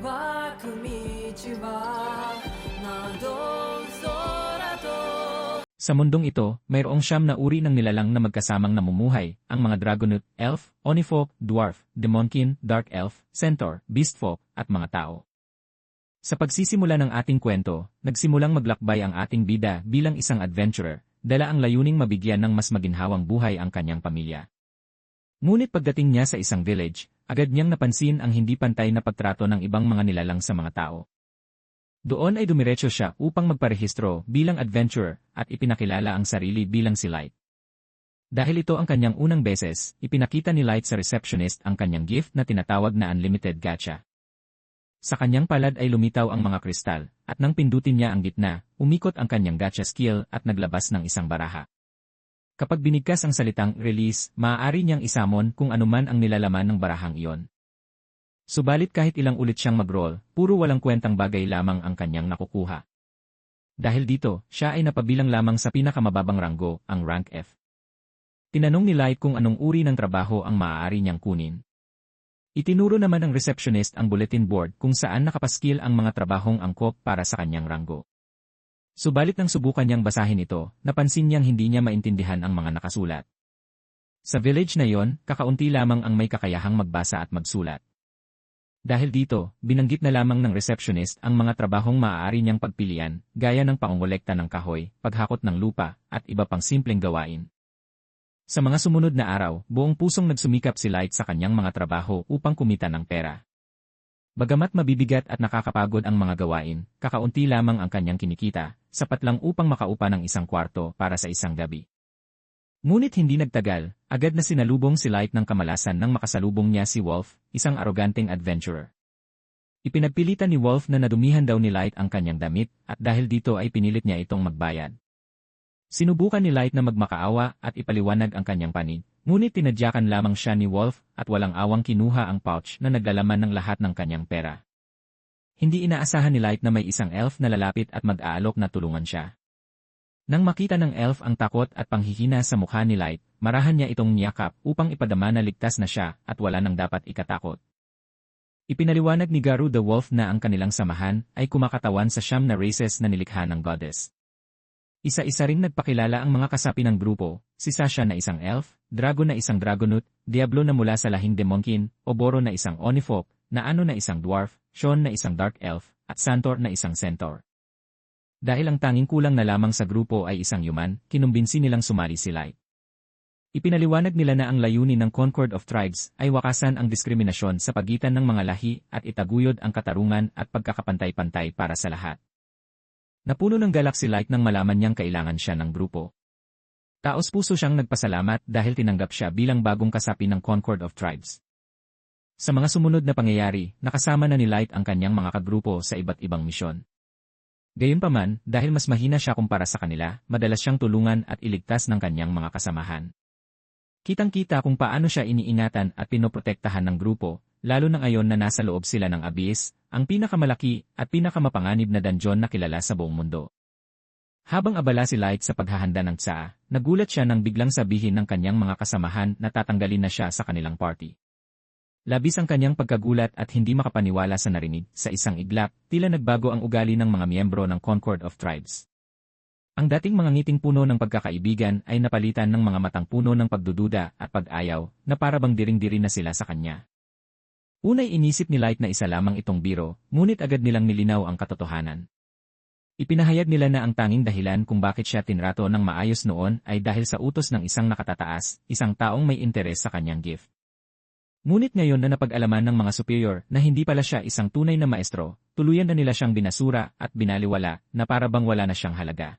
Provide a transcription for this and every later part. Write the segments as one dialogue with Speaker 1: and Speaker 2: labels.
Speaker 1: ばく道は窓空と
Speaker 2: Sa mundong ito, mayroong 9 na uri ng nilalang na magkasamang namumuhay, ang mga Dragonoot, Elf, Onifolk, Dwarf, Demonkin, Dark Elf, Centaur, Beastfolk, at mga tao. Sa pagsisimula ng ating kwento, nagsimulang maglakbay ang ating bida bilang isang adventurer, dala ang layuning mabigyan ng mas maginhawang buhay ang kanyang pamilya. Ngunit pagdating niya sa isang village, agad niyang napansin ang hindi pantay na pagtrato ng ibang mga nilalang sa mga tao. Doon ay dumiretso siya upang magparehistro bilang adventurer at ipinakilala ang sarili bilang si Light. Dahil ito ang kanyang unang beses, ipinakita ni Light sa receptionist ang kanyang gift na tinatawag na Unlimited Gacha. Sa kanyang palad ay lumitaw ang mga kristal, at nang pindutin niya ang gitna, umikot ang kanyang gacha skill at naglabas ng isang baraha. Kapag binigkas ang salitang release, maaari niyang isamon kung anuman ang nilalaman ng barahang iyon. Subalit kahit ilang ulit siyang mag-roll, puro walang kwentang bagay lamang ang kanyang nakukuha. Dahil dito, siya ay napabilang lamang sa pinakamababang ranggo, ang rank F. Tinanong ni Light kung anong uri ng trabaho ang maaari niyang kunin. Itinuro naman ng receptionist ang bulletin board kung saan nakapaskil ang mga trabahong angkop para sa kanyang ranggo. Subalit nang subukan niyang basahin ito, napansin niyang hindi niya maintindihan ang mga nakasulat. Sa village na yon, kakaunti lamang ang may kakayahang magbasa at magsulat. Dahil dito, binanggit na lamang ng receptionist ang mga trabahong maaari niyang pagpilian, gaya ng pangongolekta ng kahoy, paghakot ng lupa, at iba pang simpleng gawain. Sa mga sumunod na araw, buong pusong nagsumikap si Light sa kanyang mga trabaho upang kumita ng pera. Bagamat mabibigat at nakakapagod ang mga gawain, kakaunti lamang ang kanyang kinikita, sapat lang upang makaupa ng isang kwarto para sa isang gabi. Ngunit hindi nagtagal, agad na sinalubong si Light ng kamalasan nang makasalubong niya si Wolf, isang aroganteng adventurer. Ipinagpilitan ni Wolf na nadumihan daw ni Light ang kanyang damit, at dahil dito ay pinilit niya itong magbayad. Sinubukan ni Light na magmakaawa at ipaliwanag ang kanyang panig, ngunit tinadyakan lamang siya ni Wolf at walang awang kinuha ang pouch na naglalaman ng lahat ng kanyang pera. Hindi inaasahan ni Light na may isang elf na lalapit at mag-aalok na tulungan siya. Nang makita ng elf ang takot at panghihina sa mukha ni Light, marahan niya itong niyakap upang ipadama na ligtas na siya at wala nang dapat ikatakot. Ipinaliwanag ni Garu the Wolf na ang kanilang samahan ay kumakatawan sa 9 na races na nilikha ng goddess. Isa-isa ring nagpakilala ang mga kasapi ng grupo, si Sasha na isang elf, Dragon na isang Dragonoot, Diablo na mula sa lahing Demonkin, Oboro na isang Onifolk, Naano na isang Dwarf, Sean na isang Dark Elf, at Santor na isang Centaur. Dahil ang tanging kulang na lamang sa grupo ay isang human, kinumbinsi nilang sumali si Light. Ipinaliwanag nila na ang layunin ng Concord of Tribes ay wakasan ang diskriminasyon sa pagitan ng mga lahi at itaguyod ang katarungan at pagkakapantay-pantay para sa lahat. Napuno ng galak si Light nang malaman niyang kailangan siya ng grupo. Taos-puso siyang nagpasalamat dahil tinanggap siya bilang bagong kasapi ng Concord of Tribes. Sa mga sumunod na pangyayari, nakasama na ni Light ang kanyang mga kagrupo sa iba't ibang misyon. Gayunpaman, dahil mas mahina siya kumpara sa kanila, madalas siyang tulungan at iligtas ng kanyang mga kasamahan. Kitang-kita kung paano siya iniingatan at pinoprotektahan ng grupo, lalo na ngayon na nasa loob sila ng Abyss, ang pinakamalaki at pinakamapanganib na dungeon na kilala sa buong mundo. Habang abala si Light sa paghahanda ng tsaa, nagulat siya nang biglang sabihin ng kanyang mga kasamahan na tatanggalin na siya sa kanilang party. Labis ang kanyang pagkagulat at hindi makapaniwala sa narinig, sa isang iglap, tila nagbago ang ugali ng mga miyembro ng Concord of Tribes. Ang dating mga ngiting puno ng pagkakaibigan ay napalitan ng mga matang puno ng pagdududa at pag-ayaw, na parabang diring-diri na sila sa kanya. Unay inisip ni Light na isa lamang itong biro, ngunit agad nilang nilinaw ang katotohanan. Ipinahayag nila na ang tanging dahilan kung bakit siya tinrato ng maayos noon ay dahil sa utos ng isang nakatataas, isang taong may interes sa kanyang gift. Ngunit ngayon na napag-alaman ng mga superior na hindi pala siya isang tunay na maestro, tuluyan na nila siyang binasura at binaliwala na parabang wala na siyang halaga.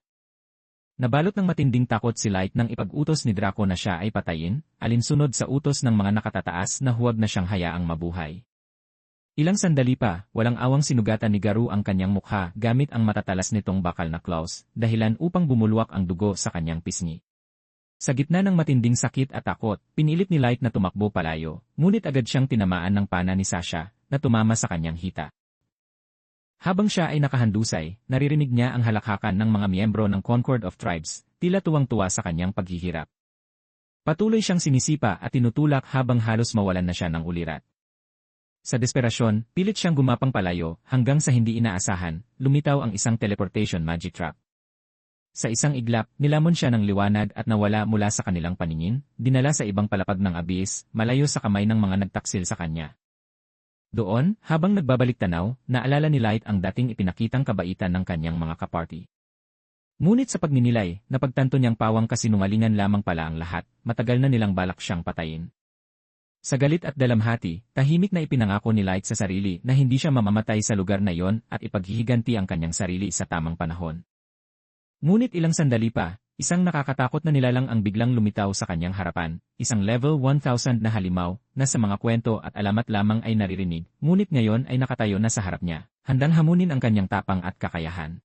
Speaker 2: Nabalot ng matinding takot si Light nang ipag-utos ni Draco na siya ay patayin, alinsunod sa utos ng mga nakatataas na huwag na siyang hayaang mabuhay. Ilang sandali pa, walang awang sinugatan ni Garu ang kanyang mukha gamit ang matatalas nitong bakal na claws, dahilan upang bumulwak ang dugo sa kanyang pisngi. Sa gitna ng matinding sakit at takot, pinilit ni Light na tumakbo palayo, ngunit agad siyang tinamaan ng pana ni Sasha, na tumama sa kanyang hita. Habang siya ay nakahandusay, naririnig niya ang halakhakan ng mga miyembro ng Concord of Tribes, tila tuwang-tuwa sa kanyang paghihirap. Patuloy siyang sinisipa at tinutulak habang halos mawalan na siya ng ulirat. Sa desperasyon, pilit siyang gumapang palayo hanggang sa hindi inaasahan, lumitaw ang isang teleportation magic trap. Sa isang iglap, nilamon siya ng liwanag at nawala mula sa kanilang paningin, dinala sa ibang palapag ng abyss, malayo sa kamay ng mga nagtaksil sa kanya. Doon, habang nagbabalik tanaw, naalala ni Light ang dating ipinakitang kabaitan ng kanyang mga kaparty. Ngunit sa pagninilay, napagtanto niyang pawang kasinungalingan lamang pala ang lahat, matagal na nilang balak siyang patayin. Sa galit at dalamhati, tahimik na ipinangako ni Light sa sarili na hindi siya mamamatay sa lugar na yon at ipaghihiganti ang kanyang sarili sa tamang panahon. Ngunit ilang sandali pa, isang nakakatakot na nilalang ang biglang lumitaw sa kanyang harapan, isang level 1000 na halimaw na sa mga kwento at alamat lamang ay naririnig, ngunit ngayon ay nakatayo na sa harap niya, handang hamunin ang kanyang tapang at kakayahan.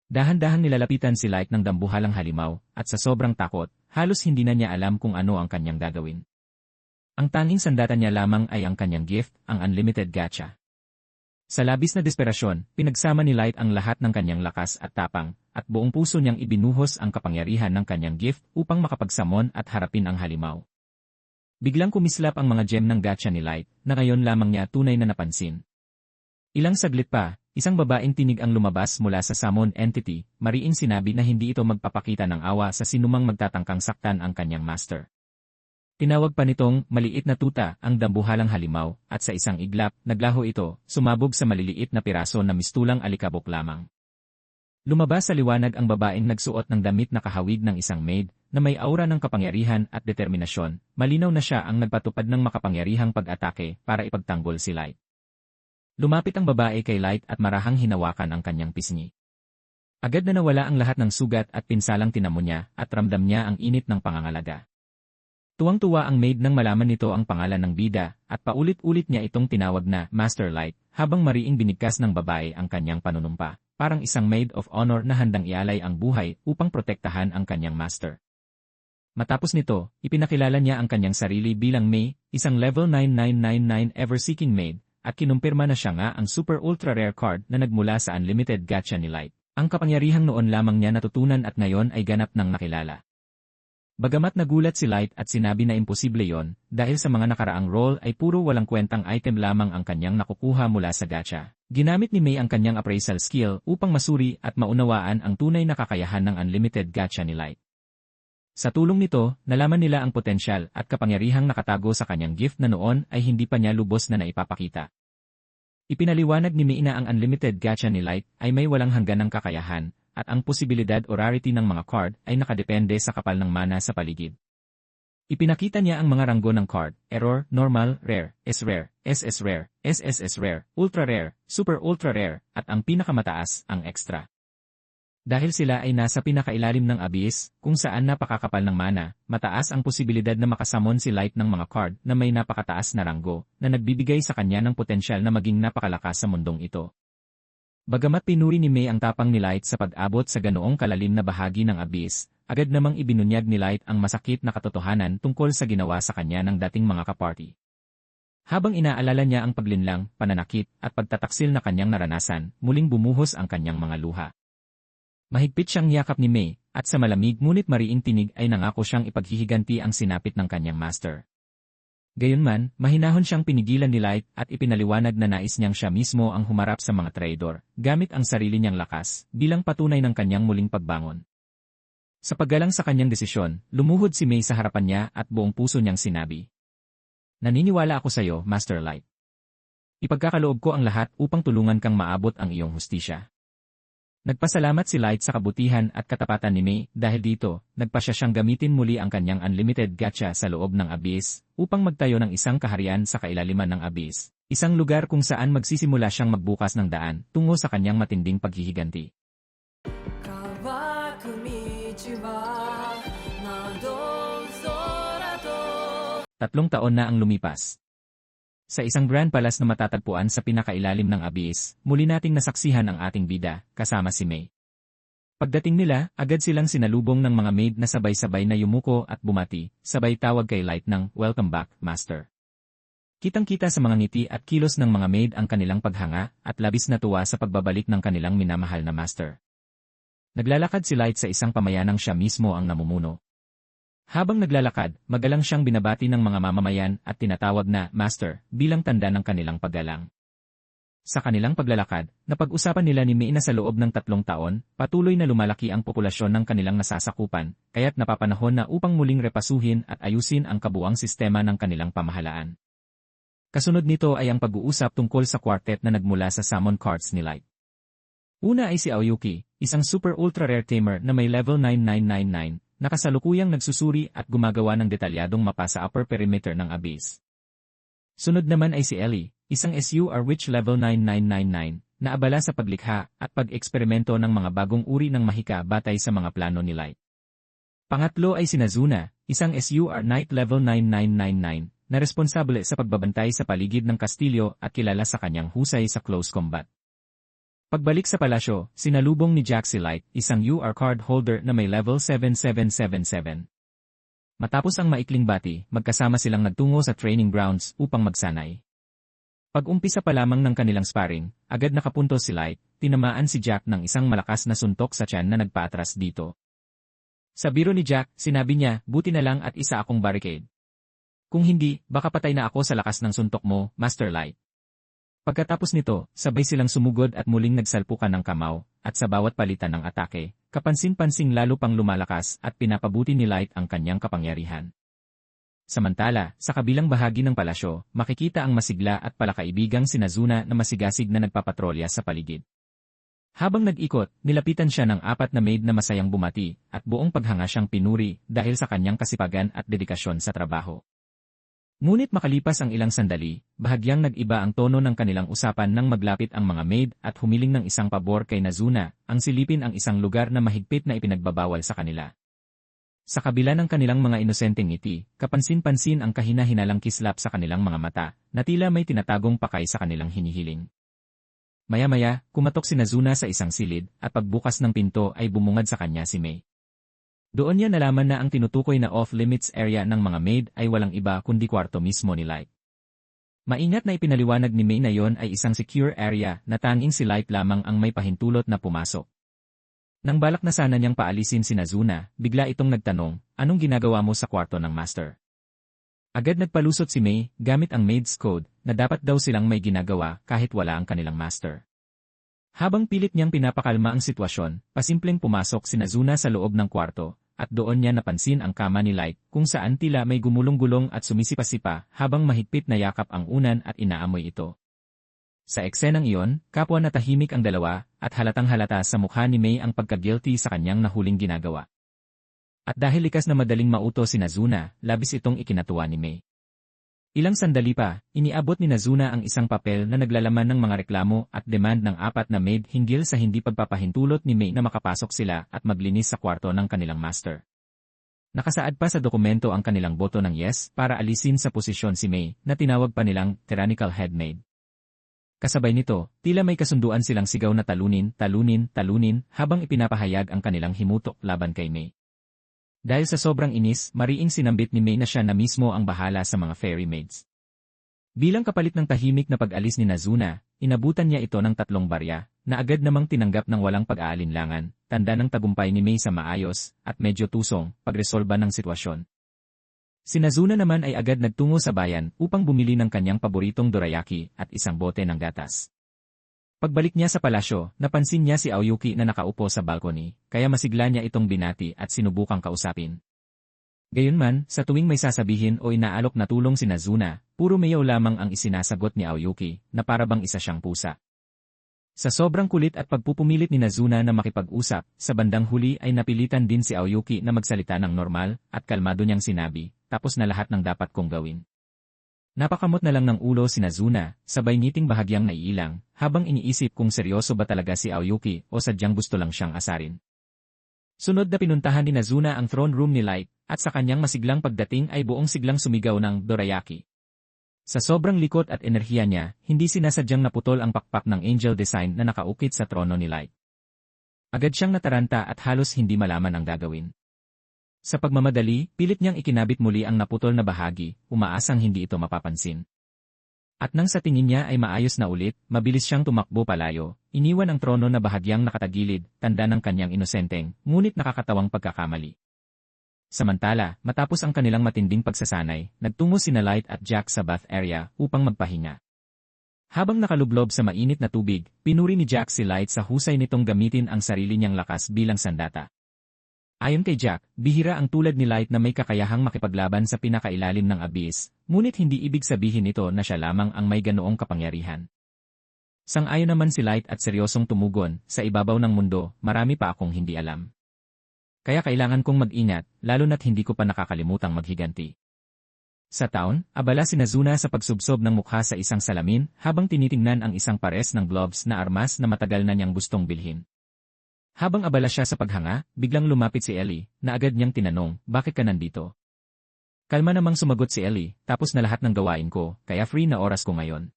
Speaker 2: Dahan-dahan nilalapitan si Light ng dambuhalang halimaw, at sa sobrang takot, halos hindi na niya alam kung ano ang kanyang gagawin. Ang tanging sandata niya lamang ay ang kanyang gift, ang unlimited gacha. Sa labis na desperasyon, pinagsama ni Light ang lahat ng kanyang lakas at tapang, at buong puso niyang ibinuhos ang kapangyarihan ng kanyang gift upang makapagsamon at harapin ang halimaw. Biglang kumislap ang mga gem ng gacha ni Light, na ngayon lamang niya tunay na napansin. Ilang saglit pa, isang babaeng tinig ang lumabas mula sa summon entity, mariing sinabi na hindi ito magpapakita ng awa sa sinumang magtatangkang saktan ang kanyang master. Tinawag pa nitong maliit na tuta ang dambuhalang halimaw, at sa isang iglap, naglaho ito, sumabog sa maliliit na piraso na mistulang alikabok lamang. Lumabas sa liwanag ang babaeng nagsuot ng damit na kahawig ng isang maid, na may aura ng kapangyarihan at determinasyon, malinaw na siya ang nagpatupad ng makapangyarihang pag-atake para ipagtanggol si Light. Lumapit ang babae kay Light at marahang hinawakan ang kanyang pisngi. Agad na nawala ang lahat ng sugat at pinsalang tinamo niya at ramdam niya ang init ng pangangalaga. Tuwang-tuwa ang maid nang malaman nito ang pangalan ng bida at paulit-ulit niya itong tinawag na Master Light habang mariing binigkas ng babae ang kanyang panunumpa, parang isang maid of honor na handang ialay ang buhay upang protektahan ang kanyang master. Matapos nito, ipinakilala niya ang kanyang sarili bilang May, isang level 9999 ever-seeking maid, at kinumpirma na siya nga ang super ultra rare card na nagmula sa unlimited gacha ni Light. Ang kapangyarihang noon lamang niya natutunan at ngayon ay ganap nang nakilala. Bagamat nagulat si Light at sinabi na imposible yon, dahil sa mga nakaraang role ay puro walang kwentang item lamang ang kanyang nakukuha mula sa gacha. Ginamit ni May ang kanyang appraisal skill upang masuri at maunawaan ang tunay na kakayahan ng unlimited gacha ni Light. Sa tulong nito, nalaman nila ang potensyal at kapangyarihang nakatago sa kanyang gift na noon ay hindi pa niya lubos na naipapakita. Ipinaliwanag ni May na ang unlimited gacha ni Light ay may walang hangganang kakayahan, at ang posibilidad o rarity ng mga card ay nakadepende sa kapal ng mana sa paligid. Ipinakita niya ang mga ranggo ng card, error, normal, rare, S-rare, SS rare, SSS rare, ultra rare, super ultra rare, at ang pinakamataas, ang extra. Dahil sila ay nasa pinakailalim ng abyss, kung saan napakakapal ng mana, mataas ang posibilidad na makasamon si Light ng mga card na may napakataas na ranggo, na nagbibigay sa kanya ng potensyal na maging napakalakas sa mundong ito. Bagamat pinuri ni May ang tapang ni Light sa pag-abot sa ganoong kalalim na bahagi ng abyss, agad namang ibinunyag ni Light ang masakit na katotohanan tungkol sa ginawa sa kanya ng dating mga kaparty. Habang inaalala niya ang paglinlang, pananakit, at pagtataksil na kanyang naranasan, muling bumuhos ang kanyang mga luha. Mahigpit siyang yakap ni May, at sa malamig ngunit mariing tinig ay nangako siyang ipaghihiganti ang sinapit ng kanyang master. Gayunman, mahinahon siyang pinigilan ni Light at ipinaliwanag na nais niyang siya mismo ang humarap sa mga traidor, gamit ang sarili niyang lakas, bilang patunay ng kanyang muling pagbangon. Sa paggalang sa kanyang desisyon, lumuhod si May sa harapan niya at buong puso niyang sinabi, "Naniniwala ako sa iyo, Master Light. Ipagkakaloob ko ang lahat upang tulungan kang maabot ang iyong hustisya." Nagpasalamat si Light sa kabutihan at katapatan ni May dahil dito, nagpasya siyang gamitin muli ang kanyang unlimited gacha sa loob ng abyss upang magtayo ng isang kaharian sa kailaliman ng abyss, isang lugar kung saan magsisimula siyang magbukas ng daan tungo sa kanyang matinding paghihiganti.
Speaker 1: 乾く道は窓空と
Speaker 2: 3 taon na ang lumipas. Sa isang grand palace na matatagpuan sa pinakailalim ng abyss, muli nating nasaksihan ang ating bida, kasama si May. Pagdating nila, agad silang sinalubong ng mga maid na sabay-sabay na yumuko at bumati, sabay tawag kay Light ng, "Welcome back, Master." Kitang-kita sa mga ngiti at kilos ng mga maid ang kanilang paghanga at labis na tuwa sa pagbabalik ng kanilang minamahal na Master. Naglalakad si Light sa isang pamayanang siya mismo ang namumuno. Habang naglalakad, magalang siyang binabati ng mga mamamayan at tinatawag na Master bilang tanda ng kanilang paggalang. Sa kanilang paglalakad, napag-usapan nila ni Mei na sa loob ng 3 taon, patuloy na lumalaki ang populasyon ng kanilang nasasakupan, kaya't napapanahon na upang muling repasuhin at ayusin ang kabuuang sistema ng kanilang pamahalaan. Kasunod nito ay ang pag-uusap tungkol sa quartet na nagmula sa summon cards ni Light. Una ay si Aoyuki, isang super ultra rare tamer na may level 9999, na kasalukuyang nagsusuri at gumagawa ng detalyadong mapa sa upper perimeter ng Abyss. Sunod naman ay si Ellie, isang SUR Witch level 9999, na abala sa paglikha at pag-eksperimento ng mga bagong uri ng mahika batay sa mga plano ni Light. Pangatlo ay si Nazuna, isang SUR Knight level 9999, na responsable sa pagbabantay sa paligid ng kastilyo at kilala sa kanyang husay sa close combat. Pagbalik sa palasyo, sinalubong ni Jack si Light, isang UR card holder na may level 7777. Matapos ang maikling bati, magkasama silang nagtungo sa training grounds upang magsanay. Pag-umpisa pa lamang ng kanilang sparring, agad nakapunto si Light, tinamaan si Jack ng isang malakas na suntok sa tiyan na nagpaatras dito. Sa biro ni Jack, sinabi niya, buti na lang at isa akong barricade. Kung hindi, baka patay na ako sa lakas ng suntok mo, Master Light. Pagkatapos nito, sabay silang sumugod at muling nagsalpukan ng kamao, at sa bawat palitan ng atake, kapansin-pansing lalo pang lumalakas at pinapabuti ni Light ang kanyang kapangyarihan. Samantala, sa kabilang bahagi ng palasyo, makikita ang masigla at palakaibigang si Nazuna na masigasig na nagpapatrolya sa paligid. Habang nag-ikot, nilapitan siya ng 4 na maid na masayang bumati, at buong paghanga siyang pinuri dahil sa kanyang kasipagan at dedikasyon sa trabaho. Ngunit makalipas ang ilang sandali, bahagyang nag-iba ang tono ng kanilang usapan nang maglapit ang mga maid at humiling ng isang pabor kay Nazuna, ang silipin ang isang lugar na mahigpit na ipinagbabawal sa kanila. Sa kabila ng kanilang mga inosenteng ngiti, kapansin-pansin ang kahina-hinalang kislap sa kanilang mga mata, na tila may tinatagong pakay sa kanilang hinihiling. Maya-maya, kumatok si Nazuna sa isang silid, at pagbukas ng pinto ay bumungad sa kanya si Mei. Doon niya nalaman na ang tinutukoy na off-limits area ng mga maid ay walang iba kundi kwarto mismo ni Light. Maingat na ipinaliwanag ni Mei na yon ay isang secure area na tanging si Light lamang ang may pahintulot na pumasok. Nang balak na sana niyang paalisin si Nazuna, bigla itong nagtanong, anong ginagawa mo sa kwarto ng master? Agad nagpalusot si Mei, gamit ang maid's code, na dapat daw silang may ginagawa kahit wala ang kanilang master. Habang pilit niyang pinapakalma ang sitwasyon, pasimpleng pumasok si Nazuna sa loob ng kwarto, at doon niya napansin ang kama ni Light kung saan tila may gumulong-gulong at sumisipa-sipa habang mahigpit na yakap ang unan at inaamoy ito. Sa eksenang iyon, kapwa na tahimik ang dalawa at halatang-halata sa mukha ni Mei ang pagka-guilty sa kanyang nahuling ginagawa. At dahil likas na madaling mauto si Nazuna, labis itong ikinatuwa ni Mei. Ilang sandali pa, iniabot ni Nazuna ang isang papel na naglalaman ng mga reklamo at demand ng 4 na maid hinggil sa hindi pagpapahintulot ni Mei na makapasok sila at maglinis sa kwarto ng kanilang master. Nakasaad pa sa dokumento ang kanilang boto ng yes para alisin sa posisyon si Mei na tinawag pa nilang tyrannical head maid. Kasabay nito, tila may kasunduan silang sigaw na talunin, talunin, talunin habang ipinapahayag ang kanilang himutok laban kay Mei. Dahil sa sobrang inis, mariing sinambit ni Mei na siya na mismo ang bahala sa mga fairy maids. Bilang kapalit ng tahimik na pag-alis ni Nazuna, inabutan niya ito ng 3 barya, na agad namang tinanggap ng walang pag-aalinlangan, tanda ng tagumpay ni Mei sa maayos, at medyo tusong, pagresolba ng sitwasyon. Si Nazuna naman ay agad nagtungo sa bayan upang bumili ng kanyang paboritong dorayaki at isang bote ng gatas. Pagbalik niya sa palasyo, napansin niya si Aoyuki na nakaupo sa balcony, kaya masigla niya itong binati at sinubukang kausapin. Gayunman, sa tuwing may sasabihin o inaalok na tulong si Nazuna, puro mayaw lamang ang isinasagot ni Aoyuki, na parabang isa siyang pusa. Sa sobrang kulit at pagpupumilit ni Nazuna na makipag-usap, sa bandang huli ay napilitan din si Aoyuki na magsalita ng normal, at kalmado niyang sinabi, tapos na lahat ng dapat kong gawin. Napakamot na lang ng ulo si Nazuna, sabay ngiting bahagyang naiilang, habang iniisip kung seryoso ba talaga si Aoyuki o sadyang gusto lang siyang asarin. Sunod na pinuntahan ni Nazuna ang throne room ni Light, at sa kanyang masiglang pagdating ay buong siglang sumigaw ng dorayaki. Sa sobrang likot at enerhiya niya, hindi sinasadyang naputol ang pakpak ng angel design na nakaukit sa trono ni Light. Agad siyang nataranta at halos hindi malaman ang gagawin. Sa pagmamadali, pilit niyang ikinabit muli ang naputol na bahagi, umaasang hindi ito mapapansin. At nang sa tingin niya ay maayos na ulit, mabilis siyang tumakbo palayo, iniwan ang trono na bahagyang nakatagilid, tanda ng kanyang inosenteng, ngunit nakakatawang pagkakamali. Samantala, matapos ang kanilang matinding pagsasanay, nagtungo sina Light at Jack sa bath area upang magpahinga. Habang nakalublob sa mainit na tubig, pinuri ni Jack si Light sa husay nitong gamitin ang sarili niyang lakas bilang sandata. Ayon kay Jack, bihira ang tulad ni Light na may kakayahang makipaglaban sa pinakailalim ng abyss, ngunit hindi ibig sabihin nito na siya lamang ang may ganoong kapangyarihan. Sang-ayon naman si Light at seryosong tumugon, sa ibabaw ng mundo, marami pa akong hindi alam. Kaya kailangan kong mag-ingat, lalo na't hindi ko pa nakakalimutang maghiganti. Sa taon, abala si Nazuna sa pagsubsob ng mukha sa isang salamin habang tinitingnan ang isang pares ng gloves na armas na matagal na niyang gustong bilhin. Habang abala siya sa paghanga, biglang lumapit si Ellie, na agad niyang tinanong, bakit ka nandito? Kalma namang sumagot si Ellie, tapos na lahat ng gawain ko, kaya free na oras ko ngayon.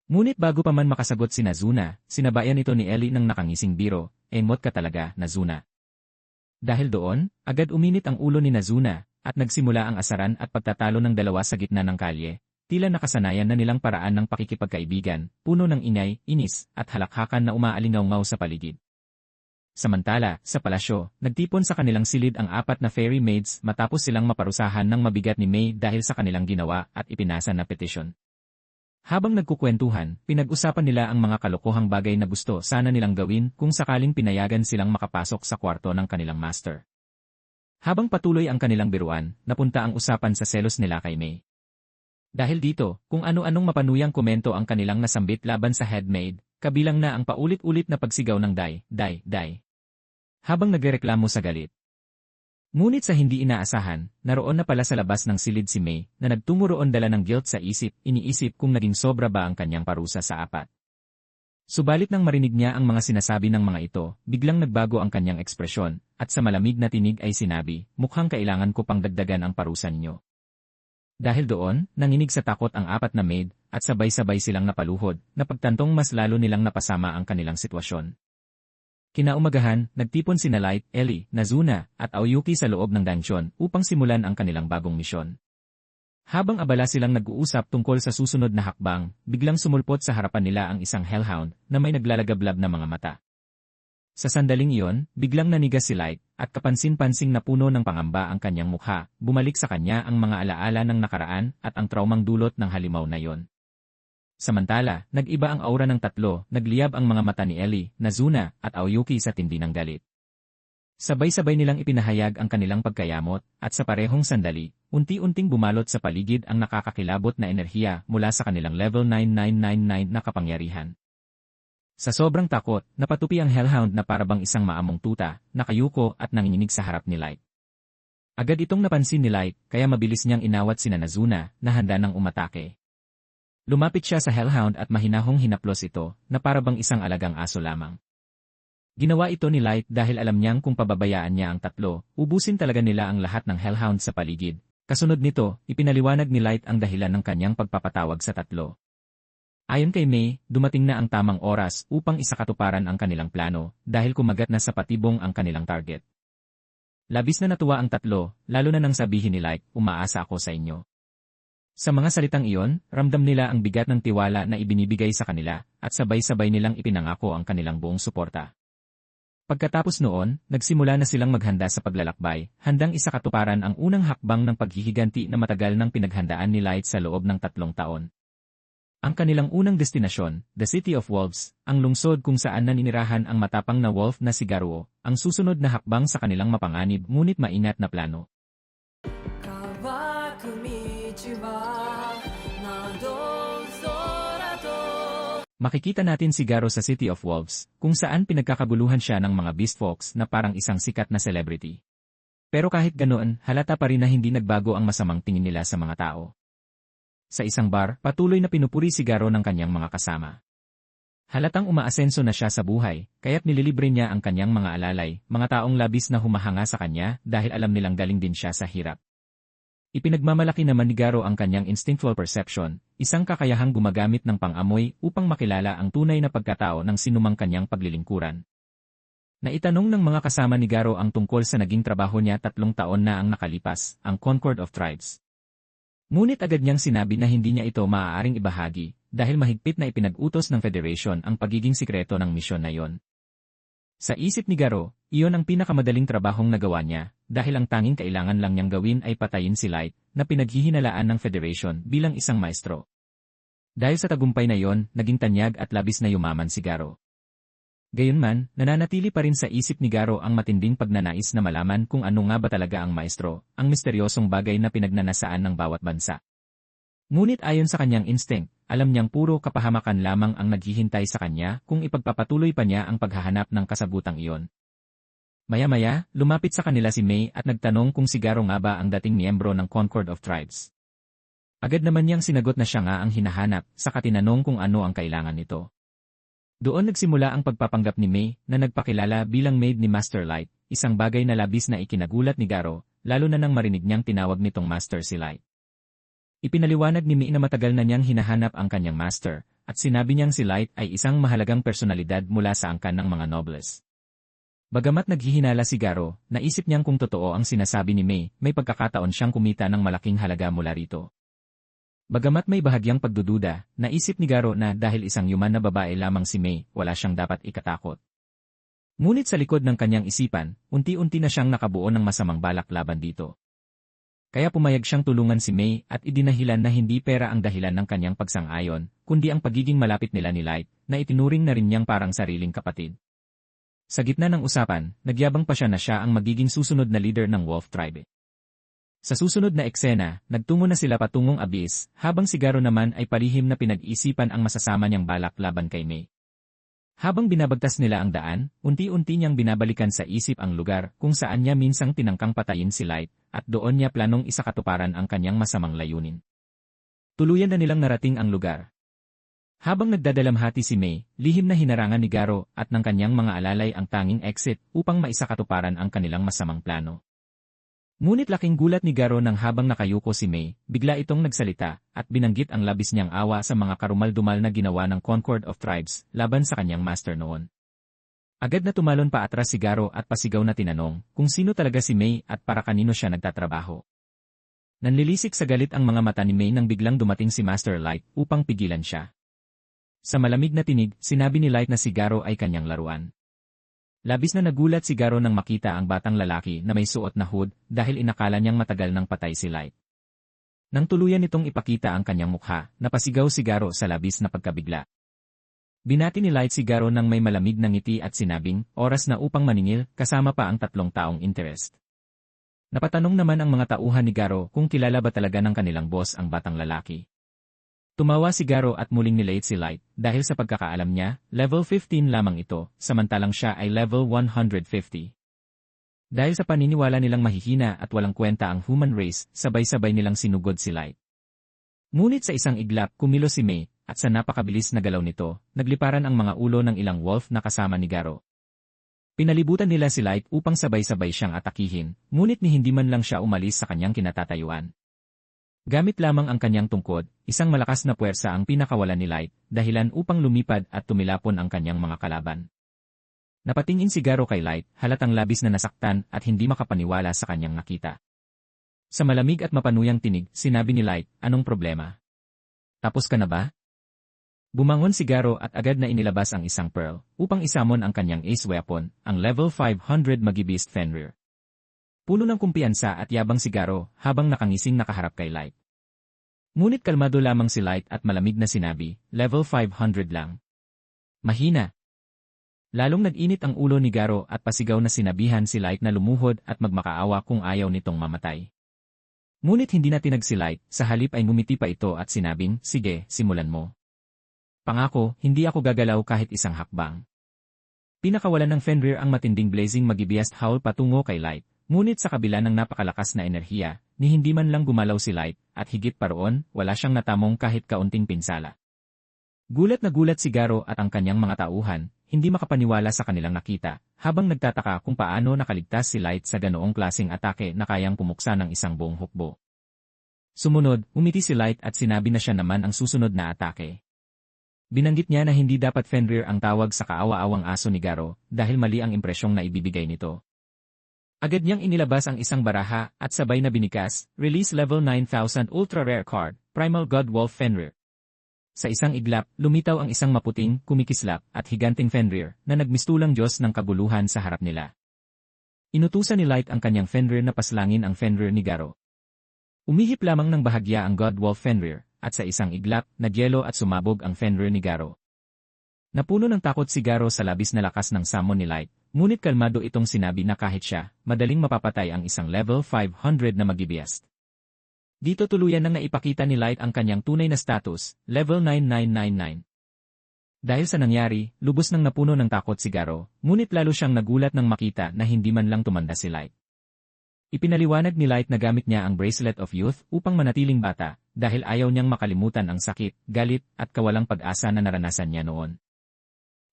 Speaker 2: Ngunit bago pa man makasagot si Nazuna, sinabayan ito ni Ellie ng nakangising biro, emot ka talaga, Nazuna. Dahil doon, agad uminit ang ulo ni Nazuna, at nagsimula ang asaran at pagtatalo ng dalawa sa gitna ng kalye, tila nakasanayan na nilang paraan ng pakikipagkaibigan, puno ng ingay, inis, at halakhakan na umaalingaw-ngaw sa paligid. Samantala, sa palasyo, nagtipon sa kanilang silid ang 4 na fairy maids matapos silang maparusahan ng mabigat ni May dahil sa kanilang ginawa at ipinasa na petisyon. Habang nagkukwentuhan, pinag-usapan nila ang mga kalokohang bagay na gusto sana nilang gawin kung sakaling pinayagan silang makapasok sa kwarto ng kanilang master. Habang patuloy ang kanilang biruan, napunta ang usapan sa selos nila kay May. Dahil dito, kung ano-anong mapanuyang komento ang kanilang nasambit laban sa headmaid, kabilang na ang paulit-ulit na pagsigaw ng die. Habang nagrereklamo sa galit. Ngunit sa hindi inaasahan, naroon na pala sa labas ng silid si May na nagtungo roon dala ng guilt sa isip, iniisip kung naging sobra ba ang kanyang parusa sa 4. Subalit nang marinig niya ang mga sinasabi ng mga ito, biglang nagbago ang kanyang ekspresyon, at sa malamig na tinig ay sinabi, mukhang kailangan ko pang dagdagan ang parusa niyo. Dahil doon, nanginig sa takot ang 4 na maid, at sabay-sabay silang napaluhod, na pagtantong mas lalo nilang napasama ang kanilang sitwasyon. Kinaumagahan, nagtipon sina Light, Ellie, Nazuna, at Aoyuki sa loob ng dungeon upang simulan ang kanilang bagong misyon. Habang abala silang nag-uusap tungkol sa susunod na hakbang, biglang sumulpot sa harapan nila ang isang hellhound na may naglalagablab na mga mata. Sa sandaling iyon, biglang nanigas si Light, at kapansin-pansing na puno ng pangamba ang kanyang mukha, bumalik sa kanya ang mga alaala ng nakaraan at ang traumang dulot ng halimaw na iyon. Samantala, nag-iba ang aura ng 3, nagliyab ang mga mata ni Ellie, Nazuna, at Aoyuki sa tindi ng galit. Sabay-sabay nilang ipinahayag ang kanilang pagkayamot, at sa parehong sandali, unti-unting bumalot sa paligid ang nakakakilabot na enerhiya mula sa kanilang level 9999 na kapangyarihan. Sa sobrang takot, napatupi ang hellhound na parabang isang maamong tuta, nakayuko at nanginginig sa harap ni Light. Agad itong napansin ni Light, kaya mabilis niyang inawat sina Nazuna, na handa nang umatake. Lumapit siya sa hellhound at mahinahong hinaplos ito, na parabang isang alagang aso lamang. Ginawa ito ni Light dahil alam niyang kung pababayaan niya ang 3, ubusin talaga nila ang lahat ng hellhound sa paligid. Kasunod nito, ipinaliwanag ni Light ang dahilan ng kanyang pagpapatawag sa 3. Ayon kay May, dumating na ang tamang oras upang isakatuparan ang kanilang plano, dahil kumagat na sa patibong ang kanilang target. Labis na natuwa ang 3, lalo na nang sabihin ni Light, umaasa ako sa inyo. Sa mga salitang iyon, ramdam nila ang bigat ng tiwala na ibinibigay sa kanila, at sabay-sabay nilang ipinangako ang kanilang buong suporta. Pagkatapos noon, nagsimula na silang maghanda sa paglalakbay, handang isakatuparan ang unang hakbang ng paghihiganti na matagal nang pinaghandaan ni Light sa loob ng 3 taon. Ang kanilang unang destinasyon, the City of Wolves, ang lungsod kung saan naninirahan ang matapang na wolf na si Garuo, ang susunod na hakbang sa kanilang mapanganib ngunit maingat na plano. Makikita natin si Garo sa City of Wolves, kung saan pinagkakaguluhan siya ng mga beast folks na parang isang sikat na celebrity. Pero kahit ganoon, halata pa rin na hindi nagbago ang masamang tingin nila sa mga tao. Sa isang bar, patuloy na pinupuri si Garo ng kanyang mga kasama. Halatang umaasenso na siya sa buhay, kaya't nililibre niya ang kanyang mga alalay, mga taong labis na humahanga sa kanya dahil alam nilang galing din siya sa hirap. Ipinagmamalaki naman ni Garo ang kanyang instinctual perception, isang kakayahang gumagamit ng pang-amoy upang makilala ang tunay na pagkatao ng sinumang kanyang paglilingkuran. Naitanong ng mga kasama ni Garo ang tungkol sa naging trabaho niya 3 taon na ang nakalipas, ang Concord of Tribes. Ngunit agad niyang sinabi na hindi niya ito maaaring ibahagi, dahil mahigpit na ipinag-utos ng Federation ang pagiging sikreto ng misyon na iyon. Sa isip ni Garo, iyon ang pinakamadaling trabahong nagawa niya, dahil ang tanging kailangan lang niyang gawin ay patayin si Light na pinaghihinalaan ng Federation bilang isang maestro. Dahil sa tagumpay na yon, naging tanyag at labis na yumaman si Garo. Gayunman, nananatili pa rin sa isip ni Garo ang matinding pagnanais na malaman kung ano nga ba talaga ang maestro, ang misteryosong bagay na pinagnanasaan ng bawat bansa. Ngunit ayon sa kanyang instinct, alam niyang puro kapahamakan lamang ang naghihintay sa kanya kung ipagpapatuloy pa niya ang paghahanap ng kasagutang iyon. Maya-maya, lumapit sa kanila si May at nagtanong kung si Garo nga ba ang dating miyembro ng Concord of Tribes. Agad naman niyang sinagot na siya nga ang hinahanap, saka tinanong kung ano ang kailangan nito. Doon nagsimula ang pagpapanggap ni May na nagpakilala bilang maid ni Master Light, isang bagay na labis na ikinagulat ni Garo, lalo na nang marinig niyang tinawag nitong Master si Light. Ipinaliwanag ni May na matagal na niyang hinahanap ang kanyang master, at sinabi niyang si Light ay isang mahalagang personalidad mula sa angkan ng mga nobles. Bagamat naghihinala si Garo, naisip niyang kung totoo ang sinasabi ni may pagkakataon siyang kumita ng malaking halaga mula rito. Bagamat may bahagyang pagdududa, naisip ni Garo na dahil isang yuman na babae lamang si May, wala siyang dapat ikatakot. Ngunit sa likod ng kanyang isipan, unti-unti na siyang nakabuo ng masamang balak laban dito. Kaya pumayag siyang tulungan si May at idinahilan na hindi pera ang dahilan ng kanyang pagsang-ayon, kundi ang pagiging malapit nila ni Light, na itinuring na rin niyang parang sariling kapatid. Sa gitna ng usapan, nagyabang pa siya na siya ang magiging susunod na leader ng Wolf Tribe. Sa susunod na eksena, nagtungo na sila patungong Abyss, habang si Garo naman ay palihim na pinag-isipan ang masasama niyang balak laban kay May. Habang binabagtas nila ang daan, unti-unti niyang binabalikan sa isip ang lugar kung saan niya minsang tinangkang patayin si Light, at doon niya planong isakatuparan ang kanyang masamang layunin. Tuluyan na nilang narating ang lugar. Habang nagdadalamhati si May, lihim na hinarangan ni Garo at ng kanyang mga alalay ang tanging exit upang maisakatuparan ang kanilang masamang plano. Ngunit laking gulat ni Garo nang habang nakayuko si May, bigla itong nagsalita at binanggit ang labis niyang awa sa mga karumal-dumal na ginawa ng Concord of Tribes laban sa kanyang master noon. Agad na tumalon pa atras si Garo at pasigaw na tinanong kung sino talaga si May at para kanino siya nagtatrabaho. Nanlilisik sa galit ang mga mata ni May nang biglang dumating si Master Light upang pigilan siya. Sa malamig na tinig, sinabi ni Light na si Garo ay kanyang laruan. Labis na nagulat si Garo nang makita ang batang lalaki na may suot na hood dahil inakala niyang matagal nang patay si Light. Nang tuluyan nitong ipakita ang kanyang mukha, napasigaw si Garo sa labis na pagkabigla. Binati ni Light si Garo nang may malamig na ngiti at sinabing, oras na upang maningil, kasama pa ang 3 taong interest. Napatanong naman ang mga tauhan ni Garo kung kilala ba talaga ng kanilang boss ang batang lalaki. Tumawa si Garo at muling nilait si Light dahil sa pagkakaalam niya, level 15 lamang ito, samantalang siya ay level 150. Dahil sa paniniwala nilang mahihina at walang kwenta ang human race, sabay-sabay nilang sinugod si Light. Ngunit sa isang iglap, kumilos si May, at sa napakabilis na galaw nito, nagliparan ang mga ulo ng ilang wolf na kasama ni Garo. Pinalibutan nila si Light upang sabay-sabay siyang atakihin, ngunit ni hindi man lang siya umalis sa kanyang kinatatayuan. Gamit lamang ang kanyang tungkod, isang malakas na puwersa ang pinakawalan ni Light, dahilan upang lumipad at tumilapon ang kanyang mga kalaban. Napatingin si Garo kay Light, halatang labis na nasaktan at hindi makapaniwala sa kanyang nakita. Sa malamig at mapanuyang tinig, sinabi ni Light, anong problema? Tapos ka na ba? Bumangon si Garo at agad na inilabas ang isang pearl, upang isamon ang kanyang ace weapon, ang level 500 Magibist Fenrir. Puno ng kumpiyansa at yabang si Garo habang nakangising nakaharap kay Light. Ngunit kalmado lamang si Light at malamig na sinabi, level 500 lang. Mahina. Lalong nag-init ang ulo ni Garo at pasigaw na sinabihan si Light na lumuhod at magmakaawa kung ayaw nitong mamatay. Ngunit hindi na tinag si Light, sa halip ay ngumiti pa ito at sinabing, sige, simulan mo. Pangako, hindi ako gagalaw kahit isang hakbang. Pinakawalan ng Fenrir ang matinding blazing Magibest howl patungo kay Light. Ngunit sa kabila ng napakalakas na enerhiya, ni hindi man lang gumalaw si Light, at higit pa roon, wala siyang natamong kahit kaunting pinsala. Gulat na gulat si Garo at ang kanyang mga tauhan, hindi makapaniwala sa kanilang nakita, habang nagtataka kung paano nakaligtas si Light sa ganoong klaseng atake na kayang pumuksa ng isang buong hukbo. Sumunod, umiti si Light at sinabi na siya naman ang susunod na atake. Binanggit niya na hindi dapat Fenrir ang tawag sa kaawa-awang aso ni Garo, dahil mali ang impresyong na ibibigay nito. Agad niyang inilabas ang isang baraha at sabay na binikas, release level 9000 ultra rare card, Primal God Wolf Fenrir. Sa isang iglap, lumitaw ang isang maputing, kumikislap at higanting Fenrir na nagmistulang Diyos ng kaguluhan sa harap nila. Inutusan ni Light ang kanyang Fenrir na paslangin ang Fenrir ni Garo. Umihip lamang ng bahagya ang God-Wolf Fenrir, at sa isang iglap, nagyelo at sumabog ang Fenrir ni Garo. Napuno ng takot si Garo sa labis na lakas ng summon ni Light, ngunit kalmado itong sinabi na kahit siya, madaling mapapatay ang isang level 500 na magibiyast. Dito tuluyan nang naipakita ni Light ang kanyang tunay na status, level 9999. Dahil sa nangyari, lubos nang napuno ng takot si Garo, ngunit lalo siyang nagulat nang makita na hindi man lang tumanda si Light. Ipinaliwanag ni Light na gamit niya ang Bracelet of Youth upang manatiling bata, dahil ayaw niyang makalimutan ang sakit, galit, at kawalang pag-asa na naranasan niya noon.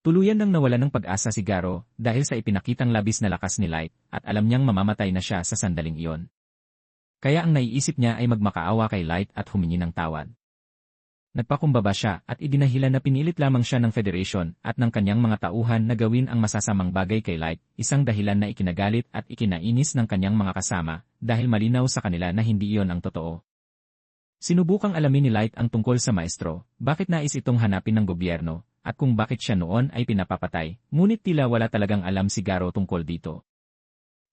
Speaker 2: Tuluyan nang nawala ng pag-asa si Garo dahil sa ipinakitang labis na lakas ni Light at alam niyang mamamatay na siya sa sandaling iyon. Kaya ang naiisip niya ay magmakaawa kay Light at humingi ng tawad. Nagpakumbaba siya at idinahilan na pinilit lamang siya ng Federation at ng kanyang mga tauhan na gawin ang masasamang bagay kay Light, isang dahilan na ikinagalit at ikinainis ng kanyang mga kasama dahil malinaw sa kanila na hindi iyon ang totoo. Sinubukang alamin ni Light ang tungkol sa maestro, bakit nais itong hanapin ng gobyerno, at kung bakit siya noon ay pinapapatay, ngunit tila wala talagang alam si Garo tungkol dito.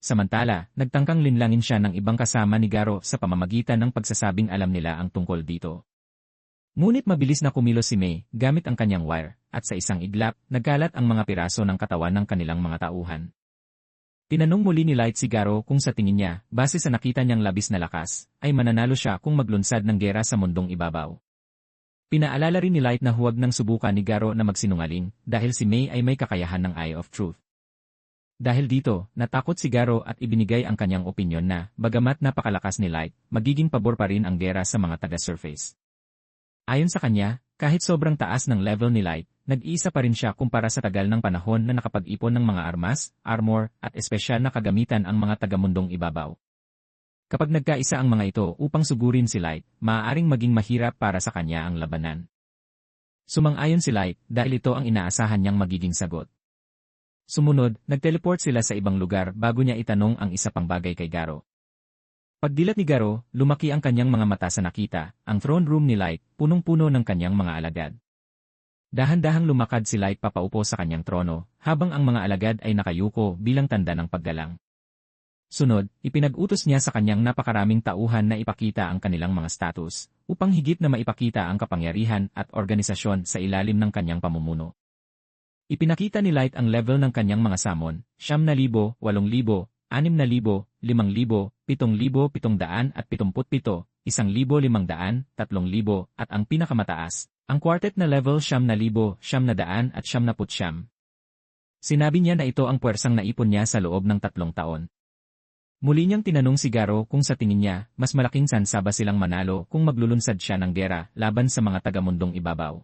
Speaker 2: Samantala, nagtangkang linlangin siya ng ibang kasama ni Garo sa pamamagitan ng pagsasabing alam nila ang tungkol dito. Ngunit mabilis na kumilos si May gamit ang kanyang wire, at sa isang iglap, nagkalat ang mga piraso ng katawan ng kanilang mga tauhan. Tinanong muli ni Light si Garo kung sa tingin niya, base sa nakita niyang labis na lakas, ay mananalo siya kung maglunsad ng gera sa mundong ibabaw. Pinaalala rin ni Light na huwag nang subukan ni Garo na magsinungaling dahil si May ay may kakayahan ng Eye of Truth. Dahil dito, natakot si Garo at ibinigay ang kanyang opinyon na, bagamat napakalakas ni Light, magiging pabor pa rin ang gera sa mga taga-surface. Ayon sa kanya, kahit sobrang taas ng level ni Light, nag-iisa pa rin siya kumpara sa tagal ng panahon na nakapag-ipon ng mga armas, armor, at espesyal na kagamitan ang mga taga-mundong ibabaw. Kapag nagkaisa ang mga ito upang sugurin si Light, maaaring maging mahirap para sa kanya ang labanan. Sumang-ayon si Light dahil ito ang inaasahan niyang magiging sagot. Sumunod, nag-teleport sila sa ibang lugar bago niya itanong ang isa pang bagay kay Garo. Pagdilat ni Garo, lumaki ang kanyang mga mata sa nakita, ang throne room ni Light, punong-puno ng kanyang mga alagad. Dahan-dahang lumakad si Light papaupo sa kanyang trono, habang ang mga alagad ay nakayuko bilang tanda ng paggalang. Sunod, ipinag-utos niya sa kanyang napakaraming tauhan na ipakita ang kanilang mga status, upang higit na maipakita ang kapangyarihan at organisasyon sa ilalim ng kanyang pamumuno. Ipinakita ni Light ang level ng kanyang mga summon, 9,000, 8,000, 6,000, 5,000, 7,777, 1,500, 3,000, at ang pinakamataas, ang quartet na level 9,000, 900 at 999. Sinabi niya na ito ang puwersang naipon niya sa loob ng 3 taon. Muli niyang tinanong si Garo kung sa tingin niya, mas malaking sansa ba silang manalo kung maglulunsad siya ng gera laban sa mga taga-mundong ibabaw.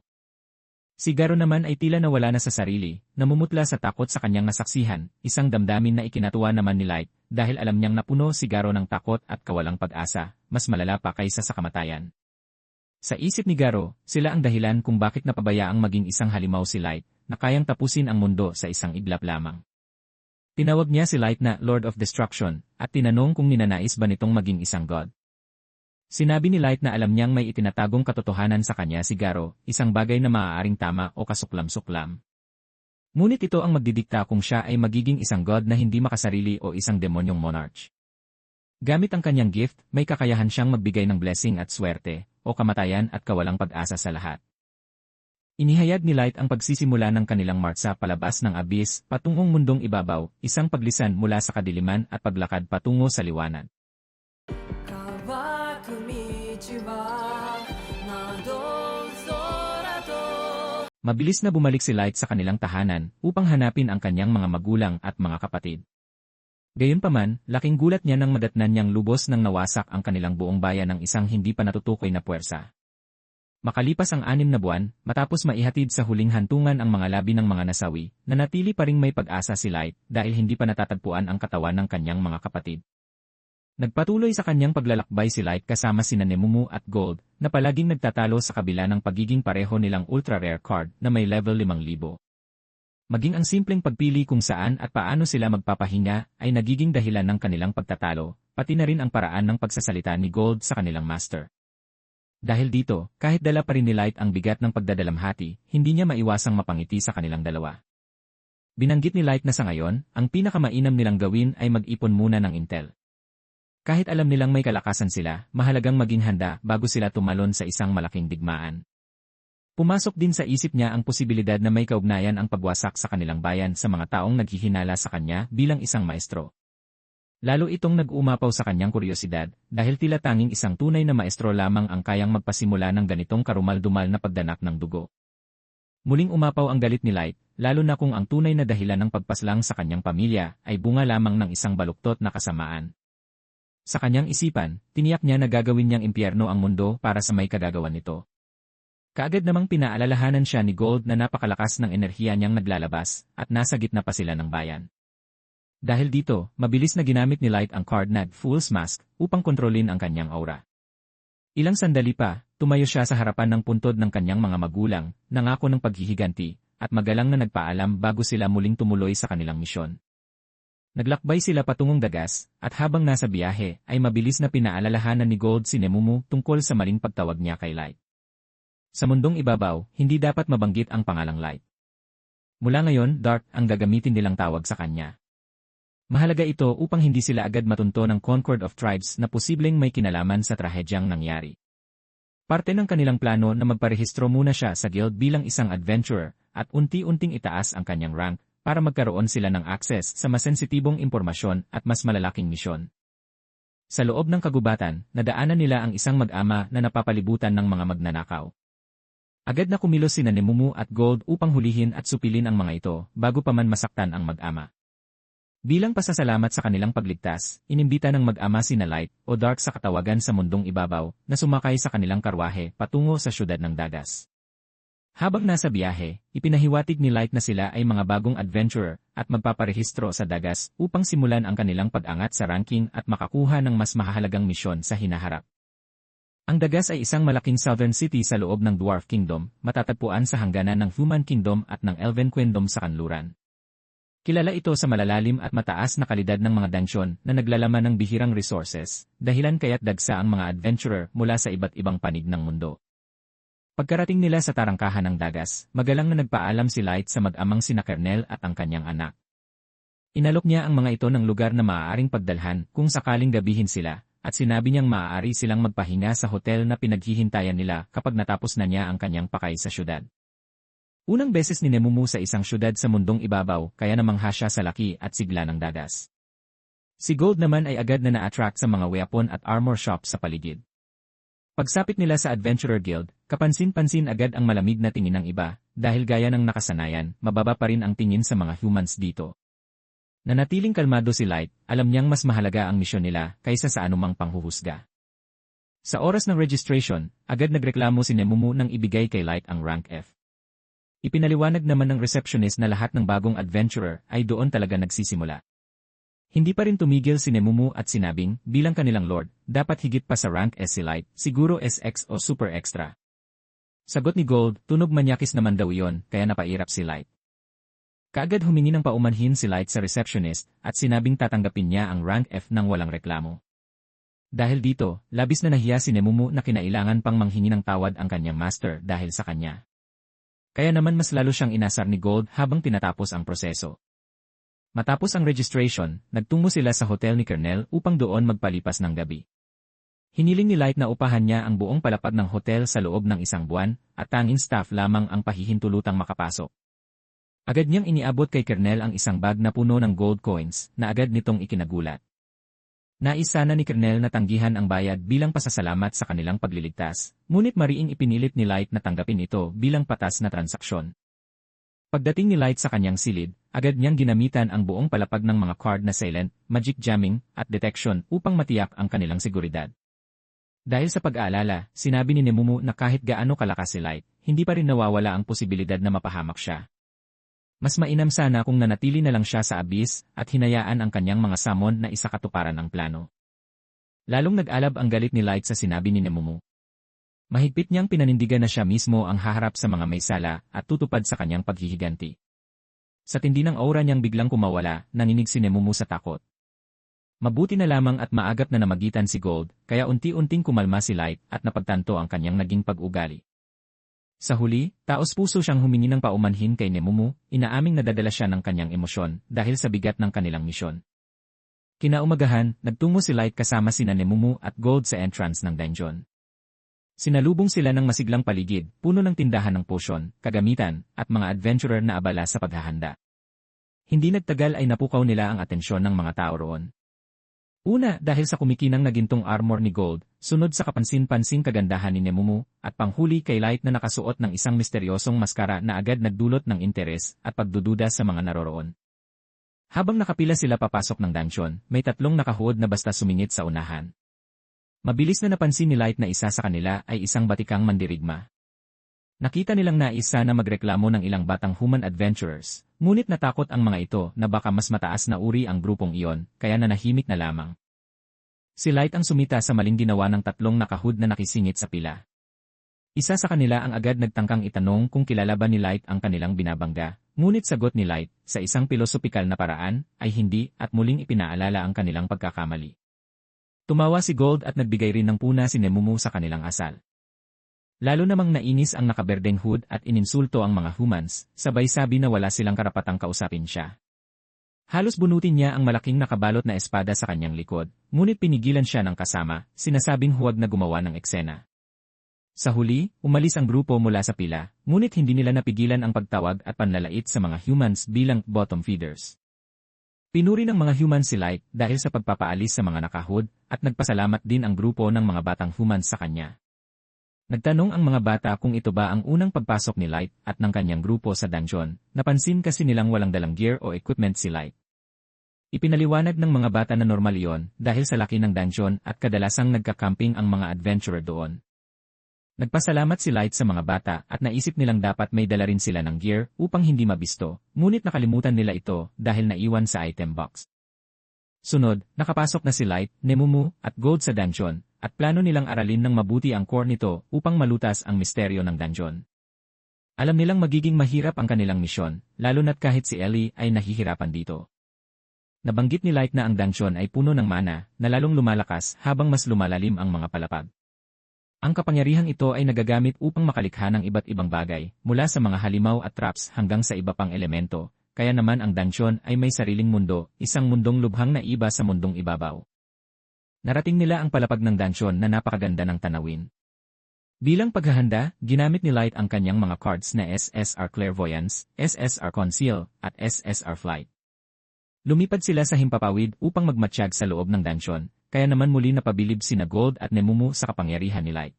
Speaker 2: Si Garo naman ay tila nawala na sa sarili, namumutla sa takot sa kanyang nasaksihan, isang damdamin na ikinatuwa naman ni Light, dahil alam niyang napuno si Garo ng takot at kawalang pag-asa, mas malala pa kaysa sa kamatayan. Sa isip ni Garo, sila ang dahilan kung bakit napabayaang maging isang halimaw si Light, na kayang tapusin ang mundo sa isang iglap lamang. Tinawag niya si Light na Lord of Destruction, at tinanong kung ninanais ba nitong maging isang god. Sinabi ni Light na alam niyang may itinatagong katotohanan sa kanya si Garo, isang bagay na maaaring tama o kasuklam-suklam. Ngunit ito ang magdidikta kung siya ay magiging isang god na hindi makasarili o isang demonyong monarch. Gamit ang kanyang gift, may kakayahan siyang magbigay ng blessing at swerte, o kamatayan at kawalang pag-asa sa lahat. Inihayag ni Light ang pagsisimula ng kanilang martsa palabas ng abyss patungong mundong ibabaw, isang paglisan mula sa kadiliman at paglakad patungo sa liwanag. Mabilis na bumalik si Light sa kanilang tahanan upang hanapin ang kanyang mga magulang at mga kapatid. Gayunpaman, laking gulat niya nang madatnan niyang lubos nang nawasak ang kanilang buong bayan ng isang hindi pa natutukoy na puwersa. Makalipas ang 6 na buwan, matapos maihatid sa huling hantungan ang mga labi ng mga nasawi, nanatili pa ring may pag-asa si Light dahil hindi pa natatagpuan ang katawan ng kanyang mga kapatid. Nagpatuloy sa kanyang paglalakbay si Light kasama sina Nemumu at Gold, na palaging nagtatalo sa kabila ng pagiging pareho nilang ultra-rare card na may level 5,000. Maging ang simpleng pagpili kung saan at paano sila magpapahinga ay nagiging dahilan ng kanilang pagtatalo, pati na rin ang paraan ng pagsasalita ni Gold sa kanilang master. Dahil dito, kahit dala pa rin ni Light ang bigat ng pagdadalamhati, hindi niya maiwasang mapangiti sa kanilang dalawa. Binanggit ni Light na sa ngayon, ang pinakamainam nilang gawin ay mag-ipon muna ng intel. Kahit alam nilang may kalakasan sila, mahalagang maging handa bago sila tumalon sa isang malaking digmaan. Pumasok din sa isip niya ang posibilidad na may kaugnayan ang pagwasak sa kanilang bayan sa mga taong naghihinala sa kanya bilang isang maestro. Lalo itong nag-umapaw sa kanyang kuryosidad dahil tila tanging isang tunay na maestro lamang ang kayang magpasimula ng ganitong karumal-dumal na pagdanak ng dugo. Muling umapaw ang galit ni Light, lalo na kung ang tunay na dahilan ng pagpaslang sa kanyang pamilya ay bunga lamang ng isang baluktot na kasamaan. Sa kanyang isipan, tiniyak niya na gagawin niyang impyerno ang mundo para sa may kagagawan nito. Kaagad namang pinaalalahanan siya ni Gold na napakalakas ng enerhiya niyang naglalabas at nasa gitna pa sila ng bayan. Dahil dito, mabilis na ginamit ni Light ang card na Fool's Mask upang kontrolin ang kanyang aura. Ilang sandali pa, tumayo siya sa harapan ng puntod ng kanyang mga magulang, nangako ng paghihiganti, at magalang na nagpaalam bago sila muling tumuloy sa kanilang misyon. Naglakbay sila patungong dagas, at habang nasa biyahe, ay mabilis na pinaalalahanan ni Gold si Nemumu tungkol sa maling pagtawag niya kay Light. Sa mundong ibabaw, hindi dapat mabanggit ang pangalang Light. Mula ngayon, Dark ang gagamitin nilang tawag sa kanya. Mahalaga ito upang hindi sila agad matunto ng Concord of Tribes na posibleng may kinalaman sa trahedyang nangyari. Parte ng kanilang plano na magparehistro muna siya sa guild bilang isang adventurer at unti-unting itaas ang kanyang rank para magkaroon sila ng access sa mas sensitibong impormasyon at mas malalaking misyon. Sa loob ng kagubatan, nadaanan nila ang isang mag-ama na napapalibutan ng mga magnanakaw. Agad na kumilos sina Nemumu at Gold upang hulihin at supilin ang mga ito bago pa man masaktan ang mag-ama. Bilang pasasalamat sa kanilang pagligtas, inimbita ng mag-ama sina Light o Dark sa katawagan sa mundong ibabaw na sumakay sa kanilang karwahe patungo sa syudad ng dagas. Habang nasa biyahe, ipinahiwatig ni Light na sila ay mga bagong adventurer at magpaparehistro sa dagas upang simulan ang kanilang pag-angat sa ranking at makakuha ng mas mahahalagang misyon sa hinaharap. Ang dagas ay isang malaking southern city sa loob ng Dwarf Kingdom, matatagpuan sa hangganan ng Human Kingdom at ng Elven Kingdom sa kanluran. Kilala ito sa malalalim at mataas na kalidad ng mga dansyon na naglalaman ng bihirang resources, dahilan kaya't dagsa ang mga adventurer mula sa iba't ibang panig ng mundo. Pagkarating nila sa tarangkahan ng dagas, magalang na nagpaalam si Light sa mag-amang sina Kernel at ang kanyang anak. Inalok niya ang mga ito ng lugar na maaaring pagdalhan kung sakaling gabihin sila, at sinabi niyang maaari silang magpahinga sa hotel na pinaghihintayan nila kapag natapos na niya ang kanyang pakay sa syudad. Unang beses ni Nemumu sa isang syudad sa mundong ibabaw kaya namangha siya sa laki at sigla ng dagas. Si Gold naman ay agad na na-attract sa mga weapon at armor shop sa paligid. Pagsapit nila sa Adventurer Guild, kapansin-pansin agad ang malamig na tingin ng iba, dahil gaya ng nakasanayan, mababa pa rin ang tingin sa mga humans dito. Nanatiling kalmado si Light, alam niyang mas mahalaga ang misyon nila kaysa sa anumang panghuhusga. Sa oras ng registration, agad nagreklamo si Nemumu nang ibigay kay Light ang rank F. Ipinaliwanag naman ng receptionist na lahat ng bagong adventurer ay doon talaga nagsisimula. Hindi pa rin tumigil si Nemumu at sinabing, bilang kanilang lord, dapat higit pa sa rank S si Light, siguro SX o Super Extra. Sagot ni Gold, tunog manyakis naman daw iyon, kaya napairap si Light. Kaagad humingi ng paumanhin si Light sa receptionist at sinabing tatanggapin niya ang rank F nang walang reklamo. Dahil dito, labis na nahiya si Nemumu na kinailangan pang manghingi ng tawad ang kanyang master dahil sa kanya. Kaya naman mas lalo siyang inasar ni Gold habang tinatapos ang proseso. Matapos ang registration, nagtungo sila sa hotel ni Kernel upang doon magpalipas ng gabi. Hiniling ni Light na upahan niya ang buong palapag ng hotel sa loob ng isang buwan at tanging staff lamang ang pahihintulutang makapasok. Agad niyang iniabot kay Kernel ang isang bag na puno ng gold coins na agad nitong ikinagulat. Nais sana ni Kernel na tanggihan ang bayad bilang pasasalamat sa kanilang pagliligtas, ngunit mariing ipinilit ni Light na tanggapin ito bilang patas na transaksyon. Pagdating ni Light sa kanyang silid, agad niyang ginamitan ang buong palapag ng mga card na silent, magic jamming, at detection upang matiyak ang kanilang seguridad. Dahil sa pag-aalala, sinabi ni Nemumu na kahit gaano kalakas si Light, hindi pa rin nawawala ang posibilidad na mapahamak siya. Mas mainam sana kung nanatili na lang siya sa abyss at hinayaan ang kanyang mga samon na isakatuparan ang plano. Lalong nag-alab ang galit ni Light sa sinabi ni Nemumu. Mahigpit niyang pinanindigan na siya mismo ang haharap sa mga may sala at tutupad sa kanyang paghihiganti. Sa tindi ng aura niyang biglang kumawala, nanginig si Nemumu sa takot. Mabuti na lamang at maagap na namagitan si Gold, kaya unti-unting kumalma si Light at napagtanto ang kanyang naging pag-ugali. Sa huli, taos-puso siyang humingi ng paumanhin kay Nemumu, inaaming nadadala siya ng kanyang emosyon dahil sa bigat ng kanilang misyon. Kinaumagahan, nagtungo si Light kasama sina Nemumu at Gold sa entrance ng dungeon. Sinalubong sila ng masiglang paligid, puno ng tindahan ng potion, kagamitan, at mga adventurer na abala sa paghahanda. Hindi nagtagal ay napukaw nila ang atensyon ng mga tao roon. Una, dahil sa kumikinang na gintong armor ni Gold, sunod sa kapansin-pansing kagandahan ni Nemumu, at panghuli kay Light na nakasuot ng isang misteryosong maskara na agad nagdulot ng interes at pagdududa sa mga naroroon. Habang nakapila sila papasok ng dungeon, may tatlong nakahuod na basta sumingit sa unahan. Mabilis na napansin ni Light na isa sa kanila ay isang batikang mandirigma. Nakita nilang nais na magreklamo ng ilang batang human adventurers, ngunit natakot ang mga ito na baka mas mataas na uri ang grupong iyon, kaya nanahimik na lamang. Si Light ang sumita sa maling ginawa ng tatlong nakahud na nakisingit sa pila. Isa sa kanila ang agad nagtangkang itanong kung kilala ba ni Light ang kanilang binabangga, ngunit sagot ni Light, sa isang pilosopikal na paraan, ay hindi at muling ipinaalala ang kanilang pagkakamali. Tumawa si Gold at nagbigay rin ng puna si Nemumu sa kanilang asal. Lalo namang nainis ang nakaberdeng hood at ininsulto ang mga humans, sabay sabi na wala silang karapatang kausapin siya. Halos bunutin niya ang malaking nakabalot na espada sa kanyang likod, ngunit pinigilan siya ng kasama, sinasabing huwag na gumawa ng eksena. Sa huli, umalis ang grupo mula sa pila, ngunit hindi nila napigilan ang pagtawag at panlalait sa mga humans bilang bottom feeders. Pinuri ng mga humans si Light dahil sa pagpapaalis sa mga nakahud at nagpasalamat din ang grupo ng mga batang humans sa kanya. Nagtanong ang mga bata kung ito ba ang unang pagpasok ni Light at ng kanyang grupo sa dungeon, napansin kasi nilang walang dalang gear o equipment si Light. Ipinaliwanag ng mga bata na normal iyon dahil sa laki ng dungeon at kadalasang nagka-camping ang mga adventurer doon. Nagpasalamat si Light sa mga bata at naisip nilang dapat may dala rin sila ng gear upang hindi mabisto, ngunit nakalimutan nila ito dahil naiwan sa item box. Sunod, nakapasok na si Light, Nemumu, at Gold sa dungeon, at plano nilang aralin ng mabuti ang core nito upang malutas ang misteryo ng dungeon. Alam nilang magiging mahirap ang kanilang misyon, lalo na't kahit si Ellie ay nahihirapan dito. Nabanggit ni Light na ang dungeon ay puno ng mana, na lalong lumalakas habang mas lumalalim ang mga palapag. Ang kapangyarihang ito ay nagagamit upang makalikha ng iba't ibang bagay, mula sa mga halimaw at traps hanggang sa iba pang elemento, kaya naman ang dungeon ay may sariling mundo, isang mundong lubhang na iba sa mundong ibabaw. Narating nila ang palapag ng dungeon na napakaganda ng tanawin. Bilang paghahanda, ginamit ni Light ang kanyang mga cards na SSR Clairvoyance, SSR Conceal, at SSR Flight. Lumipad sila sa himpapawid upang magmatsyag sa loob ng dungeon, kaya naman muli napabilib sina Gold at Nemumu sa kapangyarihan ni Light.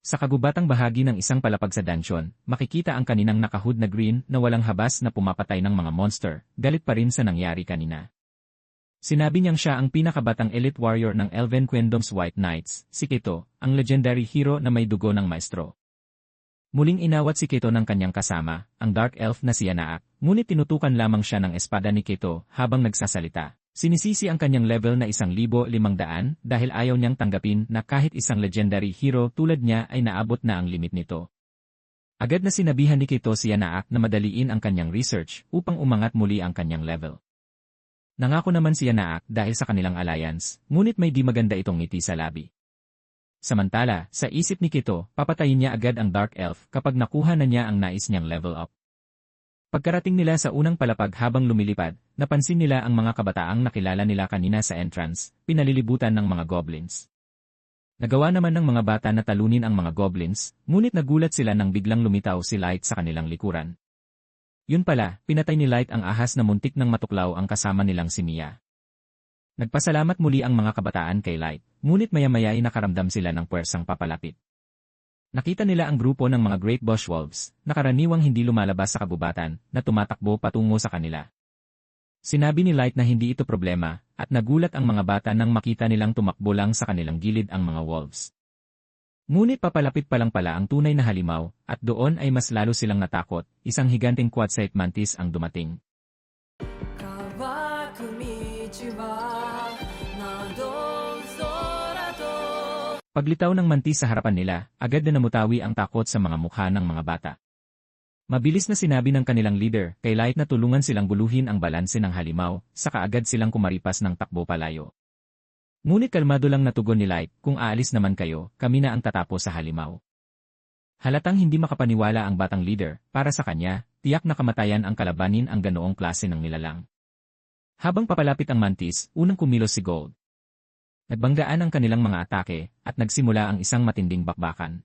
Speaker 2: Sa kagubatang bahagi ng isang palapag sa dungeon, makikita ang kaninang nakahud na green na walang habas na pumapatay ng mga monster, galit pa rin sa nangyari kanina. Sinabi niyang siya ang pinakabatang elite warrior ng Elven Queendom's White Knights, si Keto, ang legendary hero na may dugo ng maestro. Muling inawat si Keto ng kanyang kasama, ang Dark Elf na si Yanaak, ngunit tinutukan lamang siya ng espada ni Keto habang nagsasalita. Sinisisi ang kanyang level na 1,500 dahil ayaw niyang tanggapin na kahit isang legendary hero tulad niya ay naabot na ang limit nito. Agad na sinabihan ni Keto si Yanaak na madaliin ang kanyang research upang umangat muli ang kanyang level. Nangako naman si Yanaak dahil sa kanilang alliance, ngunit may di maganda itong ngiti sa labi. Samantala, sa isip ni Keto, papatayin niya agad ang Dark Elf kapag nakuha na niya ang nais niyang level up. Pagkarating nila sa unang palapag habang lumilipad, napansin nila ang mga kabataang nakilala nila kanina sa entrance, pinalilibutan ng mga goblins. Nagawa naman ng mga bata na talunin ang mga goblins, ngunit nagulat sila nang biglang lumitaw si Light sa kanilang likuran. Yun pala, pinatay ni Light ang ahas na muntik ng matuklaw ang kasama nilang si Mia. Nagpasalamat muli ang mga kabataan kay Light, ngunit maya-maya ay nakaramdam sila ng puwersang papalapit. Nakita nila ang grupo ng mga Great Bush Wolves, na karaniwang hindi lumalabas sa kabubatan, na tumatakbo patungo sa kanila. Sinabi ni Light na hindi ito problema, at nagulat ang mga bata nang makita nilang tumakbo lang sa kanilang gilid ang mga wolves. Ngunit papalapit pa lang pala ang tunay na halimaw, at doon ay mas lalo silang natakot, isang higanteng quartzite mantis ang dumating. Paglitaw ng mantis sa harapan nila, agad na namutawi ang takot sa mga mukha ng mga bata. Mabilis na sinabi ng kanilang leader, kay Light na tulungan silang guluhin ang balanse ng halimaw, saka agad silang kumaripas ng takbo palayo. Ngunit kalmado lang natugon ni Light, kung aalis naman kayo, kami na ang tatapos sa halimaw. Halatang hindi makapaniwala ang batang leader, para sa kanya, tiyak na kamatayan ang kalabanin ang ganoong klase ng nilalang. Habang papalapit ang mantis, unang kumilos si Gold. Nagbanggaan ang kanilang mga atake, at nagsimula ang isang matinding bakbakan.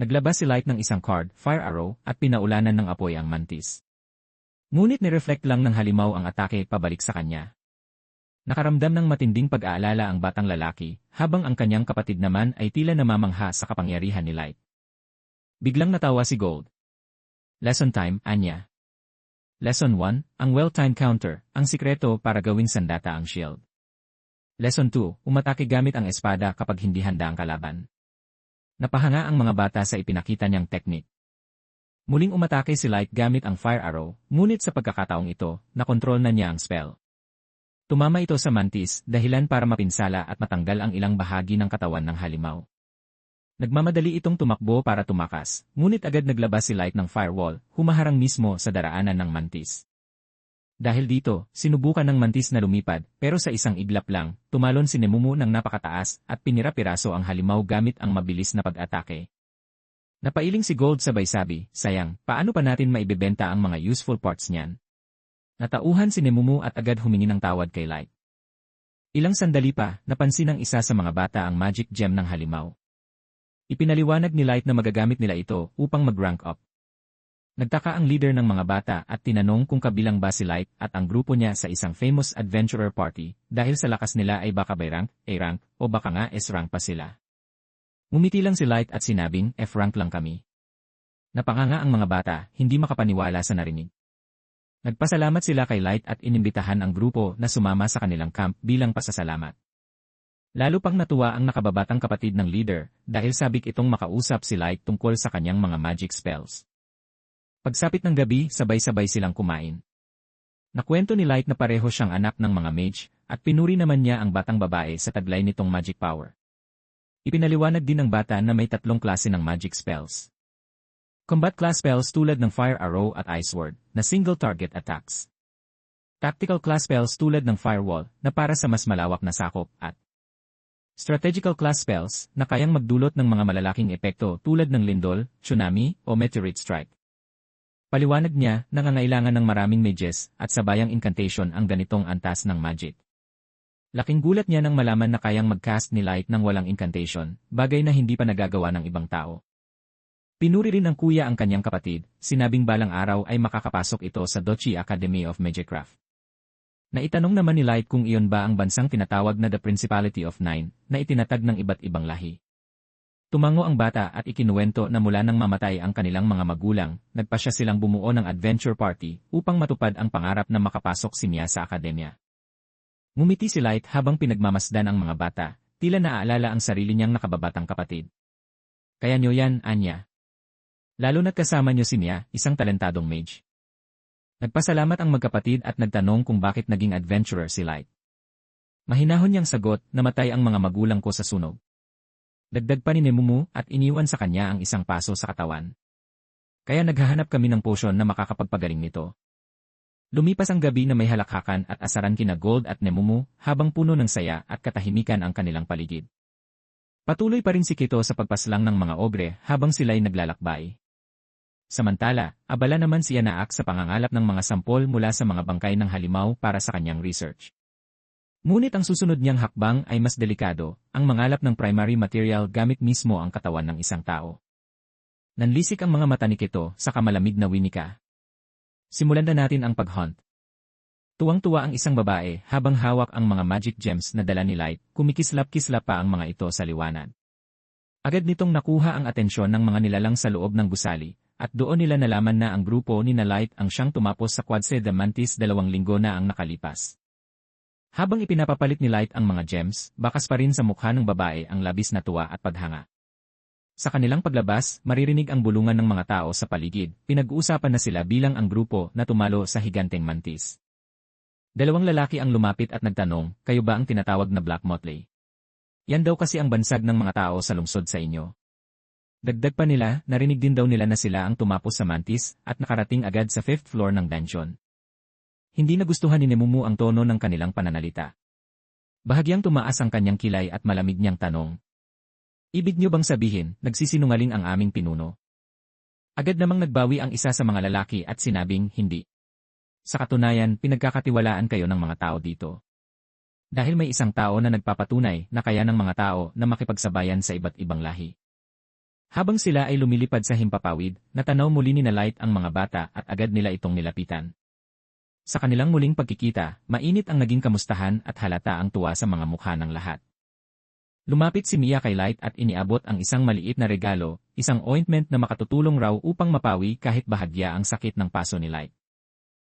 Speaker 2: Naglabas si Light ng isang card, Fire Arrow, at pinaulanan ng apoy ang mantis. Ngunit nireflect lang ng halimaw ang atake pabalik sa kanya. Nakaramdam ng matinding pag-aalala ang batang lalaki, habang ang kanyang kapatid naman ay tila namamangha sa kapangyarihan ni Light. Biglang natawa si Gold. Lesson time, Anya. Lesson 1, ang well-timed counter, ang sikreto para gawing sandata ang shield. Lesson 2, umatake gamit ang espada kapag hindi handa ang kalaban. Napahanga ang mga bata sa ipinakita niyang teknik. Muling umatake si Light gamit ang Fire Arrow, ngunit sa pagkakataong ito, nakontrol na niya ang spell. Tumama ito sa mantis, dahilan para mapinsala at matanggal ang ilang bahagi ng katawan ng halimaw. Nagmamadali itong tumakbo para tumakas, ngunit agad naglabas si Light ng firewall, humaharang mismo sa daraanan ng mantis. Dahil dito, sinubukan ng mantis na lumipad, pero sa isang iglap lang, tumalon si Nemumu ng napakataas at pinira-piraso ang halimaw gamit ang mabilis na pag-atake. Napailing si Gold sabay sabi, sayang, paano pa natin maibebenta ang mga useful parts niyan? Natauhan si Nemumu at agad humingi ng tawad kay Light. Ilang sandali pa, napansin ng isa sa mga bata ang magic gem ng halimaw. Ipinaliwanag ni Light na magagamit nila ito upang mag-rank up. Nagtaka ang leader ng mga bata at tinanong kung kabilang ba si Light at ang grupo niya sa isang famous adventurer party dahil sa lakas nila ay baka by rank, A-rank, o baka nga S-rank pa sila. Ngumiti lang si Light at sinabing, F-rank lang kami. Napanganga ang mga bata, hindi makapaniwala sa narinig. Nagpasalamat sila kay Light at inimbitahan ang grupo na sumama sa kanilang camp bilang pasasalamat. Lalo pang natuwa ang nakababatang kapatid ng leader dahil sabik itong makausap si Light tungkol sa kanyang mga magic spells. Pagsapit ng gabi, sabay-sabay silang kumain. Nakwento ni Light na pareho siyang anak ng mga mage at pinuri naman niya ang batang babae sa taglay nitong magic power. Ipinaliwanag din ng bata na may 3 klase ng magic spells. Combat class spells tulad ng Fire Arrow at Ice Sword na single target attacks. Tactical class spells tulad ng Firewall na para sa mas malawak na sakop at strategical class spells na kayang magdulot ng mga malalaking epekto tulad ng lindol, tsunami, o meteorite strike. Paliwanag niya, nangangailangan ng maraming mages at sabayang incantation ang ganitong antas ng magic. Laking gulat niya nang malaman na kayang mag-cast ni Light ng walang incantation, bagay na hindi pa nagagawa ng ibang tao. Pinuri rin ng kuya ang kanyang kapatid, sinabing balang araw ay makakapasok ito sa Dochi Academy of Magicraft. Naitanong naman ni Light kung iyon ba ang bansang tinatawag na The Principality of Nine, na itinatag ng iba't ibang lahi. Tumango ang bata at ikinuwento na mula nang mamatay ang kanilang mga magulang, nagpasya silang bumuo ng adventure party upang matupad ang pangarap na makapasok si Mia sa akademya. Ngumiti si Light habang pinagmamasdan ang mga bata, tila naaalala ang sarili niyang nakababatang kapatid. Kaya niyo yan, Anya. Lalo na't kasama niyo si Mia, isang talentadong mage. Nagpasalamat ang magkapatid at nagtanong kung bakit naging adventurer si Light. Mahinahon niyang sagot, namatay ang mga magulang ko sa sunog. Dagdag pa ni Nemumu at iniwan sa kanya ang isang paso sa katawan. Kaya naghahanap kami ng potion na makakapagpagaling nito. Lumipas ang gabi na may halakhakan at asaran kina Gold at Nemumu habang puno ng saya at katahimikan ang kanilang paligid. Patuloy pa rin si Kito sa pagpaslang ng mga ogre habang sila'y naglalakbay. Samantala, abala naman si Anaak sa pangangalap ng mga sampol mula sa mga bangkay ng halimaw para sa kanyang research. Ngunit ang susunod niyang hakbang ay mas delikado, ang mangalap ng primary material gamit mismo ang katawan ng isang tao. Nanlisik ang mga mata ni Kito sa kamalamig na winika. Simulan na natin ang pag-hunt. Tuwang-tuwa ang isang babae habang hawak ang mga magic gems na dala ni Light, kumikislap-kislap pa ang mga ito sa liwanag. Agad nitong nakuha ang atensyon ng mga nilalang sa loob ng gusali, at doon nila nalaman na ang grupo ni na Light ang siyang tumapos sa Quadse the Mantis 2 linggo na ang nakalipas. Habang ipinapapalit ni Light ang mga gems, bakas pa rin sa mukha ng babae ang labis na tuwa at paghanga. Sa kanilang paglabas, maririnig ang bulungan ng mga tao sa paligid, pinag-uusapan na sila bilang ang grupo na tumalo sa higanteng mantis. 2 lalaki ang lumapit at nagtanong, kayo ba ang tinatawag na Black Motley? Yan daw kasi ang bansag ng mga tao sa lungsod sa inyo. Dagdag pa nila, narinig din daw nila na sila ang tumapos sa mantis at nakarating agad sa 5th floor ng dungeon. Hindi nagustuhan ni Nemumu ang tono ng kanilang pananalita. Bahagyang tumaas ang kanyang kilay at malamig niyang tanong. Ibig niyo bang sabihin, nagsisinungaling ang aming pinuno? Agad namang nagbawi ang isa sa mga lalaki at sinabing, hindi. Sa katunayan, pinagkakatiwalaan kayo ng mga tao dito. Dahil may isang tao na nagpapatunay na kaya ng mga tao na makipagsabayan sa iba't ibang lahi. Habang sila ay lumilipad sa himpapawid, natanaw muli ni Light ang mga bata at agad nila itong nilapitan. Sa kanilang muling pagkikita, mainit ang naging kamustahan at halata ang tuwa sa mga mukha ng lahat. Lumapit si Mia kay Light at iniabot ang isang maliit na regalo, isang ointment na makatutulong raw upang mapawi kahit bahagya ang sakit ng paso ni Light.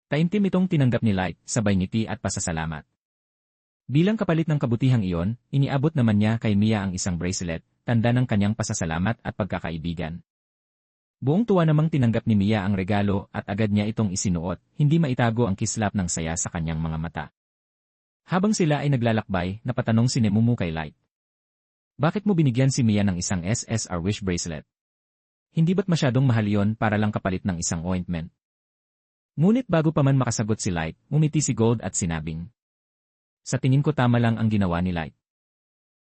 Speaker 2: Taimtim itong tinanggap ni Light, sabay ngiti at pasasalamat. Bilang kapalit ng kabutihang iyon, iniabot naman niya kay Mia ang isang bracelet, tanda ng kanyang pasasalamat at pagkakaibigan. Buong tuwa namang tinanggap ni Mia ang regalo at agad niya itong isinuot, hindi maitago ang kislap ng saya sa kanyang mga mata. Habang sila ay naglalakbay, napatanong si Nemumu kay Light. Bakit mo binigyan si Mia ng isang SSR wish bracelet? Hindi ba't masyadong mahal yon para lang kapalit ng isang ointment? Ngunit bago pa man makasagot si Light, umiti si Gold at sinabing. Sa tingin ko tama lang ang ginawa ni Light.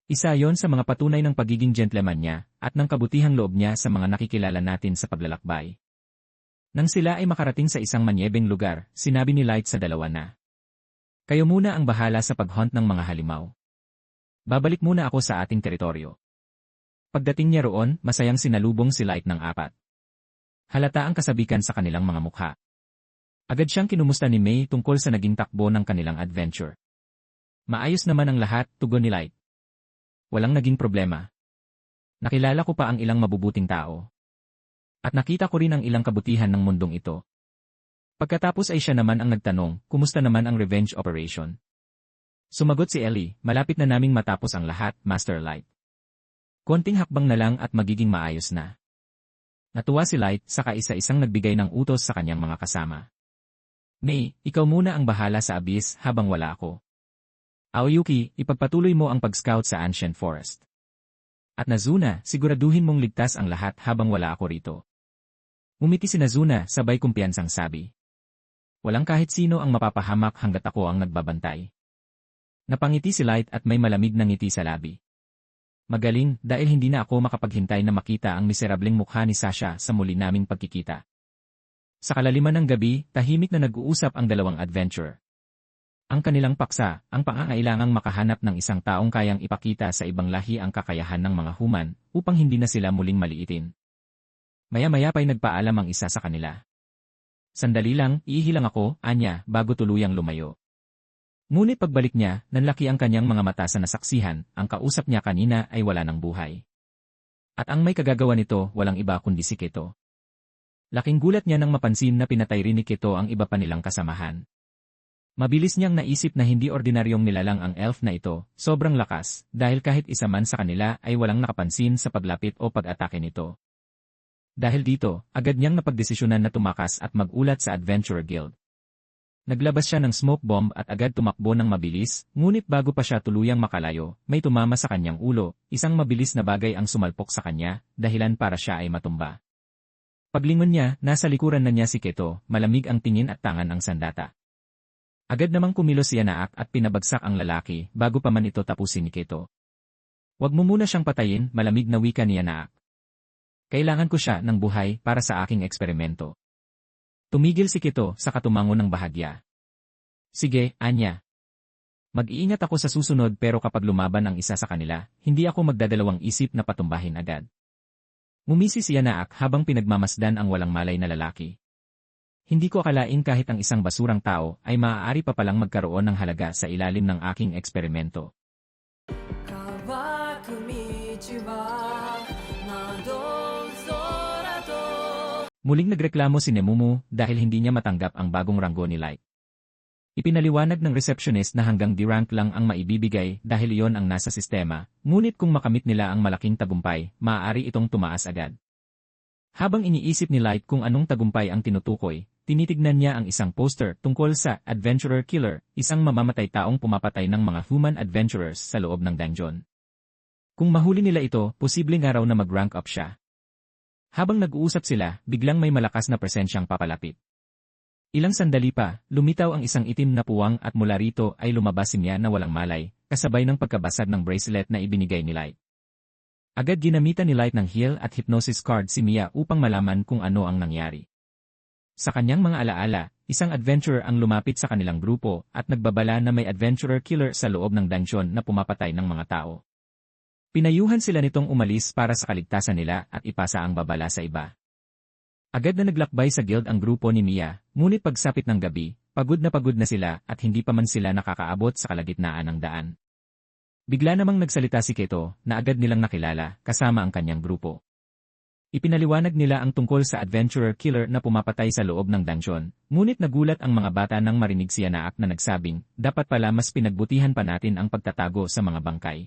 Speaker 2: Isa yon sa mga patunay ng pagiging gentleman niya at ng kabutihang loob niya sa mga nakikilala natin sa paglalakbay. Nang sila ay makarating sa isang manyebeng lugar, sinabi ni Light sa dalawa na. Kayo muna ang bahala sa paghunt ng mga halimaw. Babalik muna ako sa ating teritoryo. Pagdating niya roon, masayang sinalubong si Light ng apat. Halata ang kasabikan sa kanilang mga mukha. Agad siyang kinumusta ni May tungkol sa naging takbo ng kanilang adventure. Maayos naman ang lahat, tugon ni Light. Walang naging problema. Nakilala ko pa ang ilang mabubuting tao. At nakita ko rin ang ilang kabutihan ng mundong ito. Pagkatapos ay siya naman ang nagtanong, kumusta naman ang revenge operation? Sumagot si Ellie, malapit na naming matapos ang lahat, Master Light. Konting hakbang na lang at magiging maayos na. Natuwa si Light sa kaisa-isang nagbigay ng utos sa kanyang mga kasama. May, ikaw muna ang bahala sa abyss habang wala ako. Aoyuki, ipagpatuloy mo ang pag-scout sa Ancient Forest. At Nazuna, siguraduhin mong ligtas ang lahat habang wala ako rito. Umiti si Nazuna, sabay kumpiyansang sabi. Walang kahit sino ang mapapahamak hanggat ako ang nagbabantay. Napangiti si Light at may malamig na ngiti sa labi. Magaling, dahil hindi na ako makapaghintay na makita ang miserableng mukha ni Sasha sa muli naming pagkikita. Sa kalaliman ng gabi, tahimik na nag-uusap ang dalawang adventurer. Ang kanilang paksa, ang pangangailangang makahanap ng isang taong kayang ipakita sa ibang lahi ang kakayahan ng mga human upang hindi na sila muling maliitin. Maya-maya pa'y nagpaalam ang isa sa kanila. Sandali lang, iihilang ako, anya, bago tuluyang lumayo. Ngunit pagbalik niya, nanlaki ang kanyang mga mata sa nasaksihan, ang kausap niya kanina ay wala ng buhay. At ang may kagagawa nito, walang iba kundi si Keto. Laking gulat niya nang mapansin na pinatay rin ni Keto ang iba pa nilang kasamahan. Mabilis niyang naisip na hindi ordinaryong nilalang ang elf na ito, sobrang lakas, dahil kahit isa man sa kanila ay walang nakapansin sa paglapit o pag-atake nito. Dahil dito, agad niyang napagdesisyonan na tumakas at mag-ulat sa Adventurer Guild. Naglabas siya ng smoke bomb at agad tumakbo ng mabilis, ngunit bago pa siya tuluyang makalayo, may tumama sa kanyang ulo, isang mabilis na bagay ang sumalpok sa kanya, dahilan para siya ay matumba. Paglingon niya, nasa likuran na niya si Keto, malamig ang tingin at tangan ang sandata. Agad namang kumilos si Yanaak at pinabagsak ang lalaki bago pa man ito tapusin ni Keto. Huwag mo muna siyang patayin, malamig na wika ni Yanaak. Kailangan ko siya ng buhay para sa aking eksperimento. Tumigil si Keto sa katumango ng bahagya. Sige, Anya. Mag-iingat ako sa susunod pero kapag lumaban ang isa sa kanila, hindi ako magdadalawang isip na patumbahin agad. Ngumisi si Yanaak habang pinagmamasdan ang walang malay na lalaki. Hindi ko akalain kahit ang isang basurang tao ay maaari pa palang magkaroon ng halaga sa ilalim ng aking eksperimento. Muling nagreklamo si Nemumu dahil hindi niya matanggap ang bagong ranggo ni Light. Ipinaliwanag ng receptionist na hanggang D-rank lang ang maibibigay dahil iyon ang nasa sistema, ngunit kung makamit nila ang malaking tagumpay, maaari itong tumaas agad. Habang iniisip ni Light kung anong tagumpay ang tinutukoy, tinitignan niya ang isang poster tungkol sa Adventurer Killer, isang mamamatay taong pumapatay ng mga human adventurers sa loob ng dungeon. Kung mahuli nila ito, posibleng araw na mag-rank up siya. Habang nag-uusap sila, biglang may malakas na presensyang papalapit. Ilang sandali pa, lumitaw ang isang itim na puwang at mula rito ay lumabas si Mia na walang malay, kasabay ng pagkabasag ng bracelet na ibinigay ni Light. Agad ginamitan ni Light ng heal at hypnosis card si Mia upang malaman kung ano ang nangyari. Sa kanyang mga alaala, isang adventurer ang lumapit sa kanilang grupo at nagbabala na may adventurer killer sa loob ng dungeon na pumapatay ng mga tao. Pinayuhan sila nitong umalis para sa kaligtasan nila at ipasa ang babala sa iba. Agad na naglakbay sa guild ang grupo ni Mia, ngunit pagsapit ng gabi, pagod na sila at hindi pa man sila nakakaabot sa kalagitnaan ng daan. Bigla namang nagsalita si Keto na agad nilang nakilala kasama ang kanyang grupo. Ipinaliwanag nila ang tungkol sa adventurer killer na pumapatay sa loob ng dungeon, ngunit nagulat ang mga bata nang marinig si Yanaak na nagsabing, dapat pala mas pinagbutihan pa natin ang pagtatago sa mga bangkay.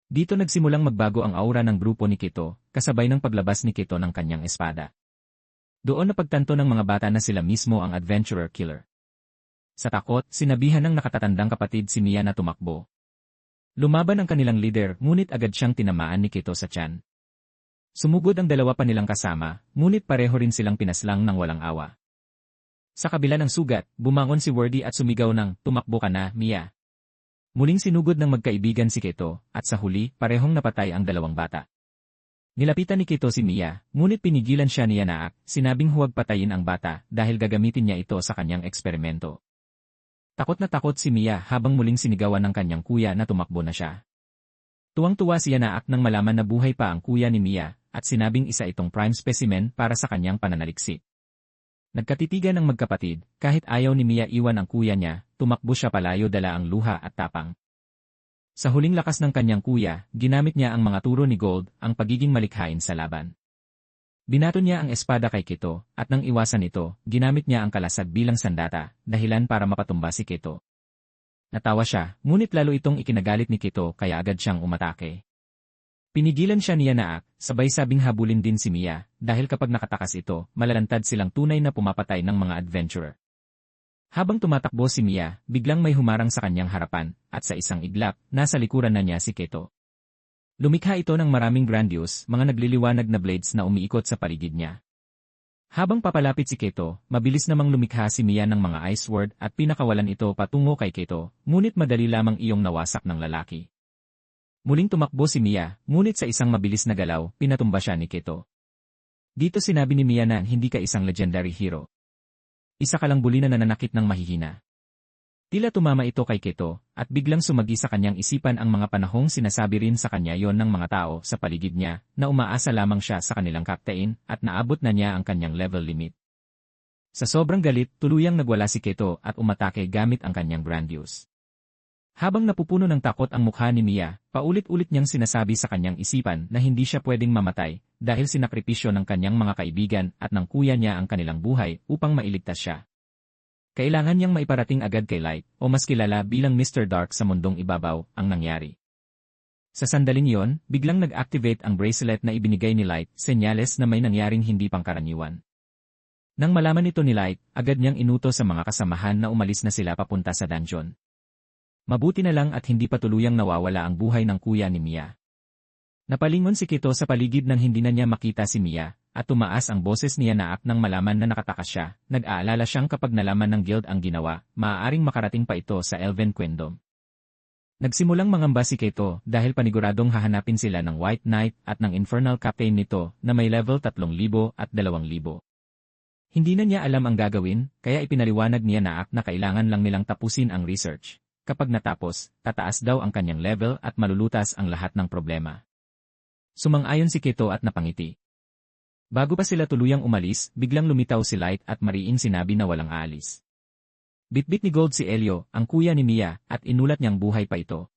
Speaker 2: Dito nagsimulang magbago ang aura ng grupo ni Keto, kasabay ng paglabas ni Keto ng kanyang espada. Doon napagtanto ng mga bata na sila mismo ang adventurer killer. Sa takot, sinabihan ng nakatatandang kapatid si Mia na tumakbo. Lumaban ang kanilang leader, ngunit agad siyang tinamaan ni Keto sa tiyan. Sumugod ang dalawa pa nilang kasama, ngunit pareho rin silang pinaslang ng walang awa. Sa kabila ng sugat, bumangon si Wordy at sumigaw ng, tumakbo ka na, Mia. Muling sinugod ng magkaibigan si Keto, at sa huli, parehong napatay ang dalawang bata. Nilapitan ni Keto si Mia, ngunit pinigilan siya ni Yanaak, sinabing huwag patayin ang bata dahil gagamitin niya ito sa kanyang eksperimento. Takot na takot si Mia habang muling sinigawan ng kanyang kuya na tumakbo na siya. Tuwang-tuwa si Yanaak nang malaman na buhay pa ang kuya ni Mia at sinabing isa itong prime specimen para sa kanyang pananaliksik. Nagkatitigan ang magkapatid, kahit ayaw ni Mia iwan ang kuya niya, tumakbo siya palayo dala ang luha at tapang. Sa huling lakas ng kanyang kuya, ginamit niya ang mga turo ni Gold, ang pagiging malikhain sa laban. Binato niya ang espada kay Keto, at nang iwasan ito, ginamit niya ang kalasag bilang sandata, dahilan para mapatumba si Keto. Natawa siya, ngunit lalo itong ikinagalit ni Keto kaya agad siyang umatake. Pinigilan siya ni Yanaak, sabay sabing habulin din si Mia, dahil kapag nakatakas ito, malalantad silang tunay na pumapatay ng mga adventurer. Habang tumatakbo si Mia, biglang may humarang sa kanyang harapan, at sa isang iglap, nasa likuran na niya si Keto. Lumikha ito ng maraming grandiose, mga nagliliwanag na blades na umiikot sa paligid niya. Habang papalapit si Keto, mabilis namang lumikha si Mia ng mga ice sword at pinakawalan ito patungo kay Keto, ngunit madali lamang iyong nawasak ng lalaki. Muling tumakbo si Mia, ngunit sa isang mabilis na galaw, pinatumba siya ni Keto. Dito sinabi ni Mia na hindi ka isang legendary hero. Isa ka lang buli na nananakit ng mahihina. Tila tumama ito kay Keto, at biglang sumagi sa kanyang isipan ang mga panahong sinasabi rin sa kanya yon ng mga tao sa paligid niya, na umaasa lamang siya sa kanilang captain, at naabot na niya ang kanyang level limit. Sa sobrang galit, tuluyang nagwala si Keto at umatake gamit ang kanyang grandiose. Habang napupuno ng takot ang mukha ni Mia, paulit-ulit niyang sinasabi sa kanyang isipan na hindi siya pwedeng mamatay, dahil sinakripisyo ng kanyang mga kaibigan at ng kuya niya ang kanilang buhay upang mailigtas siya. Kailangan niyang maiparating agad kay Light, o mas kilala bilang Mr. Dark sa mundong ibabaw, ang nangyari. Sa sandaling yon, biglang nag-activate ang bracelet na ibinigay ni Light, senyales na may nangyaring hindi pangkaraniwan. Nang malaman ito ni Light, agad niyang inutos sa mga kasamahan na umalis na sila papunta sa dungeon. Mabuti na lang at hindi pa tuluyang nawawala ang buhay ng kuya ni Mia. Napalingon si Keto sa paligid nang hindi na niya makita si Mia, at tumaas ang boses niya Naak nang malaman na nakatakas siya. Nag-aalala siyang kapag nalaman ng guild ang ginawa, maaaring makarating pa ito sa Elven Quendom. Nagsimulang mangamba si Keto dahil paniguradong hahanapin sila ng White Knight at ng Infernal Captain nito na may level 3,000 at 2,000. Hindi na niya alam ang gagawin, kaya ipinaliwanag niya Naak na kailangan lang nilang tapusin ang research. Kapag natapos, tataas daw ang kanyang level at malulutas ang lahat ng problema. Sumang-ayon si Keto at napangiti. Bago pa sila tuluyang umalis, biglang lumitaw si Light at mariing sinabi na walang aalis. Bitbit ni Gold si Elio, ang kuya ni Mia, at inulat niyang buhay pa ito.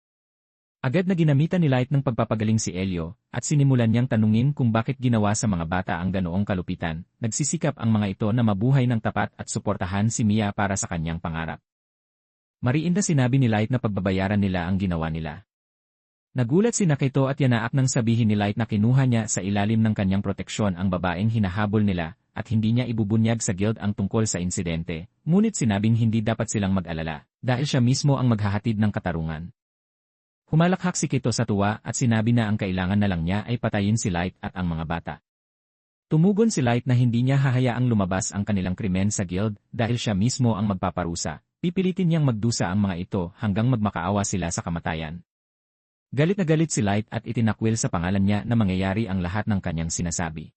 Speaker 2: Agad na ginamitan ni Light ng pagpapagaling si Elio, at sinimulan niyang tanungin kung bakit ginawa sa mga bata ang ganoong kalupitan. Nagsisikap ang mga ito na mabuhay ng tapat at suportahan si Mia para sa kanyang pangarap. Mariin na sinabi ni Light na pagbabayaran nila ang ginawa nila. Nagulat si Keto at Yanaak nang sabihin ni Light na kinuha niya sa ilalim ng kanyang proteksyon ang babaeng hinahabol nila at hindi niya ibubunyag sa guild ang tungkol sa insidente, ngunit sinabing hindi dapat silang mag-alala dahil siya mismo ang maghahatid ng katarungan. Humalakhak si Keto sa tuwa at sinabi na ang kailangan na lang niya ay patayin si Light at ang mga bata. Tumugon si Light na hindi niya hahayaang lumabas ang kanilang krimen sa guild dahil siya mismo ang magpaparusa. Pipilitin niyang magdusa ang mga ito hanggang magmakaawa sila sa kamatayan. Galit na galit si Light at itinakwil sa pangalan niya na mangyayari ang lahat ng kanyang sinasabi.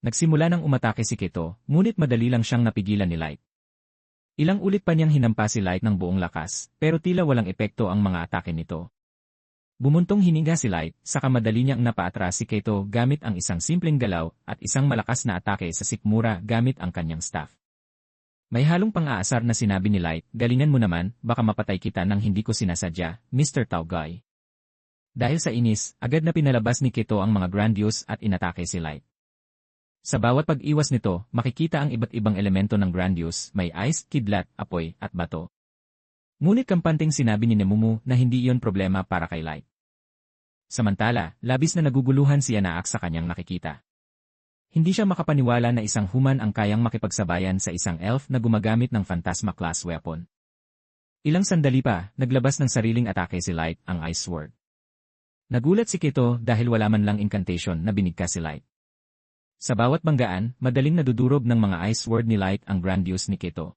Speaker 2: Nagsimula nang umatake si Keto, ngunit madali lang siyang napigilan ni Light. Ilang ulit pa niyang hinampa si Light ng buong lakas, pero tila walang epekto ang mga atake nito. Bumuntong hininga si Light, saka madali niyang napaatras si Keto gamit ang isang simpleng galaw at isang malakas na atake sa sikmura gamit ang kanyang staff. May halong pang-aasar na sinabi ni Light, "Galingan mo naman, baka mapatay kita nang hindi ko sinasadya, Mr. Taogai." Dahil sa inis, agad na pinalabas ni Keto ang mga Grandiose at inatake si Light. Sa bawat pag-iwas nito, makikita ang iba't ibang elemento ng Grandiose, may ice, kidlat, apoy, at bato. Ngunit kampanting sinabi ni Nemumu na hindi iyon problema para kay Light. Samantala, labis na naguguluhan si Yanaak sa kanyang nakikita. Hindi siya makapaniwala na isang human ang kayang makipagsabayan sa isang elf na gumagamit ng Phantasma-class weapon. Ilang sandali pa, naglabas ng sariling atake si Light, ang Ice Sword. Nagulat si Keto dahil wala man lang incantation na binigkas si Light. Sa bawat banggaan, madaling nadudurob ng mga Ice Sword ni Light ang Grandiose ni Keto.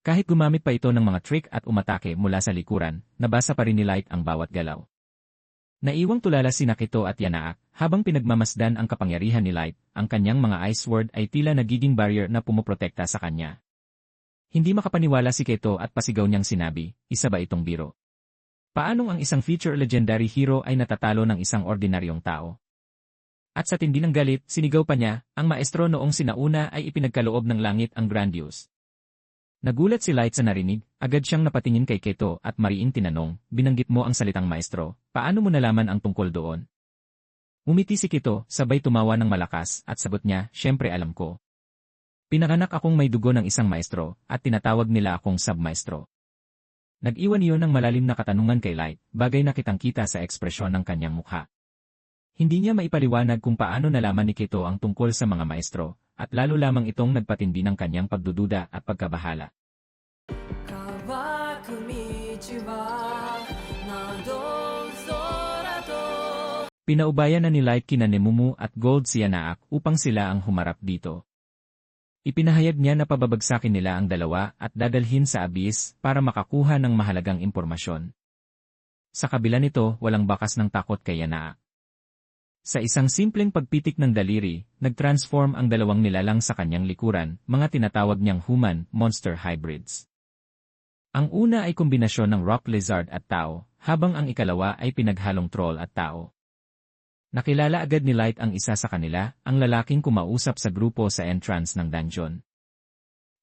Speaker 2: Kahit gumamit pa ito ng mga trick at umatake mula sa likuran, nabasa pa rin ni Light ang bawat galaw. Naiwang tulala sina Keto at Yanaak, habang pinagmamasdan ang kapangyarihan ni Light, ang kanyang mga Ice Sword ay tila nagiging barrier na pumoprotekta sa kanya. Hindi makapaniwala si Keto at pasigaw niyang sinabi, "Isa ba itong biro? Paanong ang isang feature legendary hero ay natatalo ng isang ordinaryong tao?" At sa tindi ng galit, sinigaw pa niya, "Ang maestro noong sinauna ay ipinagkaloob ng langit ang Grandiose." Nagulat si Light sa narinig, agad siyang napatingin kay Keto at mariing tinanong, "Binanggit mo ang salitang maestro, paano mo nalaman ang tungkol doon?" Umiti si Keto, sabay tumawa ng malakas at sagot niya, "Siyempre alam ko. Pinanganak akong may dugo ng isang maestro at tinatawag nila akong submaestro." Nag-iwan iyon ng malalim na katanungan kay Light, bagay na kitang-kita sa ekspresyon ng kanyang mukha. Hindi niya maipaliwanag kung paano nalaman ni Keto ang tungkol sa mga maestro, at lalo lamang itong nagpatindi ng kanyang pagdududa at pagkabahala. Pinaubayan na ni Light kina Nemumu at Gold si Yanaak upang sila ang humarap dito. Ipinahayag niya na pababagsakin nila ang dalawa at dadalhin sa abyss para makakuha ng mahalagang impormasyon. Sa kabila nito, walang bakas ng takot kay Yanaak. Sa isang simpleng pagpitik ng daliri, nag-transform ang dalawang nilalang sa kanyang likuran, mga tinatawag niyang human-monster hybrids. Ang una ay kombinasyon ng rock lizard at tao, habang ang ikalawa ay pinaghalong troll at tao. Nakilala agad ni Light ang isa sa kanila, ang lalaking kumausap sa grupo sa entrance ng dungeon.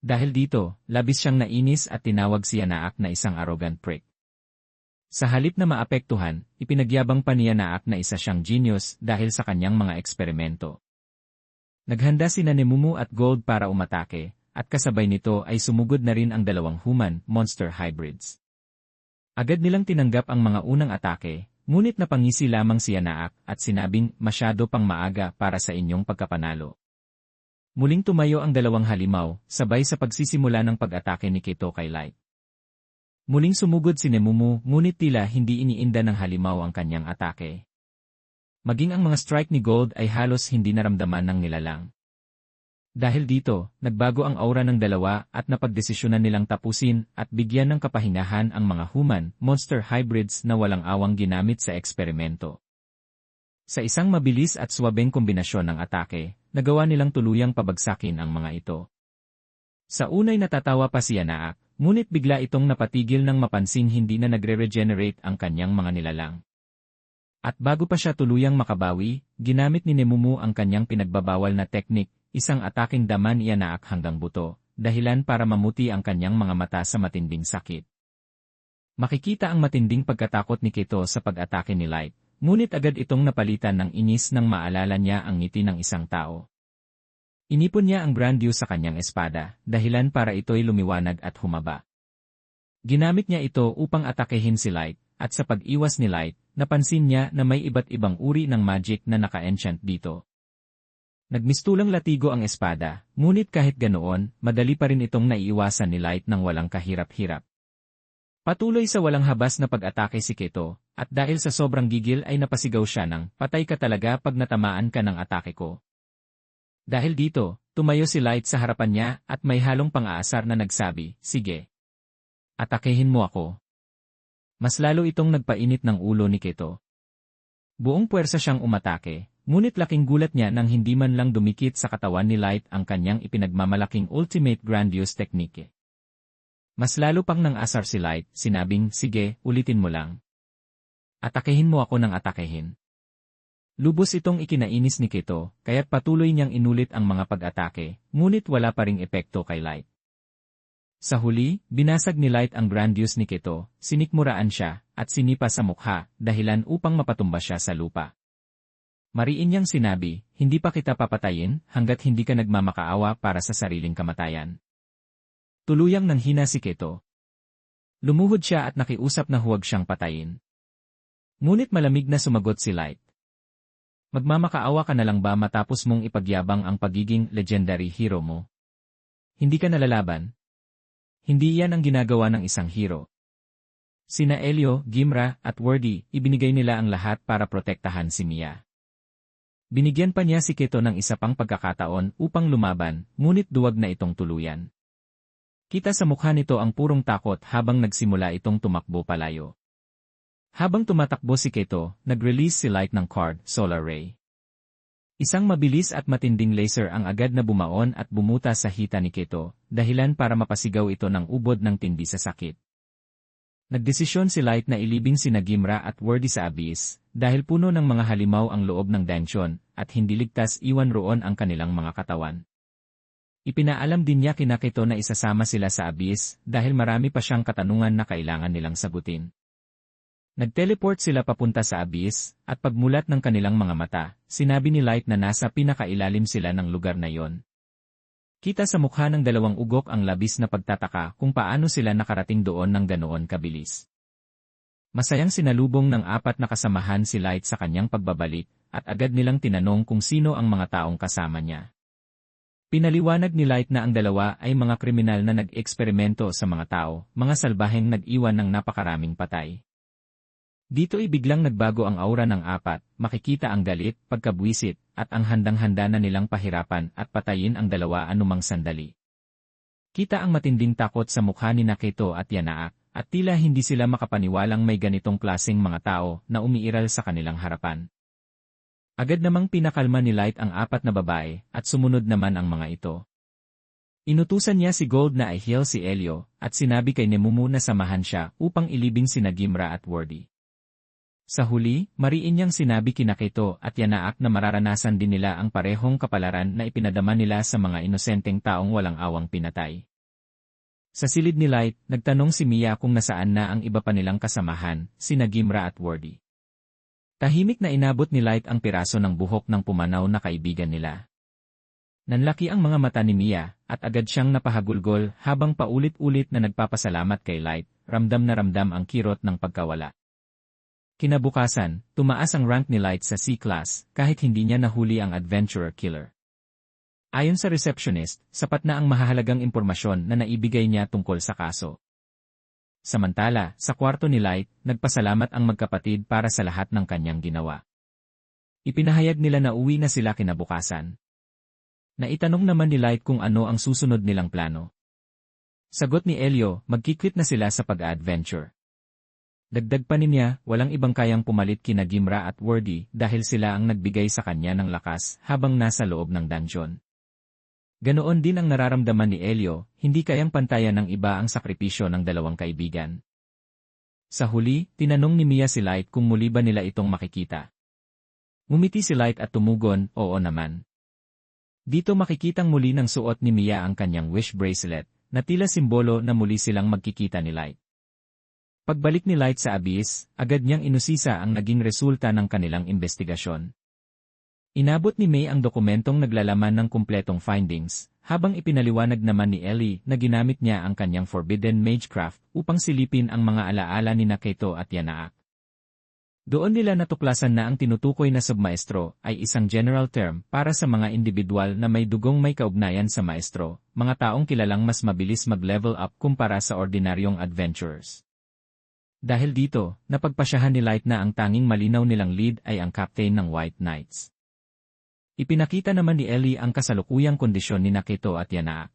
Speaker 2: Dahil dito, labis siyang nainis at tinawag si Yanaak na isang arrogant prick. Sa halip na maapektuhan, ipinagyabang pa ni Yanaak na isa siyang genius dahil sa kanyang mga eksperimento. Naghanda sina Nemumu at Gold para umatake, at kasabay nito ay sumugod na rin ang dalawang human-monster hybrids. Agad nilang tinanggap ang mga unang atake, ngunit napangisi lamang si Yanaak at sinabing, "Masyado pang maaga para sa inyong pagkapanalo." Muling tumayo ang dalawang halimaw, sabay sa pagsisimula ng pag-atake ni Keto kay Light. Muling sumugod si Nemumu, ngunit tila hindi iniinda ng halimaw ang kanyang atake. Maging ang mga strike ni Gold ay halos hindi naramdaman ng nilalang. Dahil dito, nagbago ang aura ng dalawa at napagdesisyonan nilang tapusin at bigyan ng kapahingahan ang mga human-monster hybrids na walang awang ginamit sa eksperimento. Sa isang mabilis at swabeng kombinasyon ng atake, nagawa nilang tuluyang pabagsakin ang mga ito. Sa unay natatawa pa si Yanaak, ngunit bigla itong napatigil nang mapansing hindi na nagre-regenerate ang kanyang mga nilalang. At bago pa siya tuluyang makabawi, ginamit ni Nemumu ang kanyang pinagbabawal na teknik, isang ataking dama ni Yanaak hanggang buto, dahilan para mamuti ang kanyang mga mata sa matinding sakit. Makikita ang matinding pagkatakot ni Keto sa pag-atake ni Light, ngunit agad itong napalitan ng inis nang maalala niya ang ngiti ng isang tao. Inipon niya ang Grandiose sa kanyang espada, dahilan para ito'y lumiwanag at humaba. Ginamit niya ito upang atakehin si Light, at sa pag-iwas ni Light, napansin niya na may iba't ibang uri ng magic na naka-enchant dito. Nagmistulang latigo ang espada, ngunit kahit ganoon, madali pa rin itong naiiwasan ni Light ng walang kahirap-hirap. Patuloy sa walang habas na pag-atake si Keto, at dahil sa sobrang gigil ay napasigaw siya ng, "Patay ka talaga pag natamaan ka ng atake ko." Dahil dito, tumayo si Light sa harapan niya at may halong pang-aasar na nagsabi, "Sige. Atakehin mo ako." Mas lalo itong nagpainit ng ulo ni Keto. Buong puwersa siyang umatake, ngunit laking gulat niya nang hindi man lang dumikit sa katawan ni Light ang kanyang ipinagmamalaking ultimate grandiose technique. Mas lalo pang nang asar si Light, sinabing, sige, ulitin mo lang. Atakehin mo ako ng atakehin. Lubos itong ikinainis ni Keto, kaya't patuloy niyang inulit ang mga pag-atake, ngunit wala pa ring epekto kay Light. Sa huli, binasag ni Light ang grandiose ni Keto, sinikmuraan siya, at sinipa sa mukha, dahilan upang mapatumba siya sa lupa. Mariin niyang sinabi, hindi pa kita papatayin, hanggat hindi ka nagmamakaawa para sa sariling kamatayan. Tuluyang nanghina si Keto. Lumuhod siya at nakiusap na huwag siyang patayin. Ngunit malamig na sumagot si Light. Magmamakaawa ka na lang ba matapos mong ipagyabang ang pagiging legendary hero mo? Hindi ka nalalaban? Hindi yan ang ginagawa ng isang hero. Sina Elio, Gimra, at Wordy, ibinigay nila ang lahat para protektahan si Mia. Binigyan pa niya si Keto ng isa pang pagkakataon upang lumaban, ngunit duwag na itong tuluyan. Kita sa mukha nito ang purong takot habang nagsimula itong tumakbo palayo. Habang tumatakbo si Keto, nag-release si Light ng card, Solar Ray. Isang mabilis at matinding laser ang agad na bumaon at bumuta sa hita ni Keto, dahilan para mapasigaw ito ng ubod ng tindi sa sakit. Nagdesisyon si Light na ilibing sina Gimra at Wordy sa abyss, dahil puno ng mga halimaw ang loob ng dungeon, at hindi ligtas iwan roon ang kanilang mga katawan. Ipinaalam din niya kina Keto na isasama sila sa abyss, dahil marami pa siyang katanungan na kailangan nilang sagutin. Nag-teleport sila papunta sa abyss, at pagmulat ng kanilang mga mata, sinabi ni Light na nasa pinakailalim sila ng lugar na yon. Kita sa mukha ng dalawang ugok ang labis na pagtataka kung paano sila nakarating doon ng ganoon kabilis. Masayang sinalubong ng 4 na kasamahan si Light sa kanyang pagbabalik, at agad nilang tinanong kung sino ang mga taong kasama niya. Pinaliwanag ni Light na ang dalawa ay mga kriminal na nag-eksperimento sa mga tao, mga salbaheng nag-iwan ng napakaraming patay. Dito biglang nagbago ang aura ng 4, makikita ang galit, pagkabwisit, at ang handang-handa na nilang pahirapan at patayin ang dalawa anumang sandali. Kita ang matinding takot sa mukha ni Keto at Yanaak, at tila hindi sila makapaniwalang may ganitong klaseng mga tao na umiiral sa kanilang harapan. Agad namang pinakalma ni Light ang 4 na babae, at sumunod naman ang mga ito. Inutusan niya si Gold na i-heal si Elio, at sinabi kay Nemumu na samahan siya upang ilibing sina Gimra at Wordy. Sa huli, mariin niyang sinabi kina Keto at Yanaak na mararanasan din nila ang parehong kapalaran na ipinadama nila sa mga inosenteng taong walang awang pinatay. Sa silid ni Light, nagtanong si Mia kung nasaan na ang iba pa nilang kasamahan, sina Gimra at Wordy. Tahimik na inabot ni Light ang piraso ng buhok ng pumanaw na kaibigan nila. Nanlaki ang mga mata ni Mia, at agad siyang napahagulgol habang paulit-ulit na nagpapasalamat kay Light, ramdam na ramdam ang kirot ng pagkawala. Kinabukasan, tumaas ang rank ni Light sa C-class, kahit hindi niya nahuli ang adventurer killer. Ayon sa receptionist, sapat na ang mahahalagang impormasyon na naibigay niya tungkol sa kaso. Samantala, sa kwarto ni Light, nagpasalamat ang magkapatid para sa lahat ng kanyang ginawa. Ipinahayag nila na uwi na sila kinabukasan. Naitanong naman ni Light kung ano ang susunod nilang plano. Sagot ni Elio, magkikwit na sila sa pag-adventure. Dagdag pa niya, walang ibang kayang pumalit kina Gimra at Wordy dahil sila ang nagbigay sa kanya ng lakas habang nasa loob ng dungeon. Ganoon din ang nararamdaman ni Elio, hindi kayang pantayan ng iba ang sakripisyo ng dalawang kaibigan. Sa huli, tinanong ni Mia si Light kung muli ba nila itong makikita. Ngumiti si Light at tumugon, oo naman. Dito makikitang muli ng suot ni Mia ang kanyang wish bracelet, na tila simbolo na muli silang magkikita ni Light. Pagbalik ni Light sa abyss, agad niyang inusisa ang naging resulta ng kanilang investigasyon. Inabot ni May ang dokumentong naglalaman ng kumpletong findings, habang ipinaliwanag naman ni Ellie na ginamit niya ang kanyang Forbidden Magecraft upang silipin ang mga alaala ni Keto at Yanaak. Doon nila natuklasan na ang tinutukoy na submaestro ay isang general term para sa mga individual na may dugong may kaugnayan sa maestro, mga taong kilalang mas mabilis mag-level up kumpara sa ordinaryong adventurers. Dahil dito, napagpasyahan ni Light na ang tanging malinaw nilang lead ay ang captain ng White Knights. Ipinakita naman ni Ellie ang kasalukuyang kondisyon ni Keto at Yanaak.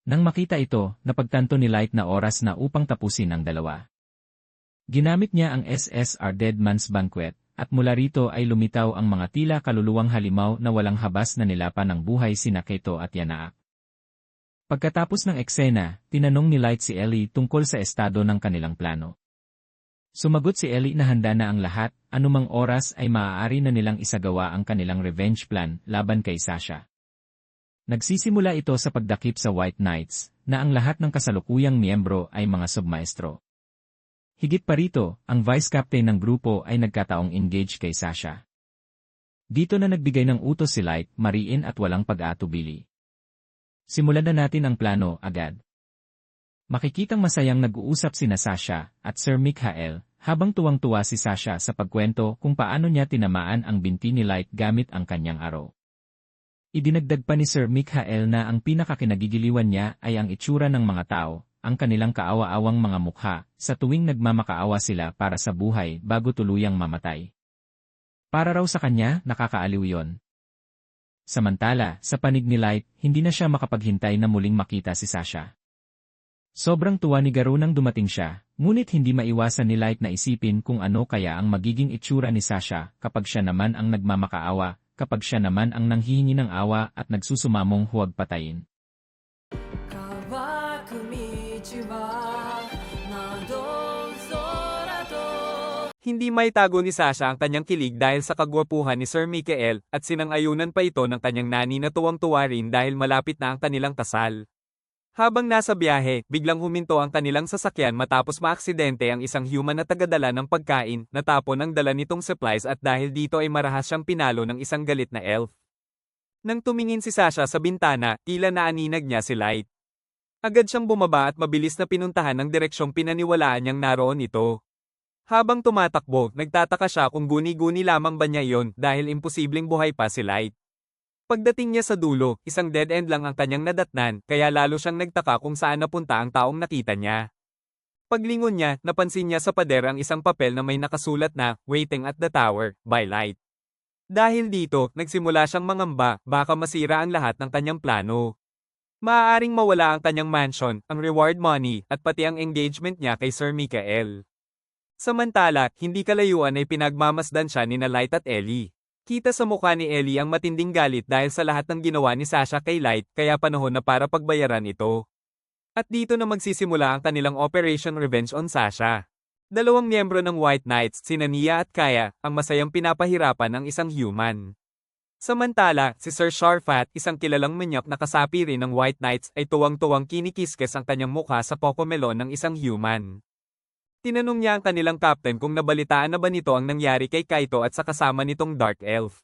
Speaker 2: Nang makita ito, napagtanto ni Light na oras na upang tapusin ang dalawa. Ginamit niya ang SSR Dead Man's Banquet, at mula rito ay lumitaw ang mga tila kaluluwang halimaw na walang habas na nilapan ng buhay sina Kaito at Yanaak. Pagkatapos ng eksena, tinanong ni Light si Ellie tungkol sa estado ng kanilang plano. Sumagot si Ellie na handa na ang lahat, anumang oras ay maaari na nilang isagawa ang kanilang revenge plan laban kay Sasha. Nagsisimula ito sa pagdakip sa White Knights, na ang lahat ng kasalukuyang miyembro ay mga submaestro. Higit pa rito, ang vice captain ng grupo ay nagkataong engage kay Sasha. Dito na nagbigay ng utos si Light, mariin at walang pag-aatubili. Simulan na natin ang plano agad. Makikitang masayang nag-uusap sina Sasha at Sir Mikhael, habang tuwang-tuwa si Sasha sa pagkwento kung paano niya tinamaan ang binti ni Light gamit ang kanyang arrow. Idinagdag pa ni Sir Mikhael na ang pinakakinagigiliwan niya ay ang itsura ng mga tao, ang kanilang kaawa-awang mga mukha, sa tuwing nagmamakaawa sila para sa buhay bago tuluyang mamatay. Para raw sa kanya, nakakaaliw yon. Samantala, sa panig ni Light, hindi na siya makapaghintay na muling makita si Sasha. Sobrang tuwa ni Garou nang dumating siya, ngunit hindi maiwasan ni Light na isipin kung ano kaya ang magiging itsura ni Sasha kapag siya naman ang nagmamakaawa, kapag siya naman ang nanghihingi ng awa at nagsusumamong huwag patayin.
Speaker 3: Hindi may tago ni Sasha ang kanyang kilig dahil sa kagwapuhan ni Sir Mikhael at sinang-ayunan pa ito ng kanyang nani na tuwang-tuwa rin dahil malapit na ang kanilang kasal. Habang nasa biyahe, biglang huminto ang kanilang sasakyan matapos maaksidente ang isang human na tagadala ng pagkain, natapon ang dala nitong supplies at dahil dito ay marahas siyang pinalo ng isang galit na elf. Nang tumingin si Sasha sa bintana, tila naaninag niya si Light. Agad siyang bumaba at mabilis na pinuntahan ng direksyong pinaniwalaan niyang naroon ito. Habang tumatakbo, nagtataka siya kung guni-guni lamang ba niya iyon dahil imposibleng buhay pa si Light. Pagdating niya sa dulo, isang dead end lang ang kanyang nadatnan, kaya lalo siyang nagtaka kung saan napunta ang taong nakita niya. Paglingon niya, napansin niya sa pader ang isang papel na may nakasulat na, "Waiting at the Tower, by Light." Dahil dito, nagsimula siyang mangamba, baka masira ang lahat ng kanyang plano. Maaaring mawala ang kanyang mansion, ang reward money, at pati ang engagement niya kay Sir Mikhael. Samantala, hindi kalayuan ay pinagmamasdan siya ni Light at Ellie. Kita sa mukha ni Ellie ang matinding galit dahil sa lahat ng ginawa ni Sasha kay Light, kaya panahon na para pagbayaran ito. At dito na magsisimula ang kanilang Operation Revenge on Sasha. Dalawang miyembro ng White Knights, sina Nia at Kaya, ang masayang pinapahirapan ng isang human. Samantala, si Sir Sharfat, isang kilalang manyak na kasapi rin ng White Knights, ay tuwang-tuwang kinikiskes ang kanyang mukha sa Cocomelon ng isang human. Tinanong niya ang kanilang captain kung nabalitaan na ba nito ang nangyari kay Kaito at sa kasama nitong Dark Elf.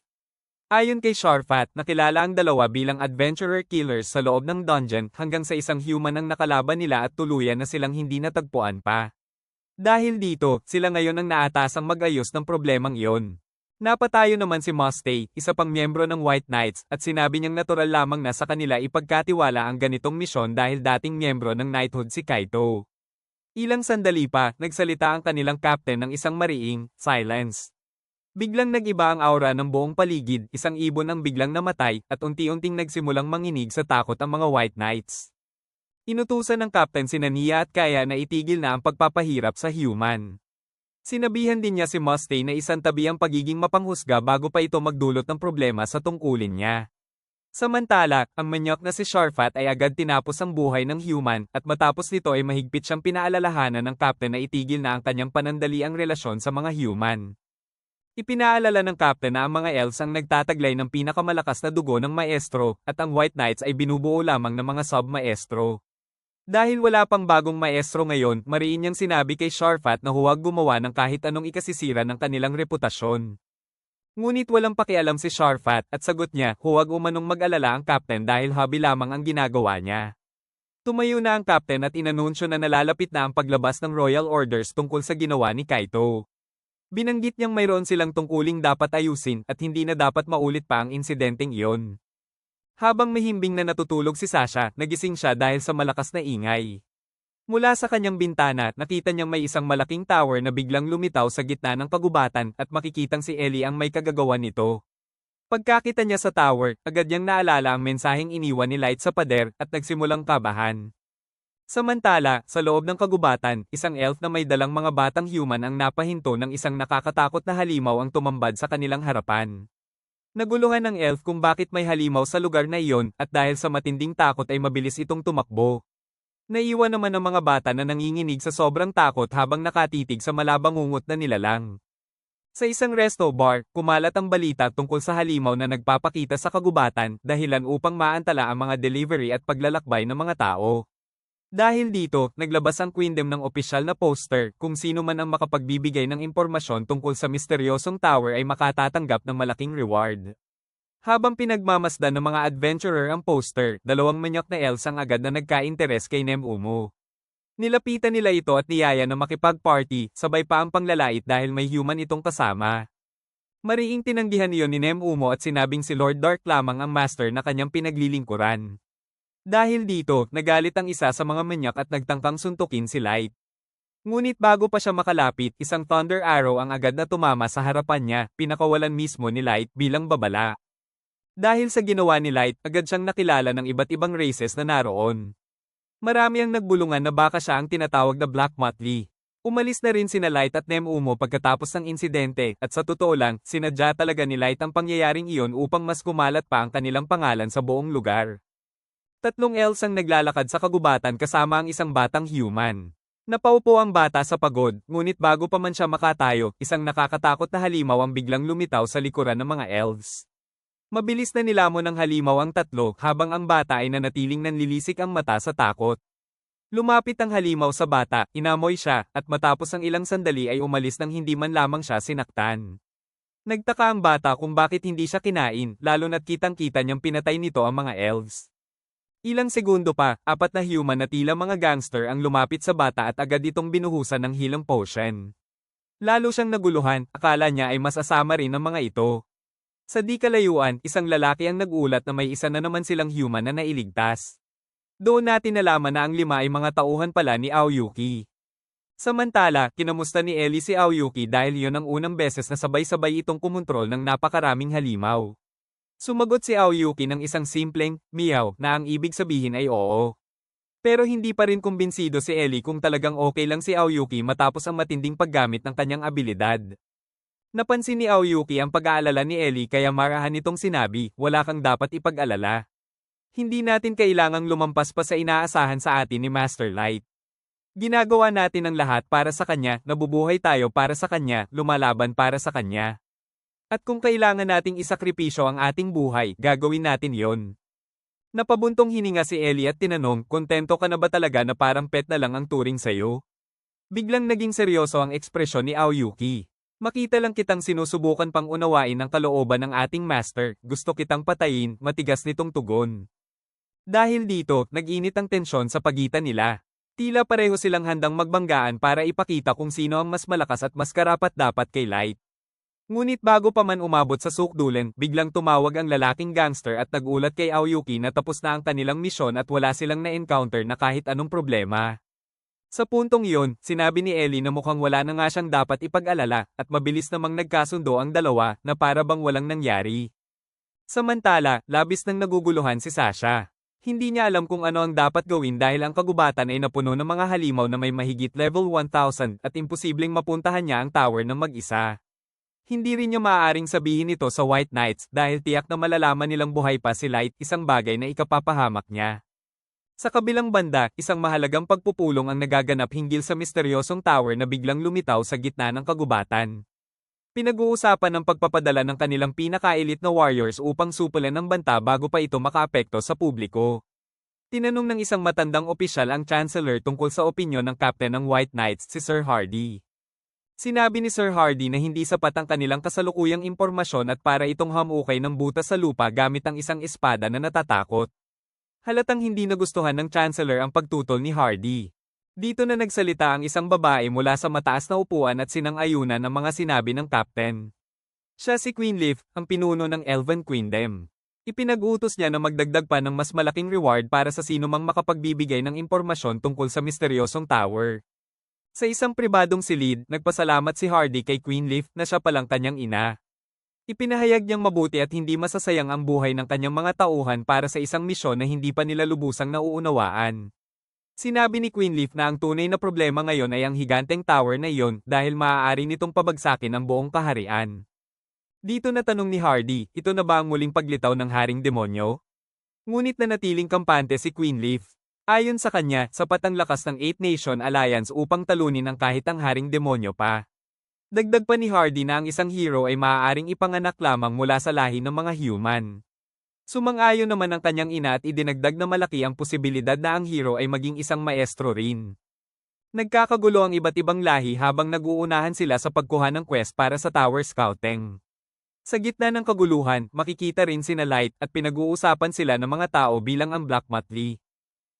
Speaker 3: Ayon kay Sharfat, nakilala ang dalawa bilang adventurer killers sa loob ng dungeon hanggang sa isang human ang nakalaban nila at tuluyan na silang hindi natagpuan pa. Dahil dito, sila ngayon ang naatasang mag-ayos ng problemang iyon. Napatayo naman si Mustay, isa pang miyembro ng White Knights, at sinabi niyang natural lamang na sa kanila ipagkatiwala ang ganitong misyon dahil dating miyembro ng Knighthood si Kaito. Ilang sandali pa, nagsalita ang kanilang captain ng isang mariing, "Silence." Biglang nag-iba ang aura ng buong paligid, isang ibon ang biglang namatay, at unti-unting nagsimulang manginig sa takot ang mga White Knights. Inutusan ng captain sina Nia at Kaya na itigil na ang pagpapahirap sa human. Sinabihan din niya si Mustay na isantabi ang pagiging mapanghusga bago pa ito magdulot ng problema sa tungkulin niya. Samantala, ang manyak na si Sharfat ay agad tinapos ang buhay ng human at matapos nito ay mahigpit siyang pinaalalahanan ng captain na itigil na ang kanyang panandaliang relasyon sa mga human. Ipinaalala ng captain na ang mga elves ang nagtataglay ng pinakamalakas na dugo ng maestro at ang White Knights ay binubuo lamang ng mga sub-maestro. Dahil wala pang bagong maestro ngayon, mariin niyang sinabi kay Sharfat na huwag gumawa ng kahit anong ikasisira ng kanilang reputasyon. Ngunit walang pakialam si Sharfat at sagot niya, huwag umanong mag-alala ang captain dahil hobby lamang ang ginagawa niya. Tumayo na ang captain at inanunsyo na nalalapit na ang paglabas ng royal orders tungkol sa ginawa ni Kaito. Binanggit niyang mayroon silang tungkuling dapat ayusin at hindi na dapat maulit pa ang insidenteng iyon. Habang mahimbing na natutulog si Sasha, nagising siya dahil sa malakas na ingay. Mula sa kanyang bintana, nakita niyang may isang malaking tower na biglang lumitaw sa gitna ng kagubatan at makikitang si Ellie ang may kagagawan nito. Pagkakita niya sa tower, agad niyang naalala ang mensaheng iniwan ni Light sa pader at nagsimulang kabahan. Samantala, sa loob ng kagubatan, isang elf na may dalang mga batang human ang napahinto ng isang nakakatakot na halimaw ang tumambad sa kanilang harapan. Naguluhan ng elf kung bakit may halimaw sa lugar na iyon, at dahil sa matinding takot ay mabilis itong tumakbo. Naiwan naman ng mga bata na nanginginig sa sobrang takot habang nakatitig sa malabangungot na nilalang. Sa isang resto bar, kumalat ang balita tungkol sa halimaw na nagpapakita sa kagubatan, dahilan upang maantala ang mga delivery at paglalakbay ng mga tao. Dahil dito, naglabas ang Queendom ng opisyal na poster, kung sino man ang makapagbibigay ng impormasyon tungkol sa misteryosong tower ay makatatanggap ng malaking reward. Habang pinagmamasdan ng mga adventurer ang poster, dalawang manyak na elves ang agad na nagka-interes kay Nemumo. Nilapitan nila ito at niyaya na makipag-party, sabay pa ang panglalait dahil may human itong kasama. Mariing tinanggihan iyon ni Nemumo at sinabing si Lord Dark lamang ang master na kanyang pinaglilingkuran. Dahil dito, nagalit ang isa sa mga manyak at nagtangkang suntukin si Light. Ngunit bago pa siya makalapit, isang Thunder Arrow ang agad na tumama sa harapan niya, pinakawalan mismo ni Light bilang babala. Dahil sa ginawa ni Light, agad siyang nakilala ng iba't ibang races na naroon. Marami ang nagbulungan na baka siya ang tinatawag na Black Motley. Umalis na rin sina Light at Nemumo pagkatapos ng insidente, at sa totoo lang, sinadya talaga ni Light ang pangyayaring iyon upang mas kumalat pa ang kanilang pangalan sa buong lugar. Tatlong elves ang naglalakad sa kagubatan kasama ang isang batang human. Napaupo ang bata sa pagod, ngunit bago pa man siya makatayo, isang nakakatakot na halimaw ang biglang lumitaw sa likuran ng mga elves. Mabilis na nilamon ng halimaw ang tatlo habang ang bata ay nanatiling nanlilisik ang mata sa takot. Lumapit ang halimaw sa bata, inamoy siya, at matapos ang ilang sandali ay umalis nang hindi man lamang siya sinaktan. Nagtaka ang bata kung bakit hindi siya kinain, lalo na't kitang-kita niyang pinatay nito ang mga elves. Ilang segundo pa, apat na human na tila mga gangster ang lumapit sa bata at agad itong binuhusan ng healing potion. Lalo siyang naguluhan, akala niya ay masasama rin ang mga ito. Sa di kalayuan, isang lalaki ang nag-ulat na may isa na naman silang human na nailigtas. Doon natin nalaman na ang 5 ay mga tauhan pala ni Aoyuki. Samantala, kinamusta ni Ellie si Aoyuki dahil yon ang unang beses na sabay-sabay itong kumontrol ng napakaraming halimaw. Sumagot si Aoyuki ng isang simpleng, meow, na ang ibig sabihin ay oo. Pero hindi pa rin kumbinsido si Ellie kung talagang okay lang si Aoyuki matapos ang matinding paggamit ng kanyang abilidad. Napansin ni Aoyuki ang pag-aalala ni Ellie kaya marahan nitong sinabi, wala kang dapat ipag-alala. Hindi natin kailangang lumampas pa sa inaasahan sa atin ni Master Light. Ginagawa natin ang lahat para sa kanya, nabubuhay tayo para sa kanya, lumalaban para sa kanya. At kung kailangan nating isakripisyo ang ating buhay, gagawin natin yon. Napabuntong hininga si Ellie at tinanong, kontento ka na ba talaga na parang pet na lang ang turing sa'yo? Biglang naging seryoso ang ekspresyon ni Aoyuki. Makita lang kitang sinusubukan pang unawain ang kalooban ng ating master, gusto kitang patayin, matigas nitong tugon. Dahil dito, nag-init ang tensyon sa pagitan nila. Tila pareho silang handang magbanggaan para ipakita kung sino ang mas malakas at mas karapat-dapat kay Light. Ngunit bago pa man umabot sa sukdulan, biglang tumawag ang lalaking gangster at nagulat kay Aoyuki na tapos na ang kanilang misyon at wala silang na-encounter na kahit anong problema. Sa puntong iyon, sinabi ni Ellie na mukhang wala na nga siyang dapat ipag-alala, at mabilis namang nagkasundo ang dalawa, na para bang walang nangyari. Samantala, labis nang naguguluhan si Sasha. Hindi niya alam kung ano ang dapat gawin dahil ang kagubatan ay napuno ng mga halimaw na may mahigit level 1000 at imposibleng mapuntahan niya ang tower ng mag-isa. Hindi rin niya maaaring sabihin ito sa White Knights dahil tiyak na malalaman nilang buhay pa si Light, isang bagay na ikapapahamak niya. Sa kabilang banda, isang mahalagang pagpupulong ang nagaganap hinggil sa misteryosong tower na biglang lumitaw sa gitna ng kagubatan. Pinag-uusapan ng pagpapadala ng kanilang pinaka-elite na warriors upang supulan ng banta bago pa ito makaapekto sa publiko. Tinanong ng isang matandang opisyal ang Chancellor tungkol sa opinyon ng Captain ng White Knights, si Sir Hardy. Sinabi ni Sir Hardy na hindi sapat ang kanilang kasalukuyang impormasyon at para itong hamukay ng butas sa lupa gamit ang isang espada na natatakot. Halatang hindi nagustuhan ng Chancellor ang pagtutol ni Hardy. Dito na nagsalita ang isang babae mula sa mataas na upuan at sinang-ayunan ng mga sinabi ng Captain. Siya si Queen Leaf, ang pinuno ng Elven Queendom. Ipinag-utos niya na magdagdag pa ng mas malaking reward para sa sinumang makapagbibigay ng impormasyon tungkol sa misteryosong tower. Sa isang pribadong silid, nagpasalamat si Hardy kay Queen Leaf na siya palang kanyang ina. Ipinahayag niyang mabuti at hindi masasayang ang buhay ng kanyang mga tauhan para sa isang misyon na hindi pa nila lubusang nauunawaan. Sinabi ni Queenleaf na ang tunay na problema ngayon ay ang higanteng tower na iyon dahil maaari nitong pabagsakin ang buong kaharian. Dito na tanong ni Hardy, ito na ba ang muling paglitaw ng Haring Demonyo? Ngunit nanatiling kampante si Queenleaf. Ayon sa kanya, sapat ang lakas ng Eight Nation Alliance upang talunin ang kahit ang Haring Demonyo pa. Dagdag pa ni Hardy na ang isang hero ay maaaring ipanganak lamang mula sa lahi ng mga human. Sumang-ayon naman ang kanyang ina at idinagdag na malaki ang posibilidad na ang hero ay maging isang maestro rin. Nagkakagulo ang iba't ibang lahi habang nag-uunahan sila sa pagkuha ng quest para sa tower scouting. Sa gitna ng kaguluhan, makikita rin sina Light at pinag-uusapan sila ng mga tao bilang ang Black Motley.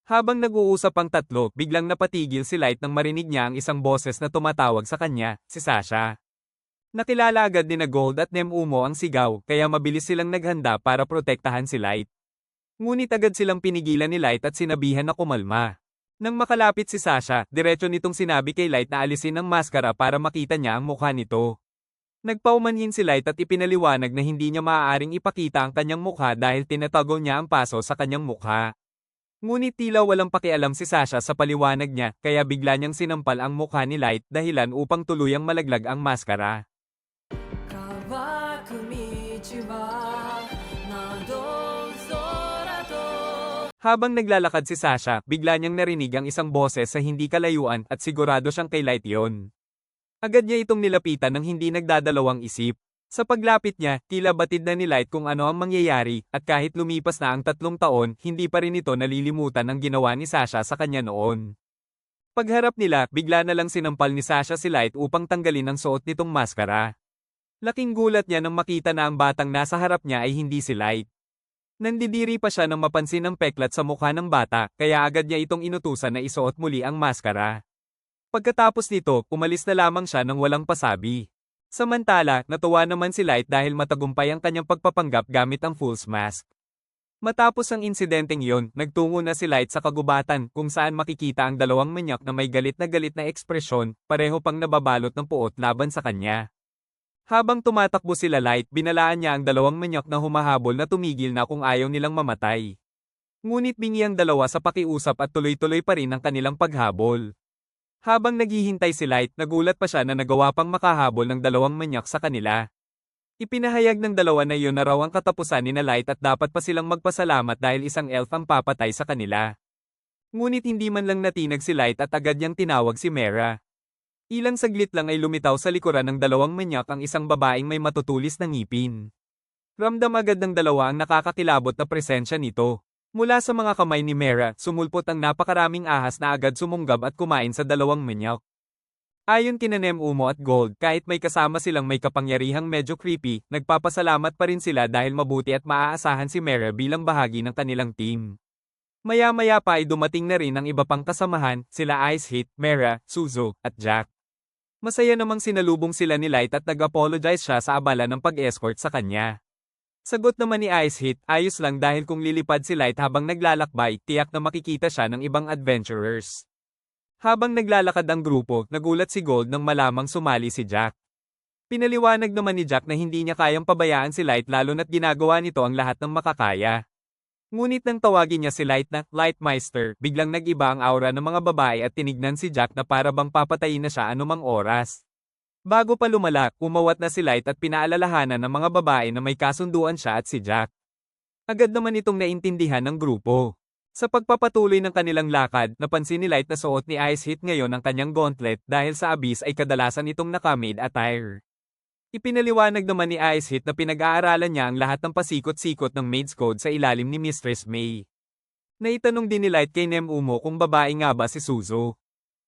Speaker 3: Habang nag-uusap ang tatlo, biglang napatigil si Light nang marinig niya ang isang boses na tumatawag sa kanya, si Sasha. Nakilala agad ni na Gold at Nemumo ang sigaw, kaya mabilis silang naghanda para protektahan si Light. Ngunit agad silang pinigilan ni Light at sinabihan na kumalma. Nang makalapit si Sasha, diretso nitong sinabi kay Light na alisin ang maskara para makita niya ang mukha nito. Nagpaumanhin si Light at ipinaliwanag na hindi niya maaaring ipakita ang kanyang mukha dahil tinatago niya ang paso sa kanyang mukha. Ngunit tila walang pakialam si Sasha sa paliwanag niya, kaya bigla niyang sinampal ang mukha ni Light dahilan upang tuluyang malaglag ang maskara. Habang naglalakad si Sasha, bigla niyang narinig ang isang boses sa hindi kalayuan at sigurado siyang kay Light yon. Agad niya itong nilapitan ng hindi nagdadalawang isip. Sa paglapit niya, tila batid na ni Light kung ano ang mangyayari, at kahit lumipas na ang 3 taon, hindi pa rin ito nalilimutan ang ginawa ni Sasha sa kanya noon. Pagharap nila, bigla na lang sinampal ni Sasha si Light upang tanggalin ang suot nitong maskara. Laking gulat niya nang makita na ang batang nasa harap niya ay hindi si Light. Nandidiri pa siya nang mapansin ang peklat sa mukha ng bata, kaya agad niya itong inutusan na isuot muli ang maskara. Pagkatapos nito, umalis na lamang siya nang walang pasabi. Samantala, natuwa naman si Light dahil matagumpay ang kanyang pagpapanggap gamit ang Fool's Mask. Matapos ang insidenteng iyon, nagtungo na si Light sa kagubatan kung saan makikita ang dalawang manyak na may galit na ekspresyon, pareho pang nababalot ng puot laban sa kanya. Habang tumatakbo sila Light, binalaan niya ang dalawang manyak na humahabol na tumigil na kung ayaw nilang mamatay. Ngunit bingi ang dalawa sa pakiusap at tuloy-tuloy pa rin ang kanilang paghabol. Habang naghihintay si Light, nagulat pa siya na nagawa pang makahabol ng dalawang manyak sa kanila. Ipinahayag ng dalawa na iyon na raw ang katapusan ni na Light at dapat pa silang magpasalamat dahil isang elf ang papatay sa kanila. Ngunit hindi man lang natinag si Light at agad niyang tinawag si Mera. Ilang saglit lang ay lumitaw sa likuran ng dalawang manyak ang isang babaeng may matutulis na ngipin. Ramdam agad ng dalawa ang nakakakilabot na presensya nito. Mula sa mga kamay ni Mera, sumulpot ang napakaraming ahas na agad sumunggab at kumain sa dalawang manyak. Ayon kina Nemumo at Gold, kahit may kasama silang may kapangyarihang medyo creepy, nagpapasalamat pa rin sila dahil mabuti at maaasahan si Mera bilang bahagi ng kanilang team. Maya-maya pa ay dumating na rin ang iba pang kasamahan, sila Ice Hit, Mera, Suzo, at Jack. Masaya namang sinalubong sila ni Light at nag-apologize siya sa abala ng pag-escort sa kanya. Sagot naman ni Ice Hit, ayos lang dahil kung lilipad si Light habang naglalakbay, tiyak na makikita siya ng ibang adventurers. Habang naglalakad ang grupo, nagulat si Gold nang malamang sumali si Jack. Pinaliwanag naman ni Jack na hindi niya kayang pabayaan si Light lalo na't ginagawa nito ang lahat ng makakaya. Ngunit nang tawagin niya si Light na Lightmeister, biglang nag-iba ang aura ng mga babae at tinignan si Jack na para bang papatayin na siya anumang oras. Bago pa lumala, umawat na si Light at pinaalalahanan ng mga babae na may kasunduan siya at si Jack. Agad naman itong naintindihan ng grupo. Sa pagpapatuloy ng kanilang lakad, napansin ni Light na suot ni Ice Hit ngayon ang kanyang gauntlet dahil sa Abyss ay kadalasan itong naka-maid attire. Ipinaliwanag naman ni Ice Hit na pinag-aaralan niya ang lahat ng pasikot-sikot ng Maid's Code sa ilalim ni Mistress May. Naitanong din ni Light kay Nemumo kung babae nga ba si Suzo.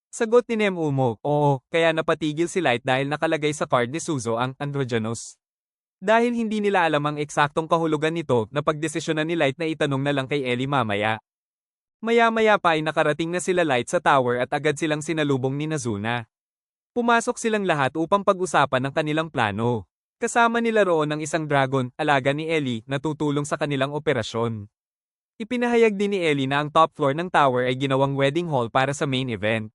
Speaker 3: Sagot ni Nemumo, oo, kaya napatigil si Light dahil nakalagay sa card ni Suzo ang androgynous. Dahil hindi nila alam ang eksaktong kahulugan nito, napagdesisyonan ni Light na itanong na lang kay Ellie mamaya. Maya-maya pa ay nakarating na sila Light sa tower at agad silang sinalubong ni Nazuna. Pumasok silang lahat upang pag-usapan ang kanilang plano. Kasama nila roon ang isang dragon, alaga ni Ellie, na tutulong sa kanilang operasyon. Ipinahayag din ni Ellie na ang top floor ng tower ay ginawang wedding hall para sa main event.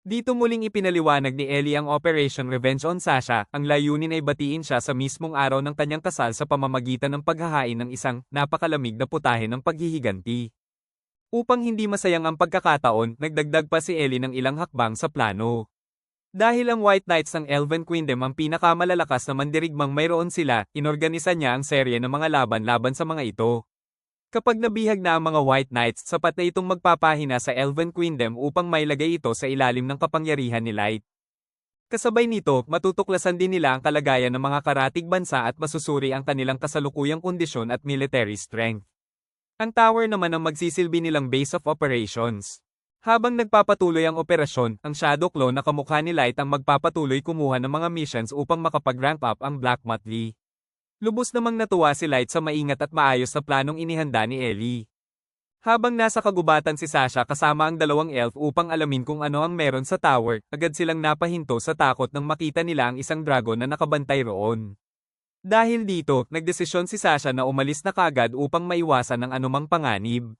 Speaker 3: Dito muling ipinaliwanag ni Ellie ang Operation Revenge on Sasha, ang layunin ay batiin siya sa mismong araw ng kanyang kasal sa pamamagitan ng paghahain ng isang napakalamig na putahe ng paghihiganti. Upang hindi masayang ang pagkakataon, nagdagdag pa si Ellie ng ilang hakbang sa plano. Dahil ang White Knights ng Elven Queendom ang pinakamalalakas na mandirigmang mayroon sila, inorganisa niya ang serye ng mga laban-laban sa mga ito. Kapag nabihag na ang mga White Knights, sapat na itong magpapahina sa Elven Queendom upang mailagay ito sa ilalim ng kapangyarihan ni Light. Kasabay nito, matutuklasan din nila ang kalagayan ng mga karatig bansa at masusuri ang kanilang kasalukuyang kondisyon at military strength. Ang tower naman ang magsisilbi nilang base of operations. Habang nagpapatuloy ang operasyon, ang Shadow Claw na kamukha ni Light ang magpapatuloy kumuha ng mga missions upang makapag-rank up ang Black Motley. Lubos namang natuwa si Light sa maingat at maayos na planong inihanda ni Ellie. Habang nasa kagubatan si Sasha kasama ang dalawang elf upang alamin kung ano ang meron sa tower, agad silang napahinto sa takot nang makita nila ang isang dragon na nakabantay roon. Dahil dito, nagdesisyon si Sasha na umalis na kaagad upang maiwasan ang anumang panganib.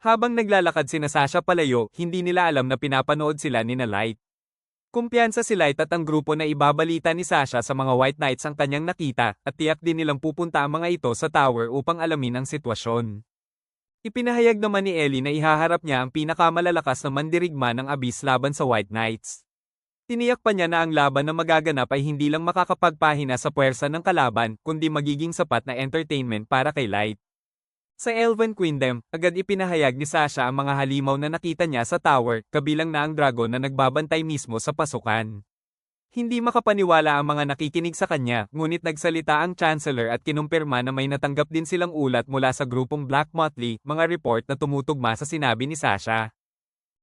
Speaker 3: Habang naglalakad sina Sasha palayo, hindi nila alam na pinapanood sila ni Light. Kumpiyansa si Light at ang grupo na ibabalita ni Sasha sa mga White Knights ang kanyang nakita, at tiyak din nilang pupunta ang mga ito sa tower upang alamin ang sitwasyon. Ipinahayag naman ni Ellie na ihaharap niya ang pinakamalalakas na mandirigma ng Abyss laban sa White Knights. Tiniyak pa niya na ang laban na magaganap ay hindi lang makakapagpahina sa puwersa ng kalaban, kundi magiging sapat na entertainment para kay Light. Sa Elven Queendom, agad ipinahayag ni Sasha ang mga halimaw na nakita niya sa tower, kabilang na ang dragon na nagbabantay mismo sa pasukan. Hindi makapaniwala ang mga nakikinig sa kanya, ngunit nagsalita ang Chancellor at kinumpirma na may natanggap din silang ulat mula sa grupong Black Motley, mga report na tumutugma sa sinabi ni Sasha.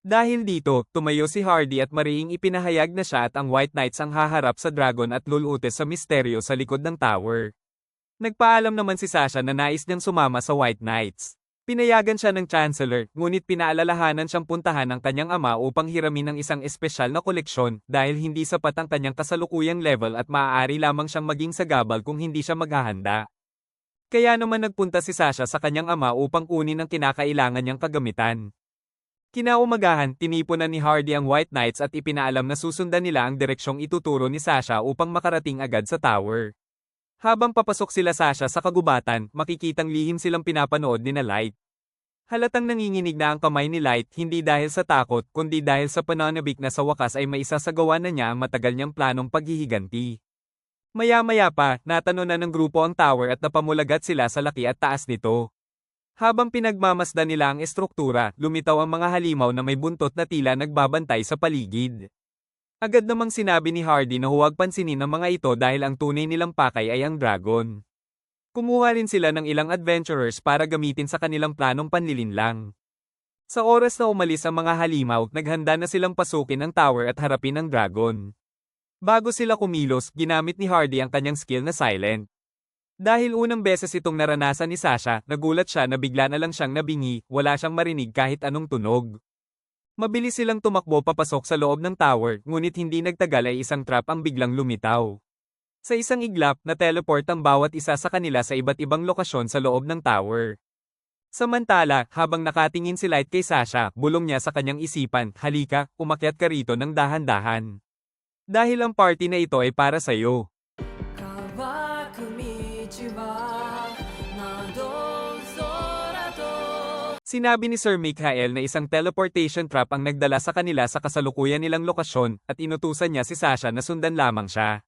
Speaker 3: Dahil dito, tumayo si Hardy at mariing ipinahayag na siya at ang White Knights ang haharap sa dragon at lulutis sa misteryo sa likod ng tower. Nagpaalam naman si Sasha na nais niyang sumama sa White Knights. Pinayagan siya ng Chancellor, ngunit pinaalalahanan siyang puntahan ng kanyang ama upang hiramin ng isang espesyal na koleksyon dahil hindi sapat ang kanyang kasalukuyang level at maaari lamang siyang maging sagabal kung hindi siya maghahanda. Kaya naman nagpunta si Sasha sa kanyang ama upang kunin ang kinakailangan niyang kagamitan. Kinaumagahan, tinipunan ni Hardy ang White Knights at ipinaalam na susundan nila ang direksyong ituturo ni Sasha upang makarating agad sa tower. Habang papasok sila Sasha sa kagubatan, makikitang lihim silang pinapanood ni Light. Halatang nanginginig na ang kamay ni Light hindi dahil sa takot kundi dahil sa pananabik na sa wakas ay maisasagawa na niya ang matagal niyang planong paghihiganti. Maya-maya pa, natano na ng grupo ang tower at napamulagat sila sa laki at taas nito. Habang pinagmamasdan nila ang estruktura, lumitaw ang mga halimaw na may buntot na tila nagbabantay sa paligid. Agad namang sinabi ni Hardy na huwag pansinin ang mga ito dahil ang tunay nilang pakay ay ang dragon. Kumuha rin sila ng ilang adventurers para gamitin sa kanilang planong panlilinlang. Sa oras na umalis ang mga halimaw, naghanda na silang pasukin ang tower at harapin ang dragon. Bago sila kumilos, ginamit ni Hardy ang kanyang skill na silent. Dahil unang beses itong naranasan ni Sasha, nagulat siya na bigla na lang siyang nabingi, wala siyang marinig kahit anong tunog. Mabilis silang tumakbo papasok sa loob ng tower, ngunit hindi nagtagal ay isang trap ang biglang lumitaw. Sa isang iglap, na-teleport ang bawat isa sa kanila sa iba't ibang lokasyon sa loob ng tower. Samantala, habang nakatingin si Light kay Sasha, bulong niya sa kanyang isipan, halika, umakyat ka rito ng dahan-dahan. Dahil ang party na ito ay para sa'yo. Sinabi ni Sir Mikhael na isang teleportation trap ang nagdala sa kanila sa kasalukuyan nilang lokasyon at inutusan niya si Sasha na sundan lamang siya.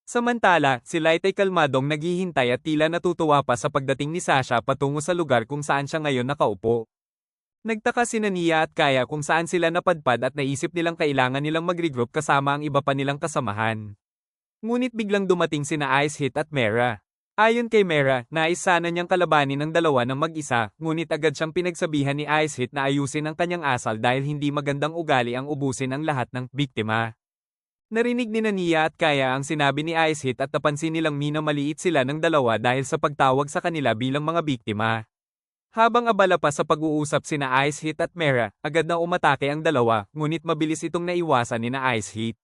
Speaker 3: Samantala, si Light ay kalmadong naghihintay at tila natutuwa pa sa pagdating ni Sasha patungo sa lugar kung saan siya ngayon nakaupo. Nagtaka sina Nia at Kaya kung saan sila napadpad at naisip nilang kailangan nilang mag-regroup kasama ang iba pa nilang kasamahan. Ngunit biglang dumating sina Ice Hit at Mera. Ayon kay Mera, nais sana niyang kalabanin ang dalawa ng mag-isa, ngunit agad siyang pinagsabihan ni Ice Hit na ayusin ang kanyang asal dahil hindi magandang ugali ang ubusin ang lahat ng biktima. Narinig ni Nia at Kaya ang sinabi ni Ice Hit at napansin nilang minamaliit sila ng dalawa dahil sa pagtawag sa kanila bilang mga biktima. Habang abala pa sa pag-uusap sina Ice Hit at Mera, agad na umatake ang dalawa, ngunit mabilis itong naiwasan ni Ice Hit.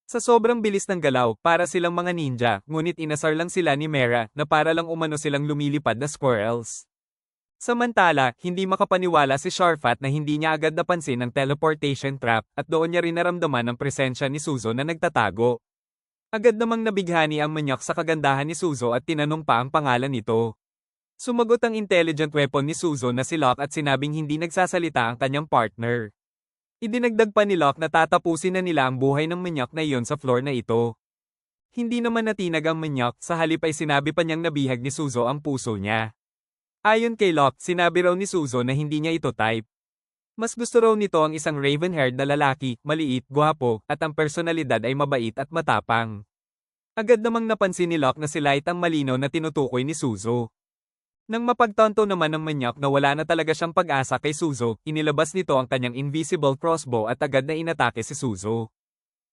Speaker 3: Sa sobrang bilis ng galaw, para silang mga ninja, ngunit inasar lang sila ni Mera na para lang umano silang lumilipad na squirrels. Samantala, hindi makapaniwala si Sharfat na hindi niya agad napansin ang teleportation trap at doon niya rin naramdaman ang presensya ni Suzo na nagtatago. Agad namang nabighani ang manyak sa kagandahan ni Suzo at tinanong pa ang pangalan nito. Sumagot ang intelligent weapon ni Suzo na si Locke at sinabing hindi nagsasalita ang kanyang partner. Idinagdag pa ni Locke na tatapusin na nila ang buhay ng manyak na iyon sa floor na ito. Hindi naman natinag ang manyak, sa halip ay sinabi pa niyang nabihag ni Suzo ang puso niya. Ayon kay Locke, sinabi raw ni Suzo na hindi niya ito type. Mas gusto raw nito ang isang raven-haired na lalaki, maliit, gwapo, at ang personalidad ay mabait at matapang. Agad namang napansin ni Locke na si Light ang malinaw na tinutukoy ni Suzo. Nang mapagtanto naman ng manyak na wala na talaga siyang pag-asa kay Suzo, inilabas nito ang kanyang invisible crossbow at agad na inatake si Suzo.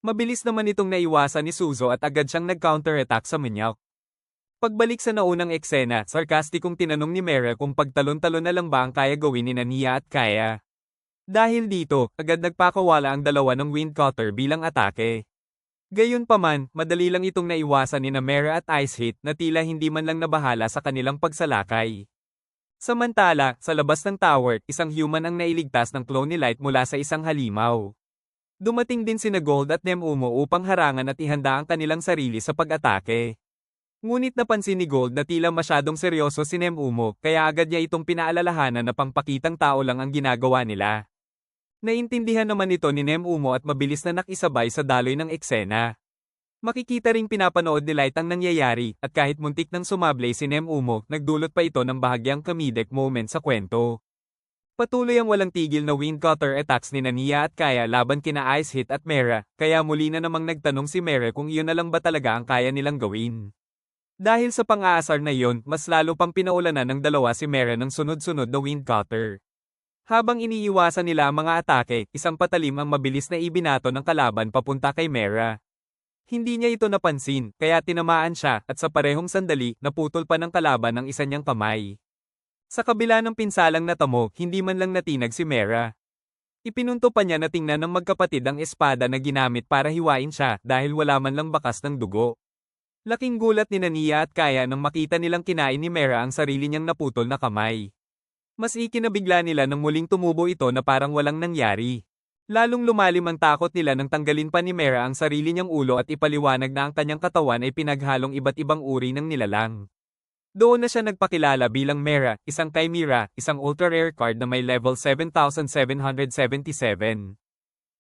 Speaker 3: Mabilis naman itong naiwasan ni Suzo at agad siyang nag-counterattack sa manyak. Pagbalik sa naunang eksena, sarkastikong tinanong ni Mera kung pagtalon-talon na lang ba ang kaya gawin ni Nia at Kaya. Dahil dito, agad nagpakawala ang dalawa ng Wind Cutter bilang atake. Gayunpaman, madali lang itong naiwasan ni Mera at Ice Hit na tila hindi man lang nabahala sa kanilang pagsalakay. Samantala, sa labas ng tower, isang human ang nailigtas ng clone ni Light mula sa isang halimaw. Dumating din sina Gold at Nemumo upang harangan at ihanda ang kanilang sarili sa pag-atake. Ngunit napansin ni Gold na tila masyadong seryoso si Nemumo, kaya agad niya itong pinaalalahanan na pangpakitang tao lang ang ginagawa nila. Naintindihan naman ito ni Nemumo at mabilis na nakisabay sa daloy ng eksena. Makikita ring pinapanood ni Light ang nangyayari, at kahit muntik nang sumablay si Nemumo, nagdulot pa ito ng bahagyang comedic moment sa kwento. Patuloy ang walang tigil na Wind Cutter attacks ni Nia at Kaya laban kina Ice Hit at Mera, kaya muli na namang nagtanong si Mera kung iyon na lang ba talaga ang kaya nilang gawin. Dahil sa pang-aasar na iyon, mas lalo pang pinaulanan ng dalawa si Mera ng sunod-sunod na Wind Cutter. Habang iniiwasan nila ang mga atake, isang patalim ang mabilis na ibinato ng kalaban papunta kay Mera. Hindi niya ito napansin, kaya tinamaan siya, at sa parehong sandali, naputol pa ng kalaban ang isa niyang kamay. Sa kabila ng pinsalang natamo, hindi man lang natinag si Mera. Ipinunto pa niya na tingnan ng magkapatid ang espada na ginamit para hiwain siya dahil wala man lang bakas ng dugo. Laking gulat ni Nia at Kaya nang makita nilang kinain ni Mera ang sarili niyang naputol na kamay. Mas ikinabigla nila nang muling tumubo ito na parang walang nangyari. Lalong lumalim ang takot nila nang tanggalin pa ni Mera ang sarili niyang ulo at ipaliwanag na ang kanyang katawan ay pinaghalong iba't ibang uri ng nilalang. Doon na siya nagpakilala bilang Mera, isang Chimera, isang ultra-rare card na may level 7,777.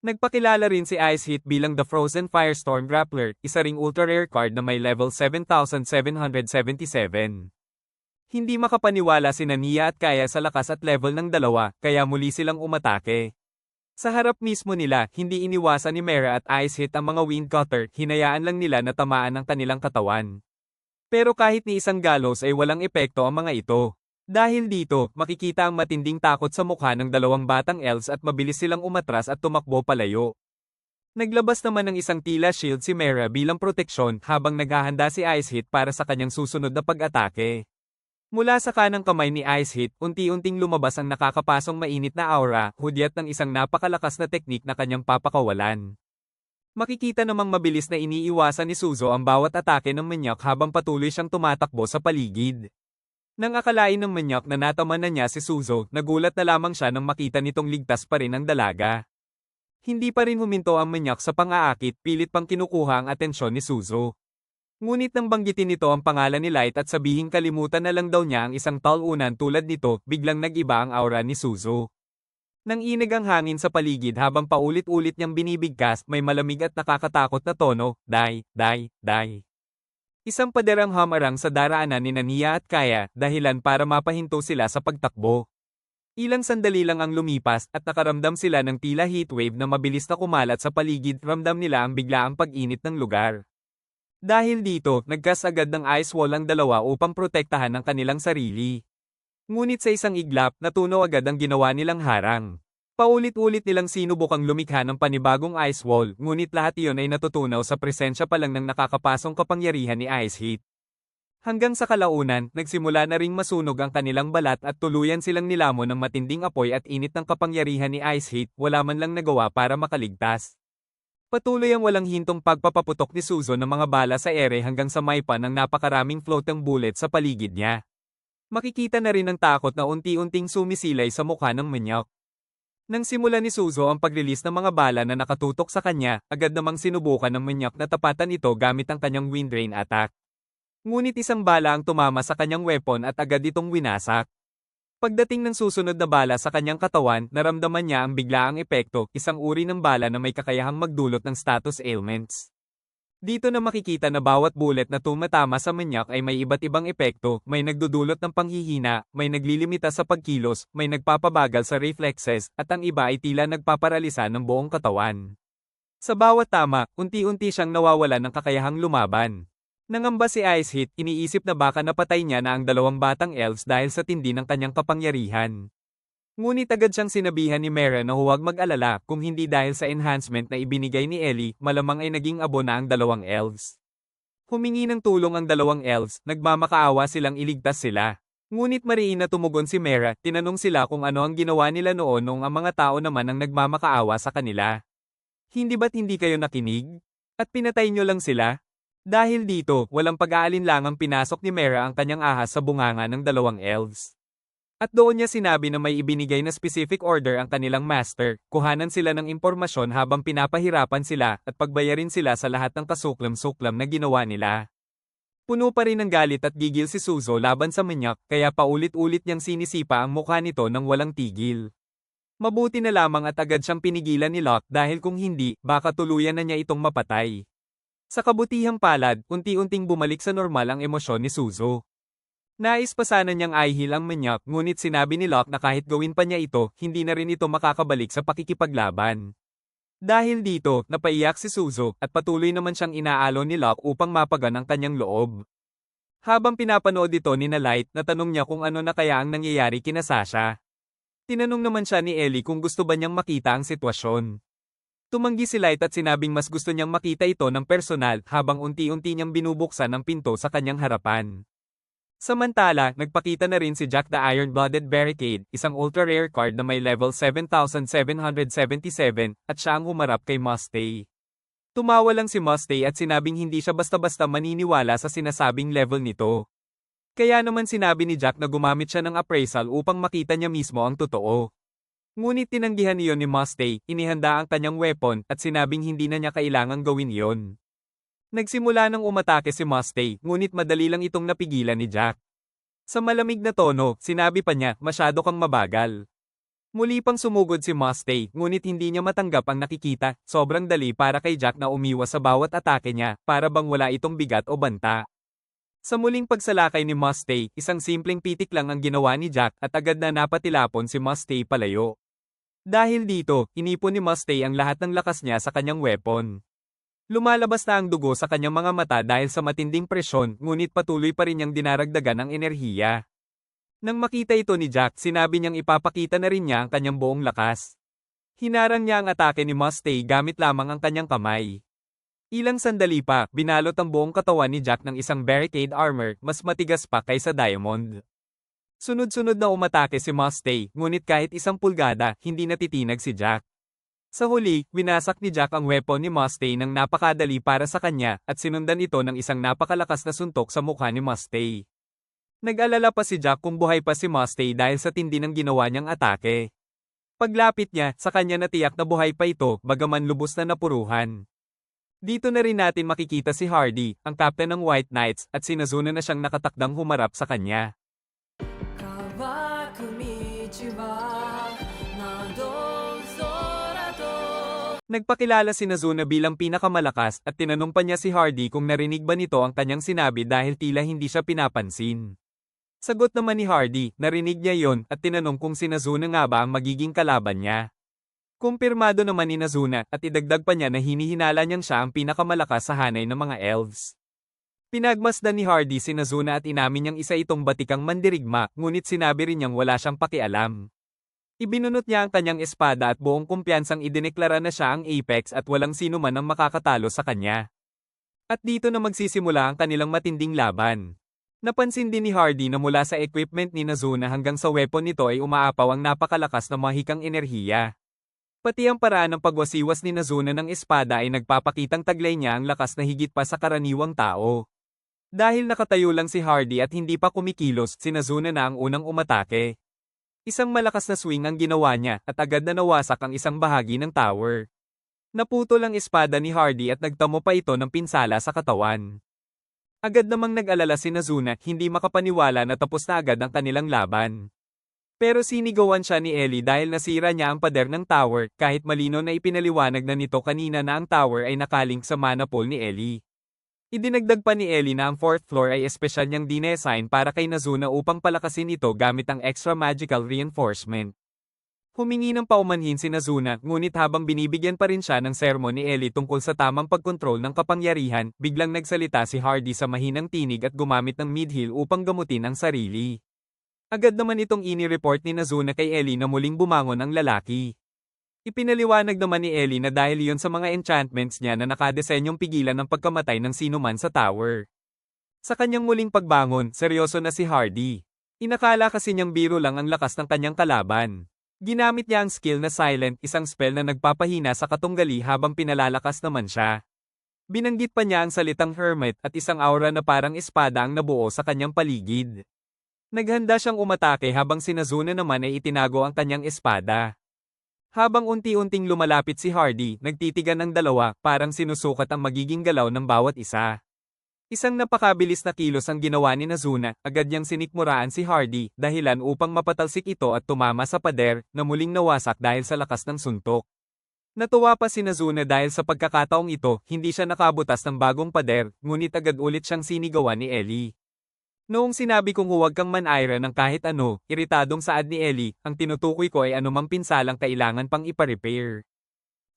Speaker 3: Nagpakilala rin si Ice Hit bilang the Frozen Firestorm Grappler, isa ring ultra-rare card na may level 7,777. Hindi makapaniwala si Nia at Kaya sa lakas at level ng dalawa, kaya muli silang umatake. Sa harap mismo nila, hindi iniwasan ni Mera at Ice Hit ang mga Wind Cutter, hinayaan lang nila na tamaan ang kanilang katawan. Pero kahit ni isang galos ay walang epekto ang mga ito. Dahil dito, makikita ang matinding takot sa mukha ng dalawang batang elves at mabilis silang umatras at tumakbo palayo. Naglabas naman ng isang tila shield si Mera bilang proteksyon habang naghahanda si Ice Hit para sa kanyang susunod na pag-atake. Mula sa kanang kamay ni Ice Hit, unti-unting lumabas ang nakakapasong mainit na aura, hudyat ng isang napakalakas na teknik na kanyang papakawalan. Makikita namang mabilis na iniiwasan ni Suzo ang bawat atake ng manyak habang patuloy siyang tumatakbo sa paligid. Nang akalain ng manyak na nataman na niya si Suzo, nagulat na lamang siya nang makita nitong ligtas pa rin ang dalaga. Hindi pa rin huminto ang manyak sa pang-aakit, pilit pang kinukuha ang atensyon ni Suzo. Ngunit nang banggitin nito ang pangalan ni Light at sabihing kalimutan na lang daw niya ang isang talunan tulad nito, biglang nag-iba ang aura ni Suzo. Nang inig ang hangin sa paligid habang paulit-ulit niyang binibigkas, may malamig at nakakatakot na tono, die, die, die. Isang paderang hamarang sa daraanan ni Nia at Kaya, dahilan para mapahinto sila sa pagtakbo. Ilang sandali lang ang lumipas at nakaramdam sila ng tila heatwave na mabilis na kumalat sa paligid, ramdam nila ang biglaang pag-init ng lugar. Dahil dito, nagkas agad ng ice wall ang dalawa upang protektahan ang kanilang sarili. Ngunit sa isang iglap, natunaw agad ang ginawa nilang harang. Paulit-ulit nilang sinubukang lumikha ng panibagong ice wall, ngunit lahat iyon ay natutunaw sa presensya pa lang ng nakakapasong kapangyarihan ni Ice Hit. Hanggang sa kalaunan, nagsimula na ring masunog ang kanilang balat at tuluyan silang nilamon ng matinding apoy at init ng kapangyarihan ni Ice Hit, wala man lang nagawa para makaligtas. Patuloy ang walang hintong pagpapaputok ni Suzo ng mga bala sa ere hanggang sa maipa ng napakaraming floating bullet sa paligid niya. Makikita na rin ang takot na unti-unting sumisilay sa mukha ng manyak. Nang simula ni Suzo ang pag-release ng mga bala na nakatutok sa kanya, agad namang sinubukan ng manyak na tapatan ito gamit ang kanyang wind rain attack. Ngunit isang bala ang tumama sa kanyang weapon at agad itong winasak. Pagdating ng susunod na bala sa kanyang katawan, naramdaman niya ang biglaang epekto, isang uri ng bala na may kakayahang magdulot ng status ailments. Dito na makikita na bawat bullet na tumatama sa manyak ay may iba't ibang epekto, may nagdudulot ng panghihina, may naglilimita sa pagkilos, may nagpapabagal sa reflexes, at ang iba ay tila nagpaparalisa ng buong katawan. Sa bawat tama, unti-unti siyang nawawalan ng kakayahang lumaban. Nangamba si Ice Hit, iniisip na baka napatay niya na ang dalawang batang elves dahil sa tindi ng kanyang kapangyarihan. Ngunit agad siyang sinabihan ni Mera na huwag mag-alala, kung hindi dahil sa enhancement na ibinigay ni Ellie, malamang ay naging abo na ang dalawang elves. Humingi ng tulong ang dalawang elves, nagmamakaawa silang iligtas sila. Ngunit mariin na tumugon si Mera, tinanong sila kung ano ang ginawa nila noon nung ang mga tao naman ang nagmamakaawa sa kanila. Hindi ba't hindi kayo nakinig? At pinatay nyo lang sila? Dahil dito, walang pag-aalinlangang pinasok ni Mera ang kanyang ahas sa bunganga ng dalawang elves. At doon niya sinabi na may ibinigay na specific order ang kanilang master, kuhanan sila ng impormasyon habang pinapahirapan sila at pagbayarin sila sa lahat ng kasuklam-suklam na ginawa nila. Puno pa rin ng galit at gigil si Suzo laban sa manyak, kaya paulit-ulit niyang sinisipa ang mukha nito nang walang tigil. Mabuti na lamang at agad siyang pinigilan ni Locke dahil kung hindi, baka tuluyan na niya itong mapatay. Sa kabutihang palad, unti-unting bumalik sa normal ang emosyon ni Suzo. Nais pa sana niyang ihil ang manyak, ngunit sinabi ni Locke na kahit gawin pa niya ito, hindi na rin ito makakabalik sa pakikipaglaban. Dahil dito, napaiyak si Suzo, at patuloy naman siyang inaalon ni Locke upang mapagan ang kanyang loob. Habang pinapanood ito ni Light, natanong niya kung ano na kaya ang nangyayari kina Sasha. Tinanong naman siya ni Ellie kung gusto ba niyang makita ang sitwasyon. Tumanggi si Light at sinabing mas gusto niyang makita ito ng personal habang unti-unti niyang binubuksan ang pinto sa kanyang harapan. Samantala, nagpakita na rin si Jack the Iron-Blooded Barricade, isang ultra-rare card na may level 7,777 at siya ang humarap kay Mustay. Tumawa lang si Mustay at sinabing hindi siya basta-basta maniniwala sa sinasabing level nito. Kaya naman sinabi ni Jack na gumamit siya ng appraisal upang makita niya mismo ang totoo. Ngunit tinanggihan niyon ni Mustay, inihanda ang kanyang weapon at sinabing hindi na niya kailangang gawin iyon. Nagsimula nang umatake si Mustay, ngunit madali lang itong napigilan ni Jack. Sa malamig na tono, sinabi pa niya, masyado kang mabagal. Muli pang sumugod si Mustay, ngunit hindi niya matanggap ang nakikita, sobrang dali para kay Jack na umiwas sa bawat atake niya, para bang wala itong bigat o banta. Sa muling pagsalakay ni Mustay, isang simpleng pitik lang ang ginawa ni Jack at agad na napatilapon si Mustay palayo. Dahil dito, inipon ni Mustay ang lahat ng lakas niya sa kanyang weapon. Lumalabas na ang dugo sa kanyang mga mata dahil sa matinding presyon, ngunit patuloy pa rin niyang dinaragdagan ang enerhiya. Nang makita ito ni Jack, sinabi niyang ipapakita na rin niya ang kanyang buong lakas. Hinarang niya ang atake ni Mustay gamit lamang ang kanyang kamay. Ilang sandali pa, binalot ang buong katawan ni Jack ng isang barricade armor, mas matigas pa kaysa diamond. Sunod-sunod na umatake si Mustay, ngunit kahit isang pulgada, hindi natitinag si Jack. Sa huli, winasak ni Jack ang weapon ni Mustay ng napakadali para sa kanya, at sinundan ito ng isang napakalakas na suntok sa mukha ni Mustay. Nag-alala pa si Jack kung buhay pa si Mustay dahil sa tindi ng ginawa niyang atake. Paglapit niya, sa kanya natiyak na buhay pa ito, bagaman lubos na napuruhan. Dito na rin natin makikita si Hardy, ang captain ng White Knights, at si Nazuna na siyang nakatakdang humarap sa kanya. Nagpakilala si Nazuna bilang pinakamalakas at tinanong pa niya si Hardy kung narinig ba nito ang kanyang sinabi dahil tila hindi siya pinapansin. Sagot naman ni Hardy, narinig niya yon at tinanong kung si Nazuna nga ba ang magiging kalaban niya. Kumpirmado naman ni Nazuna at idagdag pa niya na hinihinala niyang siya ang pinakamalakas sa hanay ng mga elves. Pinagmasdan ni Hardy si Nazuna at inamin niyang isa itong batikang mandirigma, ngunit sinabi rin niyang wala siyang pakialam. Ibinunot niya ang kanyang espada at buong kumpiyansang idineklara na siya ang Apex at walang sino man ang makakatalo sa kanya. At dito na magsisimula ang kanilang matinding laban. Napansin din ni Hardy na mula sa equipment ni Nazuna hanggang sa weapon nito ay umaapaw ang napakalakas na mahikang enerhiya. Pati ang paraan ng pagwasiwas ni Nazuna ng espada ay nagpapakitang taglay niya ang lakas na higit pa sa karaniwang tao. Dahil nakatayo lang si Hardy at hindi pa kumikilos, si Nazuna na ang unang umatake. Isang malakas na swing ang ginawa niya at agad na nawasak ang isang bahagi ng tower. Naputol ang espada ni Hardy at nagtamo pa ito ng pinsala sa katawan. Agad namang nag-alala si Nazuna, hindi makapaniwala na tapos na agad ang kanilang laban. Pero sinigawan siya ni Ellie dahil nasira niya ang pader ng tower, kahit malino na ipinaliwanag na nito kanina na ang tower ay nakalink sa mana pool ni Ellie. Idinagdag pa ni Ellie na ang 4th floor ay espesyal niyang dinesign para kay Nazuna upang palakasin ito gamit ang extra magical reinforcement. Humingi ng paumanhin si Nazuna, ngunit habang binibigyan pa rin siya ng sermon ni Ellie tungkol sa tamang pagkontrol ng kapangyarihan, biglang nagsalita si Hardy sa mahinang tinig at gumamit ng mid-heal upang gamutin ang sarili. Agad naman itong ini-report ni Nazuna kay Ellie na muling bumangon ang lalaki. Ipinaliwanag naman ni Ellie na dahil iyon sa mga enchantments niya na nakadesenyong pigilan ng pagkamatay ng sinuman sa tower. Sa kanyang muling pagbangon, seryoso na si Hardy. Inakala kasi niyang biro lang ang lakas ng kanyang kalaban. Ginamit niya ang skill na Silent, isang spell na nagpapahina sa katunggali habang pinalalakas naman siya. Binanggit pa niya ang salitang Hermit at isang aura na parang espada ang nabuo sa kanyang paligid. Naghanda siyang umatake habang si Nazuna naman ay itinago ang kanyang espada. Habang unti-unting lumalapit si Hardy, nagtitigan ang dalawa, parang sinusukat ang magiging galaw ng bawat isa. Isang napakabilis na kilos ang ginawa ni Nazuna, agad niyang sinikmuraan si Hardy, dahilan upang mapatalsik ito at tumama sa pader, na muling nawasak dahil sa lakas ng suntok. Natuwa pa si Nazuna dahil sa pagkakataong ito, hindi siya nakabutas ng bagong pader, ngunit agad ulit siyang sinigawan ni Ellie. Noong sinabi kong huwag kang manayra ng kahit ano, iritadong saad ni Ellie, ang tinutukoy ko ay anumang pinsalang kailangan pang ipa-repair.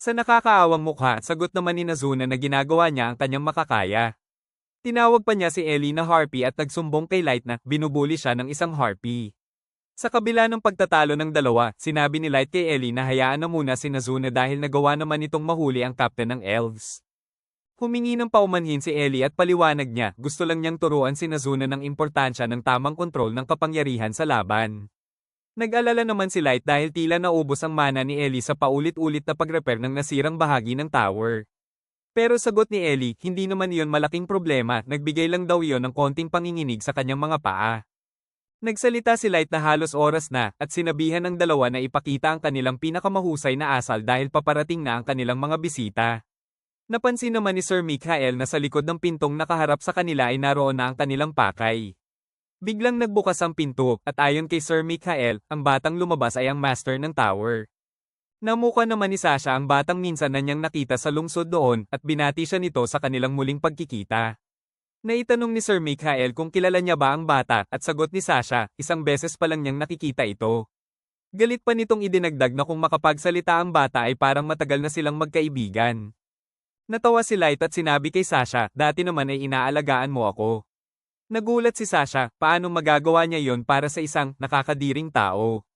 Speaker 3: Sa nakakaawang mukha, sagot naman ni Nazuna na ginagawa niya ang kanyang makakaya. Tinawag pa niya si Ellie na Harpy at nagsumbong kay Light na binubuli siya ng isang Harpy. Sa kabila ng pagtatalo ng dalawa, sinabi ni Light kay Ellie na hayaan na muna si Nazuna dahil nagawa naman itong mahuli ang captain ng elves. Humingi ng paumanhin si Ellie at paliwanag niya, gusto lang niyang turuan si Nazuna ng importansya ng tamang kontrol ng kapangyarihan sa laban. Nag-alala naman si Light dahil tila naubos ang mana ni Ellie sa paulit-ulit na pag-repair ng nasirang bahagi ng tower. Pero sagot ni Ellie, hindi naman iyon malaking problema, nagbigay lang daw iyon ng konting panginginig sa kanyang mga paa. Nagsalita si Light na halos oras na, at sinabihan ng dalawa na ipakita ang kanilang pinakamahusay na asal dahil paparating na ang kanilang mga bisita. Napansin naman ni Sir Mikhael na sa likod ng pintong nakaharap sa kanila ay naroon na ang kanilang pakay. Biglang nagbukas ang pinto, at ayon kay Sir Mikhael, ang batang lumabas ay ang master ng tower. Namuka naman ni Sasha ang batang minsan na niyang nakita sa lungsod doon, at binati siya nito sa kanilang muling pagkikita. Naitanong ni Sir Mikhael kung kilala niya ba ang bata, at sagot ni Sasha, isang beses pa lang niyang nakikita ito. Galit pa nitong idinagdag na kung makapagsalita ang bata ay parang matagal na silang magkaibigan. Natawa si Light at sinabi kay Sasha, dati naman ay inaalagaan mo ako. Nagulat si Sasha, paano magagawa niya yon para sa isang nakakadiring tao.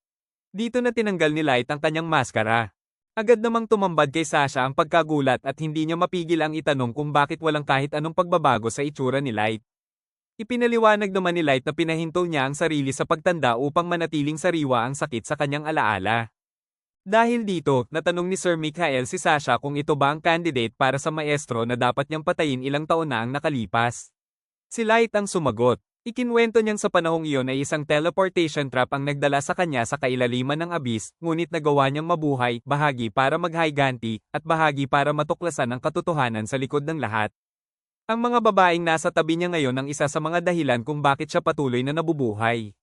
Speaker 3: Dito na tinanggal ni Light ang kanyang maskara. Agad namang tumambad kay Sasha ang pagkagulat at hindi niya mapigil ang itanong kung bakit walang kahit anong pagbabago sa itsura ni Light. Ipinaliwanag naman ni Light na pinahinto niya ang sarili sa pagtanda upang manatiling sariwa ang sakit sa kanyang alaala. Dahil dito, natanong ni Sir Mikhael si Sasha kung ito ba ang candidate para sa maestro na dapat niyang patayin ilang taon na ang nakalipas. Si Light ang sumagot. Ikinwento niyang sa panahong iyon ay isang teleportation trap ang nagdala sa kanya sa kailaliman ng abyss, ngunit nagawa niyang mabuhay, bahagi para maghiganti, at bahagi para matuklasan ang katotohanan sa likod ng lahat. Ang mga babaeng nasa tabi niya ngayon ang isa sa mga dahilan kung bakit siya patuloy na nabubuhay.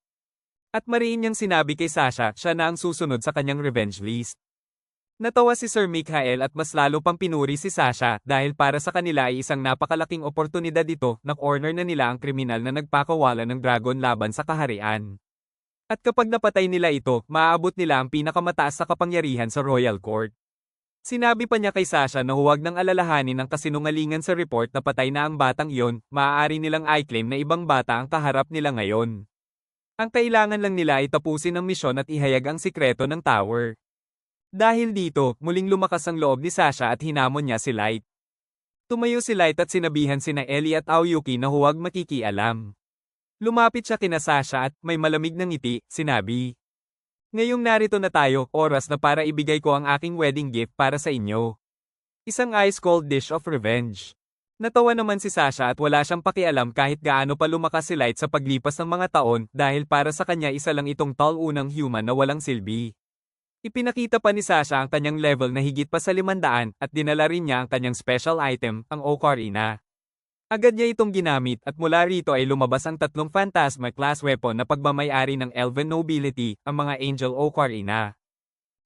Speaker 3: At mariin niyang sinabi kay Sasha, siya na ang susunod sa kanyang revenge list. Natawa si Sir Mikhael at mas lalo pang pinuri si Sasha dahil para sa kanila ay isang napakalaking oportunidad ito na corner na nila ang kriminal na nagpakawala ng dragon laban sa kaharian. At kapag napatay nila ito, maaabot nila ang pinakamataas sa kapangyarihan sa Royal Court. Sinabi pa niya kay Sasha na huwag nang alalahanin ang kasinungalingan sa report na patay na ang batang iyon, maaari nilang i-claim na ibang bata ang kaharap nila ngayon. Ang kailangan lang nila ay tapusin ang misyon at ihayag ang sikreto ng tower. Dahil dito, muling lumakas ang loob ni Sasha at hinamon niya si Light. Tumayo si Light at sinabihan sina Ellie at Aoyuki na huwag makikialam. Lumapit siya kina Sasha at may malamig na ngiti, sinabi. Ngayong narito na tayo, oras na para ibigay ko ang aking wedding gift para sa inyo. Isang ice-cold dish of revenge. Natawa naman si Sasha at wala siyang pakialam kahit gaano pa lumakas si Light sa paglipas ng mga taon dahil para sa kanya isa lang itong tall unang human na walang silbi. Ipinakita pa ni Sasha ang kanyang level na higit pa sa 500 at dinala rin niya ang kanyang special item, ang ocarina. Agad niya itong ginamit at mula rito ay lumabas ang tatlong Phantasma-class weapon na pagmamayari ng Elven Nobility, ang mga Angel Ocarina.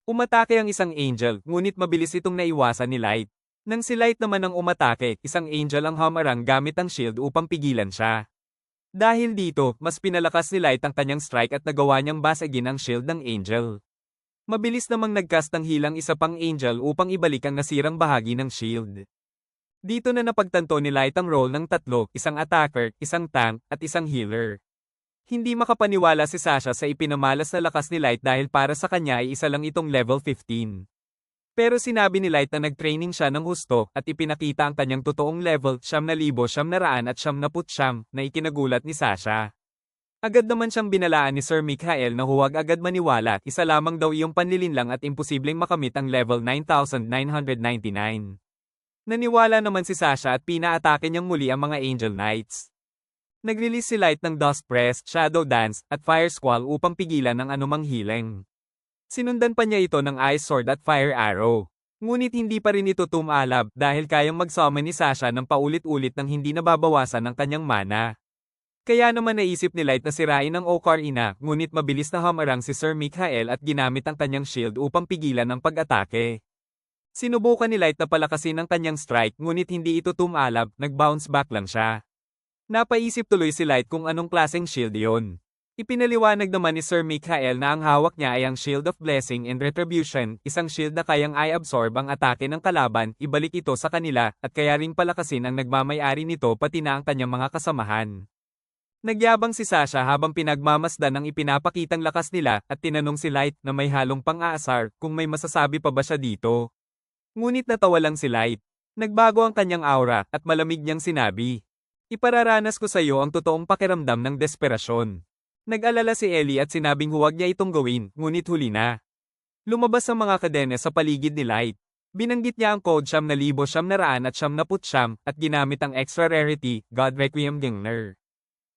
Speaker 3: Umatake ang isang Angel, ngunit mabilis itong naiwasan ni Light. Nang si Light naman ang umatake, isang Angel ang humarang gamit ang shield upang pigilan siya. Dahil dito, mas pinalakas ni Light ang kanyang strike at nagawa niyang basagin ang shield ng Angel. Mabilis namang nagcast ng hilang isa pang Angel upang ibalik ang nasirang bahagi ng shield. Dito na napagtanto ni Light ang role ng tatlo, isang attacker, isang tank, at isang healer. Hindi makapaniwala si Sasha sa ipinamalas na lakas ni Light dahil para sa kanya ay isa lang itong level 15. Pero sinabi ni Light na nag-training siya ng husto at ipinakita ang kanyang totoong level 9,999 na ikinagulat ni Sasha. Agad naman siyang binalaan ni Sir Mikhael na huwag agad maniwala, isa lamang daw iyong panlilinlang at imposibleng makamit ang level 9,999. Naniwala naman si Sasha at pinaatake niyang muli ang mga Angel Knights. Nag-release si Light ng Dust Press, Shadow Dance, at Fire Squall upang pigilan ang anumang healing. Sinundan pa niya ito ng Ice Sword at Fire Arrow. Ngunit hindi pa rin ito tumalab dahil kayang mag-summon ni Sasha ng paulit-ulit nang hindi nababawasan ang kanyang mana. Kaya naman naisip ni Light na sirain ang Ocarina, ngunit mabilis na humarang si Sir Mikhael at ginamit ang kanyang shield upang pigilan ang pag-atake. Sinubukan ni Light na palakasin ang kanyang strike ngunit hindi ito tumalab, nag-bounce back lang siya. Napaisip tuloy si Light kung anong klaseng shield yon. Ipinaliwanag naman ni Sir Mikhael na ang hawak niya ay ang Shield of Blessing and Retribution, isang shield na kayang i-absorb ang atake ng kalaban, ibalik ito sa kanila, at kaya ring palakasin ang nagmamay-ari nito pati na ang kanyang mga kasamahan. Nagyabang si Sasha habang pinagmamasdan ang ipinapakitang lakas nila at tinanong si Light na may halong pang-aasar kung may masasabi pa ba siya dito. Ngunit natawa lang si Light. Nagbago ang kanyang aura at malamig niyang sinabi. Ipararanas ko sa iyo ang totoong pakiramdam ng desperasyon. Nag-alala si Ellie at sinabing huwag niya itong gawin, ngunit huli na. Lumabas ang mga kadena sa paligid ni Light. Binanggit niya ang code 9,999 at ginamit ang extra rarity, God Requiem Gengner.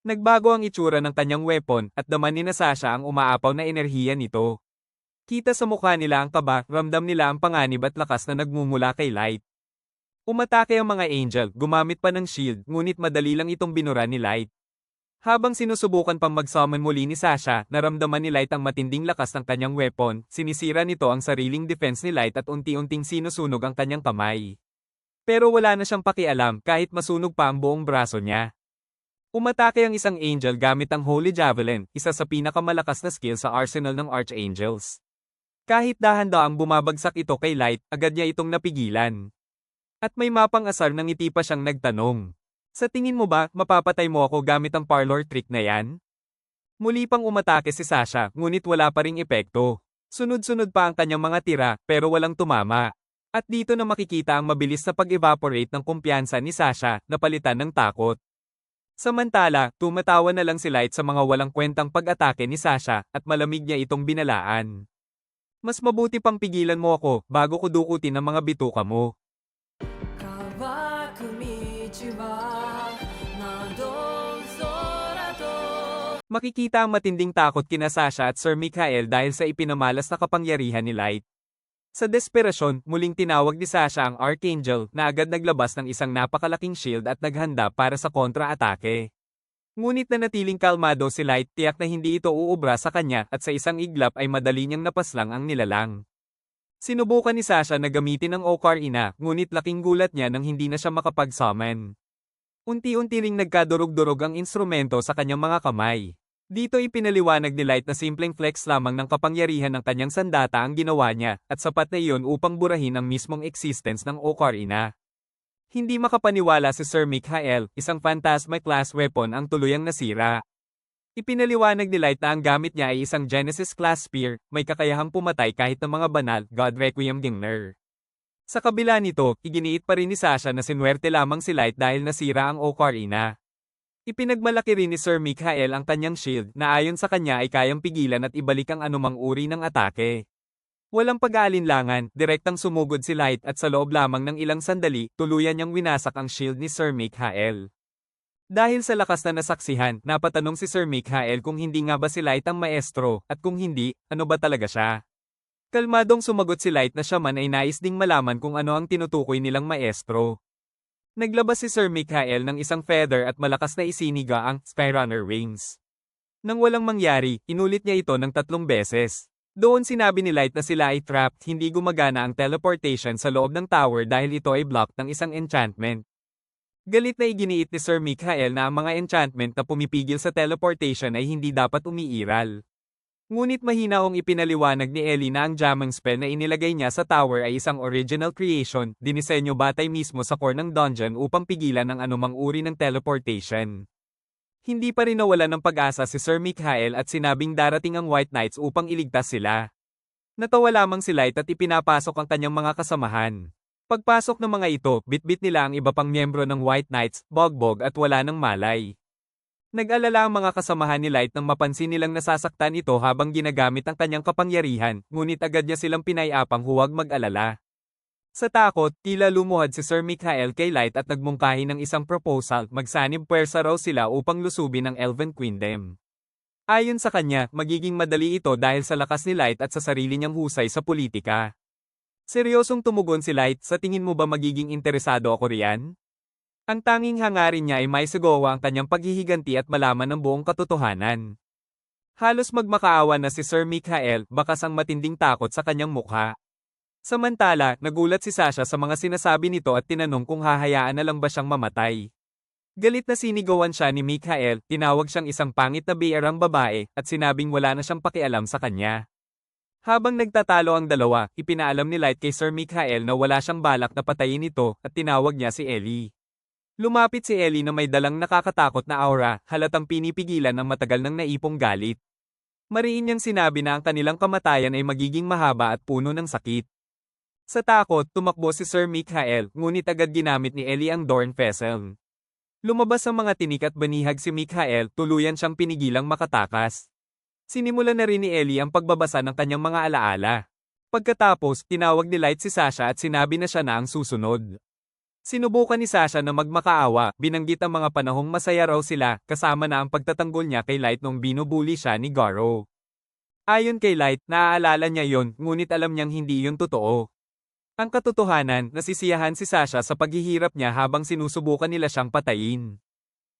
Speaker 3: Nagbago ang itsura ng kanyang weapon at daman ni Sasha ang umaapaw na enerhiya nito. Kita sa mukha nila ang kaba, ramdam nila ang panganib at lakas na nagmumula kay Light. Umatake ang mga Angel, gumamit pa ng shield, ngunit madali lang itong binura ni Light. Habang sinusubukan pang mag-summon muli ni Sasha, naramdaman ni Light ang matinding lakas ng kanyang weapon, sinisira nito ang sariling defense ni Light at unti-unting sinusunog ang kanyang kamay. Pero wala na siyang pakialam kahit masunog pa ang buong braso niya. Umatake ang isang Angel gamit ang Holy Javelin, isa sa pinakamalakas na skill sa arsenal ng Archangels. Kahit dahan-daang bumabagsak ito kay Light, agad niya itong napigilan. At may mapang-asar na ngiti pa siyang nagtanong. Sa tingin mo ba, mapapatay mo ako gamit ang parlor trick na yan? Muli pang umatake si Sasha, ngunit wala pa ring epekto. Sunod-sunod pa ang kanyang mga tira, pero walang tumama. At dito na makikita ang mabilis na pag-evaporate ng kumpiyansa ni Sasha, na palitan ng takot. Samantala, tumatawa na lang si Light sa mga walang kwentang pag-atake ni Sasha, at malamig niya itong binalaan. Mas mabuti pang pigilan mo ako, bago ko dukutin ang mga bituka mo. Makikita ang matinding takot kina Sasha at Sir Mikhael dahil sa ipinamalas na kapangyarihan ni Light. Sa desperasyon, muling tinawag ni Sasha ang Archangel na agad naglabas ng isang napakalaking shield at naghanda para sa kontra-atake. Ngunit nanatiling kalmado si Light, tiyak na hindi ito uubra sa kanya at sa isang iglap ay madali niyang napaslang ang nilalang. Sinubukan ni Sasha na gamitin ang Ocarina, ngunit laking gulat niya nang hindi na siya makapag-summon. Unti-unti ring nagkadurog-durog ang instrumento sa kanyang mga kamay. Dito ipinaliwanag ni Light na simpleng flex lamang ng kapangyarihan ng kanyang sandata ang ginawa niya, at sapat na iyon upang burahin ang mismong existence ng Ocarina. Hindi makapaniwala si Sir Mikhael, isang Phantasma-class weapon ang tuluyang nasira. Ipinaliwanag ni Light na ang gamit niya ay isang Genesis-class spear, may kakayahang pumatay kahit ng mga banal, God Requiem Gengner. Sa kabila nito, iginiit pa rin ni Sasha na sinuwerte lamang si Light dahil nasira ang Ocarina. Ipinagmalaki rin ni Sir Mikhael ang kanyang shield na ayon sa kanya ay kayang pigilan at ibalik ang anumang uri ng atake. Walang pag-aalinlangan, direktang sumugod si Light at sa loob lamang ng ilang sandali, tuluyan niyang winasak ang shield ni Sir Mikhael. Dahil sa lakas na nasaksihan, napatanong si Sir Mikhael kung hindi nga ba si Light ang maestro, at kung hindi, ano ba talaga siya? Kalmadong sumagot si Light na siya man ay nais ding malaman kung ano ang tinutukoy nilang maestro. Naglabas si Sir Mikhael ng isang feather at malakas na isiniga ang Skyrunner Wings. Nang walang mangyari, inulit niya ito ng 3 beses. Doon sinabi ni Light na sila ay trapped, hindi gumagana ang teleportation sa loob ng tower dahil ito ay blocked ng isang enchantment. Galit na iginiit ni Sir Mikhael na ang mga enchantment na pumipigil sa teleportation ay hindi dapat umiiral. Ngunit mahinaong ipinaliwanag ni Ellie na ang jamming spell na inilagay niya sa tower ay isang original creation, dinisenyo batay mismo sa core ng dungeon upang pigilan ang anumang uri ng teleportation. Hindi pa rin nawalan ng pag-asa si Sir Mikhael at sinabing darating ang White Knights upang iligtas sila. Natawa lamang si Light at ipinapasok ang kanyang mga kasamahan. Pagpasok ng mga ito, bitbit nila ang iba pang miyembro ng White Knights, Bogbog at wala ng malay. Nag-alala ang mga kasamahan ni Light nang mapansin nilang nasasaktan ito habang ginagamit ang kanyang kapangyarihan, ngunit agad niya silang pinayapang huwag mag-alala. Sa takot, tila lumuhad si Sir Mikhael kay Light at nagmungkahi ng isang proposal, magsanib puwersa raw sila upang lusubin ang Elven Queendom. Ayon sa kanya, magiging madali ito dahil sa lakas ni Light at sa sarili niyang husay sa politika. Seryosong tumugon si Light, sa tingin mo ba magiging interesado ako riyan? Ang tanging hangarin niya ay may sagawa ang kanyang paghihiganti at malaman ang buong katotohanan. Halos magmakaawa na si Sir Mikhael, bakas ang matinding takot sa kanyang mukha. Samantala, nagulat si Sasha sa mga sinasabi nito at tinanong kung hahayaan na lang ba siyang mamatay. Galit na sinigawan siya ni Mikhael, tinawag siyang isang pangit na biyerang babae, at sinabing wala na siyang pakialam sa kanya. Habang nagtatalo ang dalawa, ipinaalam ni Light kay Sir Mikhael na wala siyang balak na patayin ito, at tinawag niya si Ellie. Lumapit si Ellie na may dalang nakakatakot na aura, halatang pinipigilan ang matagal nang naipong galit. Mariin niyang sinabi na ang kanilang kamatayan ay magiging mahaba at puno ng sakit. Sa takot, tumakbo si Sir Mikhael, ngunit agad ginamit ni Ellie ang Dorn Vessel. Lumabas ang mga tinik at banihag si Mikhael, tuluyan siyang pinigilang makatakas. Sinimulan na rin ni Ellie ang pagbabasa ng kanyang mga alaala. Pagkatapos, tinawag ni Light si Sasha at sinabi na siya na ang susunod. Sinubukan ni Sasha na magmakaawa, binanggit ang mga panahong masaya raw sila, kasama na ang pagtatanggol niya kay Light nung binubuli siya ni Garo. Ayon kay Light, naaalala niya yon, ngunit alam niyang hindi yun totoo. Ang katotohanan, nasisiyahan si Sasha sa paghihirap niya habang sinusubukan nila siyang patayin.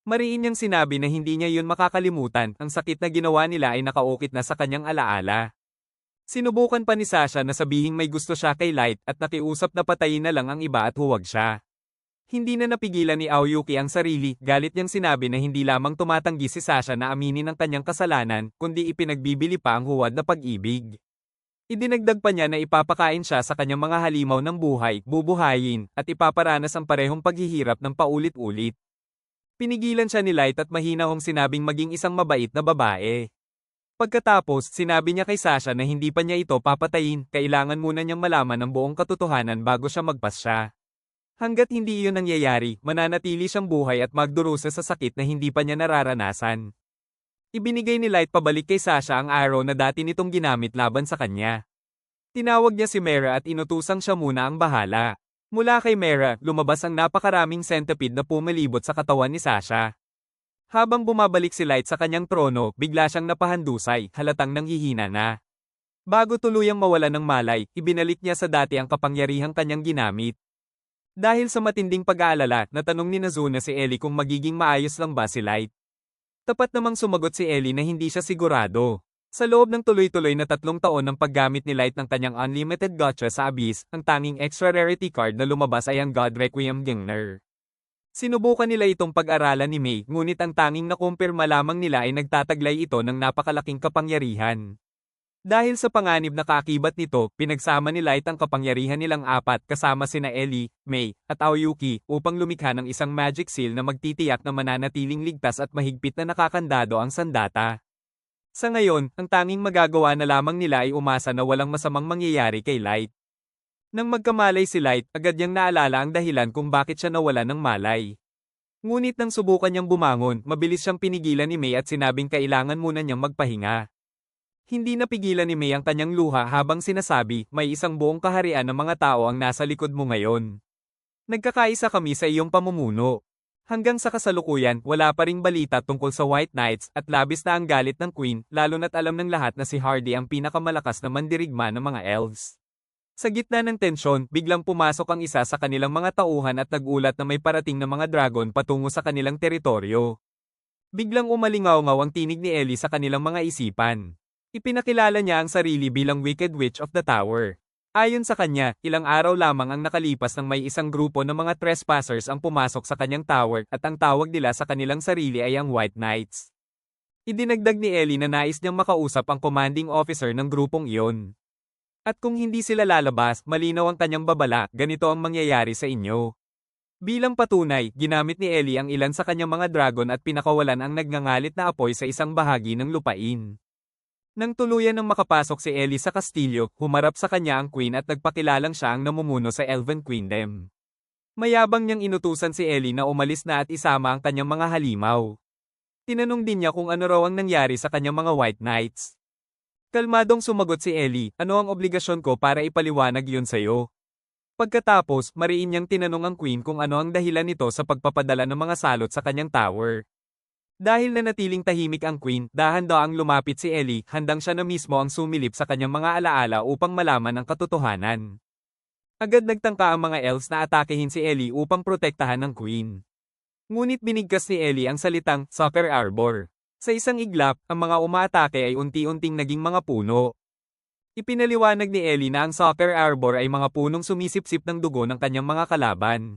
Speaker 3: Mariin niyang sinabi na hindi niya yun makakalimutan, ang sakit na ginawa nila ay nakaukit na sa kanyang alaala. Sinubukan pa ni Sasha na sabihing may gusto siya kay Light at nakiusap na patayin na lang ang iba at huwag siya. Hindi na napigilan ni Aoyuki ang sarili, galit niyang sinabi na hindi lamang tumatanggi si Sasha na aminin ang kanyang kasalanan, kundi ipinagbibili pa ang huwad na pag-ibig. Idinagdag pa niya na ipapakain siya sa kanyang mga halimaw ng buhay, bubuhayin, at ipaparanas ang parehong paghihirap ng paulit-ulit. Pinigilan siya ni Light at mahinahong sinabing maging isang mabait na babae. Pagkatapos, sinabi niya kay Sasha na hindi pa niya ito papatayin, kailangan muna niyang malaman ang buong katotohanan bago siya magpasya. Hanggat hindi iyon nangyayari, mananatili siyang buhay at magdurusa sa sakit na hindi pa niya nararanasan. Ibinigay ni Light pabalik kay Sasha ang arrow na dati nitong ginamit laban sa kanya. Tinawag niya si Mera at inutusang siya muna ang bahala. Mula kay Mera, lumabas ang napakaraming centipede na pumalibot sa katawan ni Sasha. Habang bumabalik si Light sa kanyang trono, bigla siyang napahandusay, halatang nanghihina na. Bago tuluyang mawala ng malay, ibinalik niya sa dati ang kapangyarihang kanyang ginamit. Dahil sa matinding pag-aalala, natanong ni Nazuna si Ellie kung magiging maayos lang ba si Light. Tapat namang sumagot si Ellie na hindi siya sigurado. Sa loob ng tuloy-tuloy na 3 taon ng paggamit ni Light ng kanyang unlimited gacha sa Abyss, ang tanging extra rarity card na lumabas ay ang God Requiem Gingner. Sinubukan nila itong pag-aralan ni May, ngunit ang tanging nakumpirma lamang nila ay nagtataglay ito ng napakalaking kapangyarihan. Dahil sa panganib na kaakibat nito, pinagsama ni Light ang kapangyarihan nilang 4 kasama sina Ellie, May, at Aoyuki upang lumikha ng isang magic seal na magtitiyak na mananatiling ligtas at mahigpit na nakakandado ang sandata. Sa ngayon, ang tanging magagawa na lamang nila ay umasa na walang masamang mangyayari kay Light. Nang magkamalay si Light, agad niyang naalala ang dahilan kung bakit siya nawala ng malay. Ngunit nang subukan niyang bumangon, mabilis siyang pinigilan ni May at sinabing kailangan muna niyang magpahinga. Hindi napigilan ni May ang kanyang luha habang sinasabi, may isang buong kaharian ng mga tao ang nasa likod mo ngayon. Nagkakaisa kami sa iyong pamumuno. Hanggang sa kasalukuyan, wala pa ring balita tungkol sa White Knights at labis na ang galit ng Queen, lalo na't alam ng lahat na si Hardy ang pinakamalakas na mandirigma ng mga elves. Sa gitna ng tensyon, biglang pumasok ang isa sa kanilang mga tauhan at nagulat na may parating na mga dragon patungo sa kanilang teritoryo. Biglang umalingaw-ngaw ang tinig ni Ellie sa kanilang mga isipan. Ipinakilala niya ang sarili bilang Wicked Witch of the Tower. Ayon sa kanya, ilang araw lamang ang nakalipas nang may isang grupo ng mga trespassers ang pumasok sa kanyang tower at ang tawag nila sa kanilang sarili ay ang White Knights. Idinagdag ni Ellie na nais niyang makausap ang commanding officer ng grupong iyon. At kung hindi sila lalabas, malinaw ang kanyang babala, ganito ang mangyayari sa inyo. Bilang patunay, ginamit ni Ellie ang ilan sa kanyang mga dragon at pinakawalan ang nagngangalit na apoy sa isang bahagi ng lupain. Nang tuluyan ng makapasok si Ellie sa kastilyo, humarap sa kanya ang queen at nagpakilalang siya ang namumuno sa Elven Queendom. Mayabang niyang inutusan si Ellie na umalis na at isama ang kanyang mga halimaw. Tinanong din niya kung ano raw ang nangyari sa kanyang mga White Knights. Kalmadong sumagot si Ellie, ano ang obligasyon ko para ipaliwanag yun sa'yo? Pagkatapos, mariin niyang tinanong ang queen kung ano ang dahilan nito sa pagpapadala ng mga salot sa kanyang tower. Dahil nanatiling tahimik ang queen, dahan-daang lumapit si Ellie, handang siya na mismo ang sumilip sa kanyang mga alaala upang malaman ang katotohanan. Agad nagtangka ang mga elves na atakehin si Ellie upang protektahan ng queen. Ngunit binigkas ni Ellie ang salitang, Soccer Arbor. Sa isang iglap, ang mga umaatake ay unti-unting naging mga puno. Ipinaliwanag ni Ellie na ang Soccer Arbor ay mga punong sumisipsip ng dugo ng kanyang mga kalaban.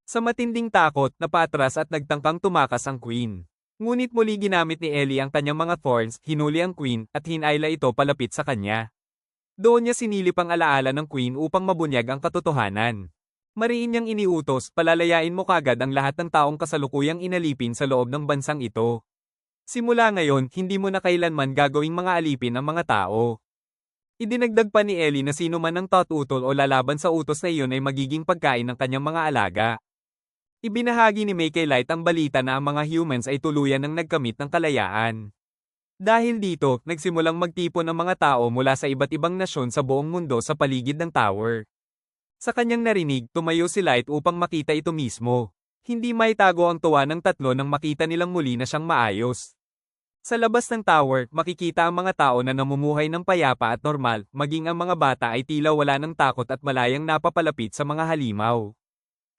Speaker 3: Sa matinding takot, napatras at nagtangkang tumakas ang queen. Ngunit muli ginamit ni Ellie ang kanyang mga thorns, hinuli ang queen, at hinayla ito palapit sa kanya. Doon niya sinilip ang alaala ng queen upang mabunyag ang katotohanan. Mariin niyang iniutos, palalayain mo kagad ang lahat ng taong kasalukuyang inalipin sa loob ng bansang ito. Simula ngayon, hindi mo na kailanman gagawing mga alipin ang mga tao. Idinagdag pa ni Ellie na sino man ang tututol o lalaban sa utos na iyon ay magiging pagkain ng kanyang mga alaga. Ibinahagi ni May kay Light ang balita na ang mga humans ay tuluyan ng nagkamit ng kalayaan. Dahil dito, nagsimulang magtipon ang mga tao mula sa iba't ibang nasyon sa buong mundo sa paligid ng tower. Sa kanyang narinig, tumayo si Light upang makita ito mismo. Hindi maitago ang tuwa ng tatlo nang makita nilang muli na siyang maayos. Sa labas ng tower, makikita ang mga tao na namumuhay ng payapa at normal, maging ang mga bata ay tila wala ng takot at malayang napapalapit sa mga halimaw.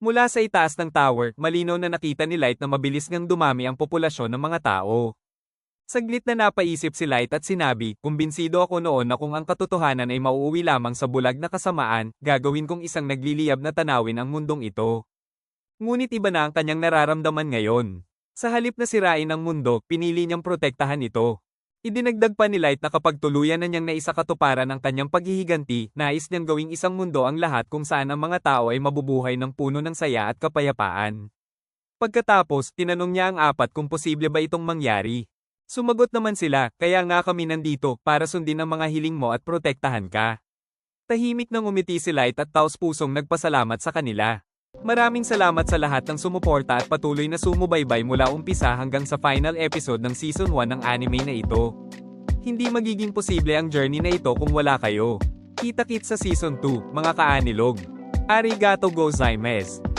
Speaker 3: Mula sa itaas ng tower, malinaw na nakita ni Light na mabilis ngang dumami ang populasyon ng mga tao. Saglit na napaisip si Light at sinabi, kumbinsido ako noon na kung ang katotohanan ay mauuwi lamang sa bulag na kasamaan, gagawin kong isang nagliliyab na tanawin ang mundong ito. Ngunit iba na ang kanyang nararamdaman ngayon. Sa halip na sirain ang mundo, pinili niyang protektahan ito. Idinagdag pa ni Light na kapag tuluyan na niyang naisakatuparan ang kanyang paghihiganti, nais niyang gawing isang mundo ang lahat kung saan ang mga tao ay mabubuhay ng puno ng saya at kapayapaan. Pagkatapos, tinanong niya ang apat kung posible ba itong mangyari. Sumagot naman sila, kaya nga kami nandito, para sundin ang mga hiling mo at protektahan ka. Tahimik nang umiti si Light at taos-pusong nagpasalamat sa kanila. Maraming salamat sa lahat ng sumuporta at patuloy na sumubaybay mula umpisa hanggang sa final episode ng Season 1 ng anime na ito. Hindi magiging posible ang journey na ito kung wala kayo. Kita-kits sa Season 2, mga kaanilog. Arigato gozaimasu!